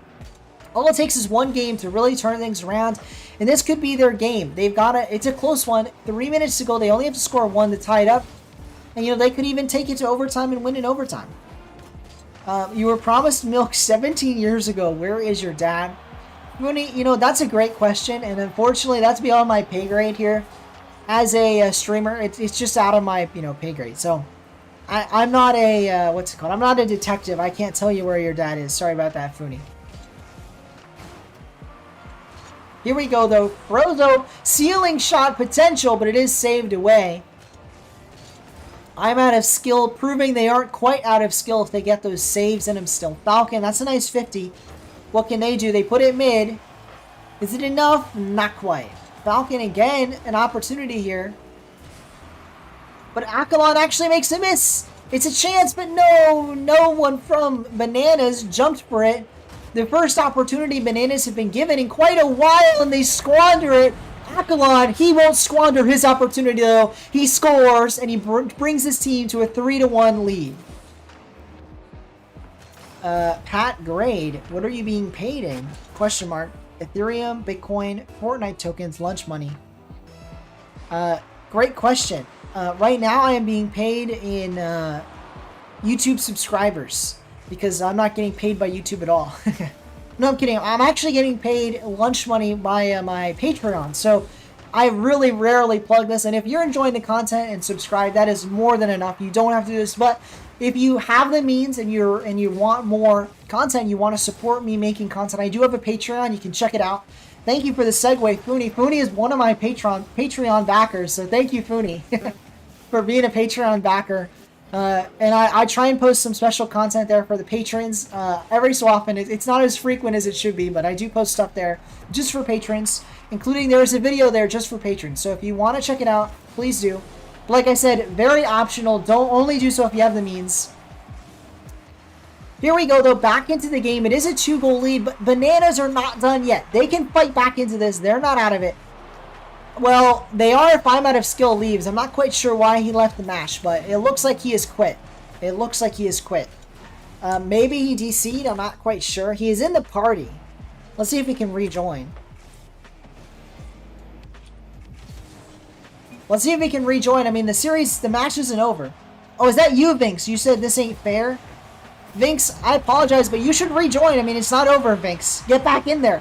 all it takes is one game to really turn things around. And this could be their game. They've got it's a close one. 3 minutes to go. They only have to score one to tie it up. And, you know, they could even take it to overtime and win in overtime. You were promised milk 17 years ago. Where is your dad? Rooney, you know, that's a great question. And unfortunately, that's beyond my pay grade here. As a streamer, it's just out of my, you know, pay grade. So, I'm not a, what's it called? I'm not a detective. I can't tell you where your dad is. Sorry about that, Funi. Here we go, though. Frozo, ceiling shot potential, but it is saved away. I'm out of skill, proving they aren't quite out of skill if they get those saves in them still. Falcon, that's a nice 50. What can they do? They put it mid. Is it enough? Not quite. Falcon, again, an opportunity here. But Aquilon actually makes a miss. It's a chance, but no one from Bananas jumped for it. The first opportunity Bananas have been given in quite a while, and they squander it. Aquilon, he won't squander his opportunity, though. He scores, and he brings his team to a 3-1 lead. Pat Grade, what are you being paid in? Question mark. Ethereum, Bitcoin, Fortnite tokens, lunch money. Great question. Right now, I am being paid in YouTube subscribers because I'm not getting paid by YouTube at all. No, I'm kidding. I'm actually getting paid lunch money by my Patreon. So I really rarely plug this. And if you're enjoying the content and subscribe, that is more than enough. You don't have to do this. But if you have the means and you want more content, you want to support me making content, I do have a Patreon. You can check it out. Thank you for the segue, Funi. Funi is one of my Patreon backers. So thank you, Funi, for being a Patreon backer. And I try and post some special content there for the patrons every so often. It's not as frequent as it should be, but I do post stuff there just for patrons, including there's a video there just for patrons. So if you want to check it out, please do. But like I said, very optional. Don't only do so if you have the means. Here we go, though, back into the game. It is a 2-goal lead, but Bananas are not done yet. They can fight back into this. They're not out of it. Well, they are if I'm out of skill leaves. I'm not quite sure why he left the match, but it looks like he has quit. It looks like he has quit. Maybe he DC'd. I'm not quite sure. He is in the party. Let's see if he can rejoin. Let's see if he can rejoin. I mean, the match isn't over. Oh, is that you, Vinks? You said this ain't fair? Vinks, I apologize, but you should rejoin. I mean, it's not over, Vinks. Get back in there.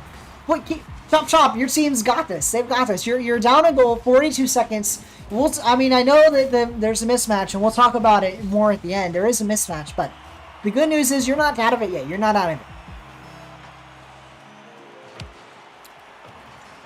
Chop, your team's got this. They've got this. You're down a goal, 42 seconds. I mean, I know that there's a mismatch, and we'll talk about it more at the end. There is a mismatch, but the good news is you're not out of it yet. You're not out of it.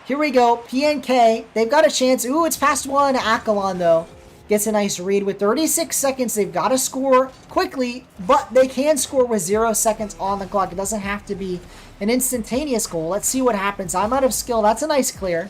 Here we go. PNK, they've got a chance. Ooh, it's past one. Akalon, though, gets a nice read. With 36 seconds, they've got to score quickly, but they can score with 0 seconds on the clock. It doesn't have to be an instantaneous goal. Let's see what happens. I'm out of skill. That's a nice clear.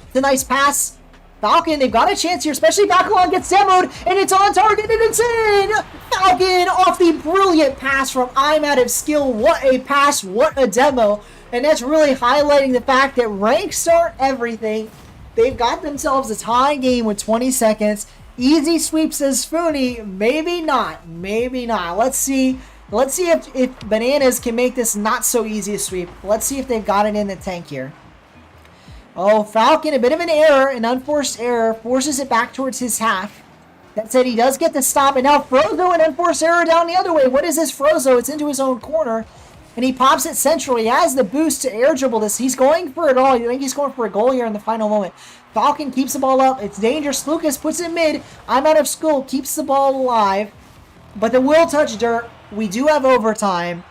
It's a nice pass. Falcon, they've got a chance here, especially if Akalon gets demoed, and it's on target, and it's in! Falcon off the brilliant pass from I'm out of skill. What a pass, what a demo. And that's really highlighting the fact that ranks aren't everything. They've got themselves a tie game with 20 seconds. Easy sweep, says Fooney. Maybe not. Maybe not. Let's see. Let's see if Bananas can make this not so easy a sweep. Let's see if they've got it in the tank here. Oh, Falcon, a bit of an error, an unforced error, forces it back towards his half. That said, he does get the stop, and now Frozo, an unforced error down the other way. What is this, Frozo? It's into his own corner, and he pops it central. He has the boost to air dribble this. He's going for it all. I think he's going for a goal here in the final moment. Falcon keeps the ball up. It's dangerous. Lucas puts it mid. I'm out of school. Keeps the ball alive, but the will touch dirt. We do have overtime.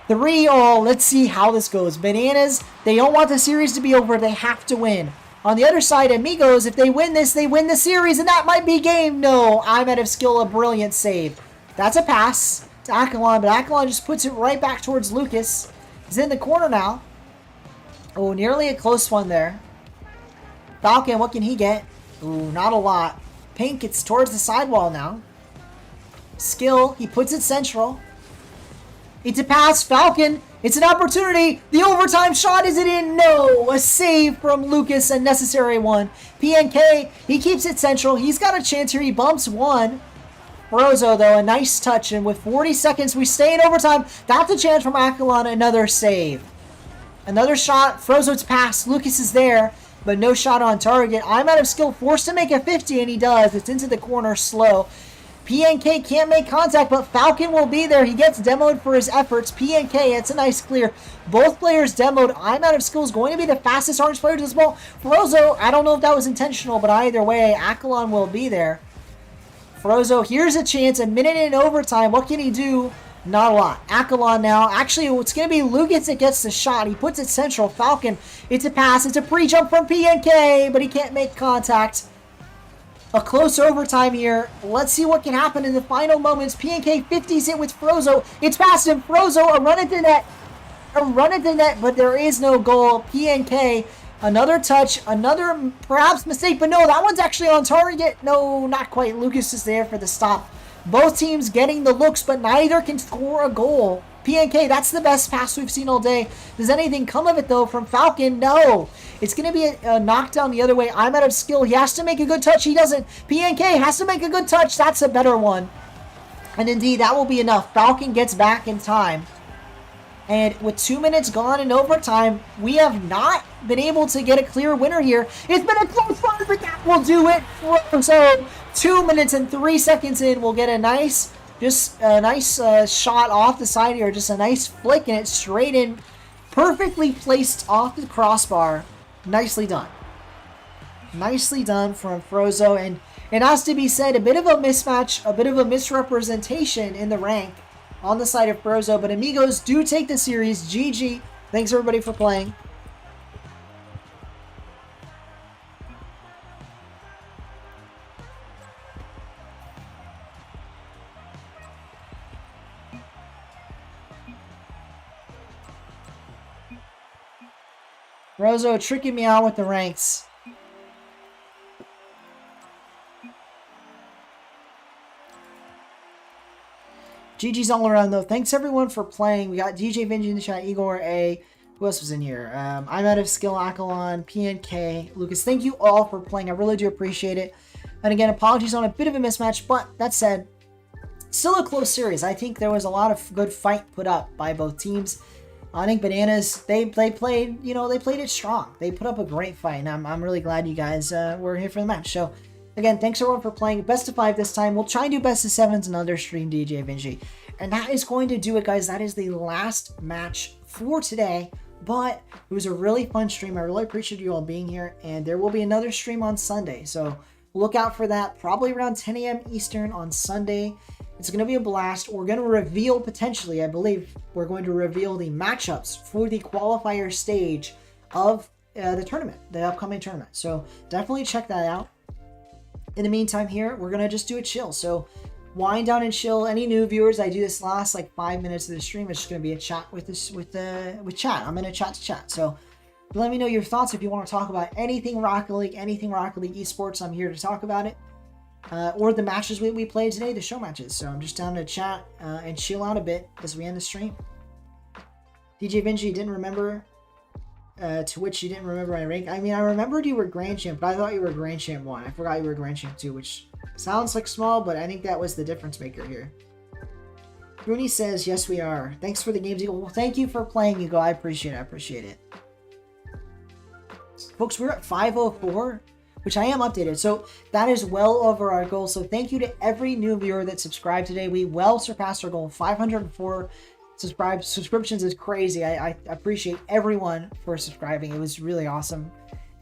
3-all. Let's see how this goes. Bananas, they don't want the series to be over. They have to win. On the other side, Amigos, if they win this, they win the series, and that might be game. No, I'm out of skill. A brilliant save. That's a pass to Akalon, but Akalon just puts it right back towards Lucas. He's in the corner now. Oh, nearly a close one there. Falcon, what can he get? Ooh, not a lot. Pink, it's towards the sidewall now. Skill, he puts it central. It's a pass, Falcon. It's an opportunity. The overtime shot, is it in? No. A save from Lucas, a necessary one. PNK, he keeps it central. He's got a chance here. He bumps one. Frozo, though, a nice touch. And with 40 seconds, we stay in overtime. That's a chance from Akalon. Another save. Another shot. Frozo's pass. Lucas is there, but no shot on target. I'm out of skill. Forced to make a 50, and he does. It's into the corner slow. PNK can't make contact, but Falcon will be there. He gets demoed for his efforts. PNK, it's a nice clear. Both players demoed. I'm out of skill is going to be the fastest orange player to this ball. Frozo, I don't know if that was intentional, but either way, Akalon will be there. Frozo, here's a chance. A minute in overtime. What can he do? Not a lot. Akalon now. Actually, it's going to be Lucas that gets the shot. He puts it central. Falcon, it's a pass. It's a pre-jump from PNK, but he can't make contact. A close overtime here. Let's see what can happen in the final moments. PNK 50s it with Frozo. It's past him. Frozo, a run at the net. A run at the net, but there is no goal. PNK, another touch, another perhaps mistake, but no, that one's actually on target. No, not quite. Lucas is there for the stop. Both teams getting the looks, but neither can score a goal. PNK, that's the best pass we've seen all day. Does anything come of it, though, from Falcon? No. It's going to be a knockdown the other way. I'm out of skill. He has to make a good touch. He doesn't. PNK has to make a good touch. That's a better one. And indeed, that will be enough. Falcon gets back in time. And with 2 minutes gone in overtime, we have not been able to get a clear winner here. It's been a close one, but that will do it. So 2 minutes and 3 seconds in, we'll get a nice... Just a nice shot off the side here. Just a nice flick, and it's straight in. Perfectly placed off the crossbar. Nicely done. Nicely done from Frozo. And it has to be said, a bit of a mismatch, a bit of a misrepresentation in the rank on the side of Frozo. But Amigos do take the series. GG. Thanks, everybody, for playing. Rozo tricking me out with the ranks. GG's all around, though. Thanks, everyone, for playing. We got DJ Vinci in the chat, Igor A. Who else was in here? I'm out of skill, Akalon, PNK, Lucas. Thank you all for playing. I really do appreciate it. And again, apologies on a bit of a mismatch, but that said, still a close series. I think there was a lot of good fight put up by both teams. I think Bananas, they played, you know, they played it strong. They put up a great fight, and I'm really glad you guys were here for the match. So, again, thanks everyone for playing. Best of 5 this time. We'll try and do best of 7s another stream, DJ Vinci. And that is going to do it, guys. That is the last match for today. But it was a really fun stream. I really appreciate you all being here. And there will be another stream on Sunday. So look out for that. Probably around 10 a.m. Eastern on Sunday. It's going to be a blast. We're going to reveal, potentially, I believe, we're going to reveal the matchups for the qualifier stage of the tournament, the upcoming tournament. So definitely check that out. In the meantime here, we're going to just do a chill. So wind down and chill. Any new viewers, I do this last like 5 minutes of the stream. It's just going to be a chat with chat. I'm going to chat to chat. So let me know your thoughts if you want to talk about anything Rocket League, anything Rocket League Esports. I'm here to talk about it. Or the matches we played today, the show matches. So I'm just down to chat and chill out a bit as we end the stream. DJ Vinci didn't remember, to which you didn't remember my rank. I mean, I remembered you were Grand Champ, but I thought you were Grand Champ 1. I forgot you were Grand Champ 2, which sounds like small, but I think that was the difference maker here. Rooney says, yes, we are. Thanks for the games, Eagle. Well, thank you for playing, Eagle. I appreciate it. I appreciate it. Folks, we're at 504. Which I am updated. So that is well over our goal. So thank you to every new viewer that subscribed today. We well surpassed our goal. 504 subscriptions is crazy. I appreciate everyone for subscribing. It was really awesome.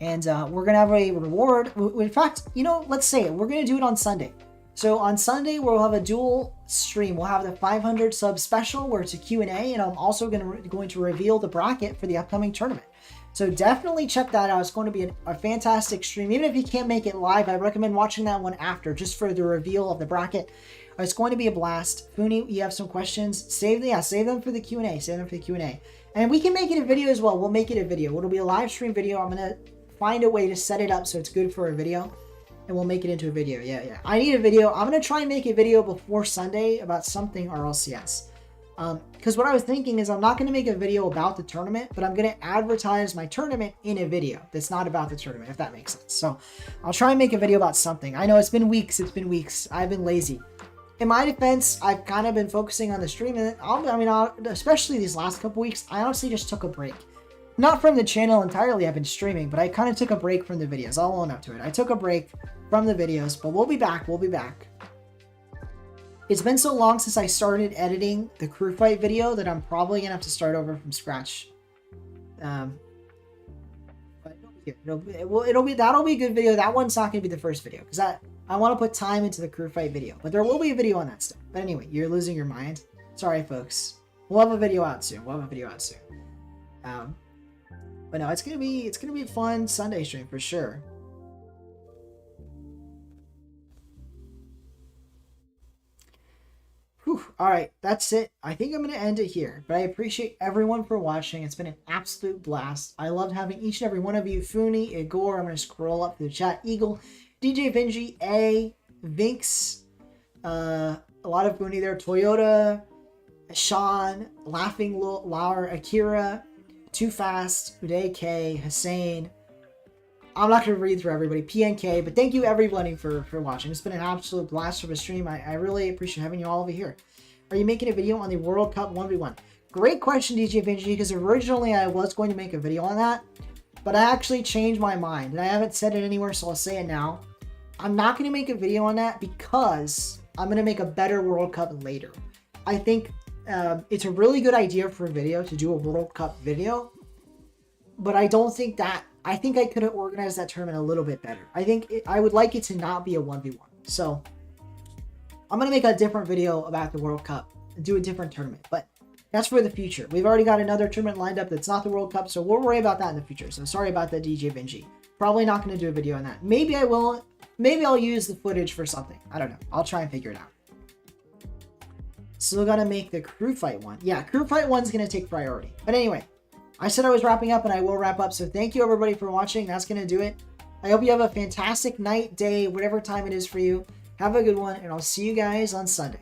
And we're going to have a reward. In fact, you know, let's say it. We're going to do it on Sunday. So on Sunday, we'll have a dual stream. We'll have the 500 sub special where it's a Q&A. And I'm also going to reveal the bracket for the upcoming tournament. So definitely check that out. It's going to be a fantastic stream. Even if you can't make it live, I recommend watching that one after, just for the reveal of the bracket. It's going to be a blast. Funi, you have some questions? Save them for the Q&A. Save them for the Q&A. And we can make it a video as well. We'll make it a video. It'll be a live stream video. I'm going to find a way to set it up so it's good for a video. And we'll make it into a video. Yeah. I need a video. I'm going to try and make a video before Sunday about something RLCS. Because what I was thinking is I'm not going to make a video about the tournament, but I'm going to advertise my tournament in a video that's not about the tournament, if that makes sense. So I'll try and make a video about something. I know it's been weeks. I've been lazy. In my defense, I've kind of been focusing on the stream, and especially these last couple weeks, I honestly just took a break. Not from the channel entirely, I've been streaming, but I kind of took a break from the videos. I'll own up to it. I took a break from the videos, but we'll be back. It's been so long since I started editing the crew fight video that I'm probably gonna have to start over from scratch. But that'll be a good video. That one's not gonna be the first video because I want to put time into the crew fight video. But there will be a video on that stuff. But anyway, you're losing your mind. Sorry, folks. We'll have a video out soon. But no, it's gonna be a fun Sunday stream for sure. All right, that's it. I think I'm going to end it here, but I appreciate everyone for watching. It's been an absolute blast. I loved having each and every one of you. Funi, Igor, I'm going to scroll up through the chat. Eagle, DJ Vinci, A, Vinx, a lot of Funi there. Toyota, Sean, Laughing Lauer, Akira, Too Fast, Uday K, Hussein. I'm not going to read through everybody. PNK, but thank you everybody for watching. It's been an absolute blast of a stream. I really appreciate having you all over here. Are you making a video on the World Cup 1v1? Great question, DJ Vinci, because originally I was going to make a video on that, but I actually changed my mind, and I haven't said it anywhere, so I'll say it now. I'm not going to make a video on that because I'm going to make a better World Cup later. I think it's a really good idea for a video to do a World Cup video, but I don't think that... I think I could have organized that tournament a little bit better. I would like it to not be a 1v1. So I'm going to make a different video about the World Cup and do a different tournament. But that's for the future. We've already got another tournament lined up that's not the World Cup, so we'll worry about that in the future. So sorry about that, DJ Vinci. Probably not going to do a video on that. Maybe I will. Maybe I'll use the footage for something. I don't know. I'll try and figure it out. Still got to make the crew fight one. Yeah, crew fight one's going to take priority. But anyway. I said I was wrapping up, and I will wrap up. So thank you, everybody, for watching. That's going to do it. I hope you have a fantastic night, day, whatever time it is for you. Have a good one, and I'll see you guys on Sunday.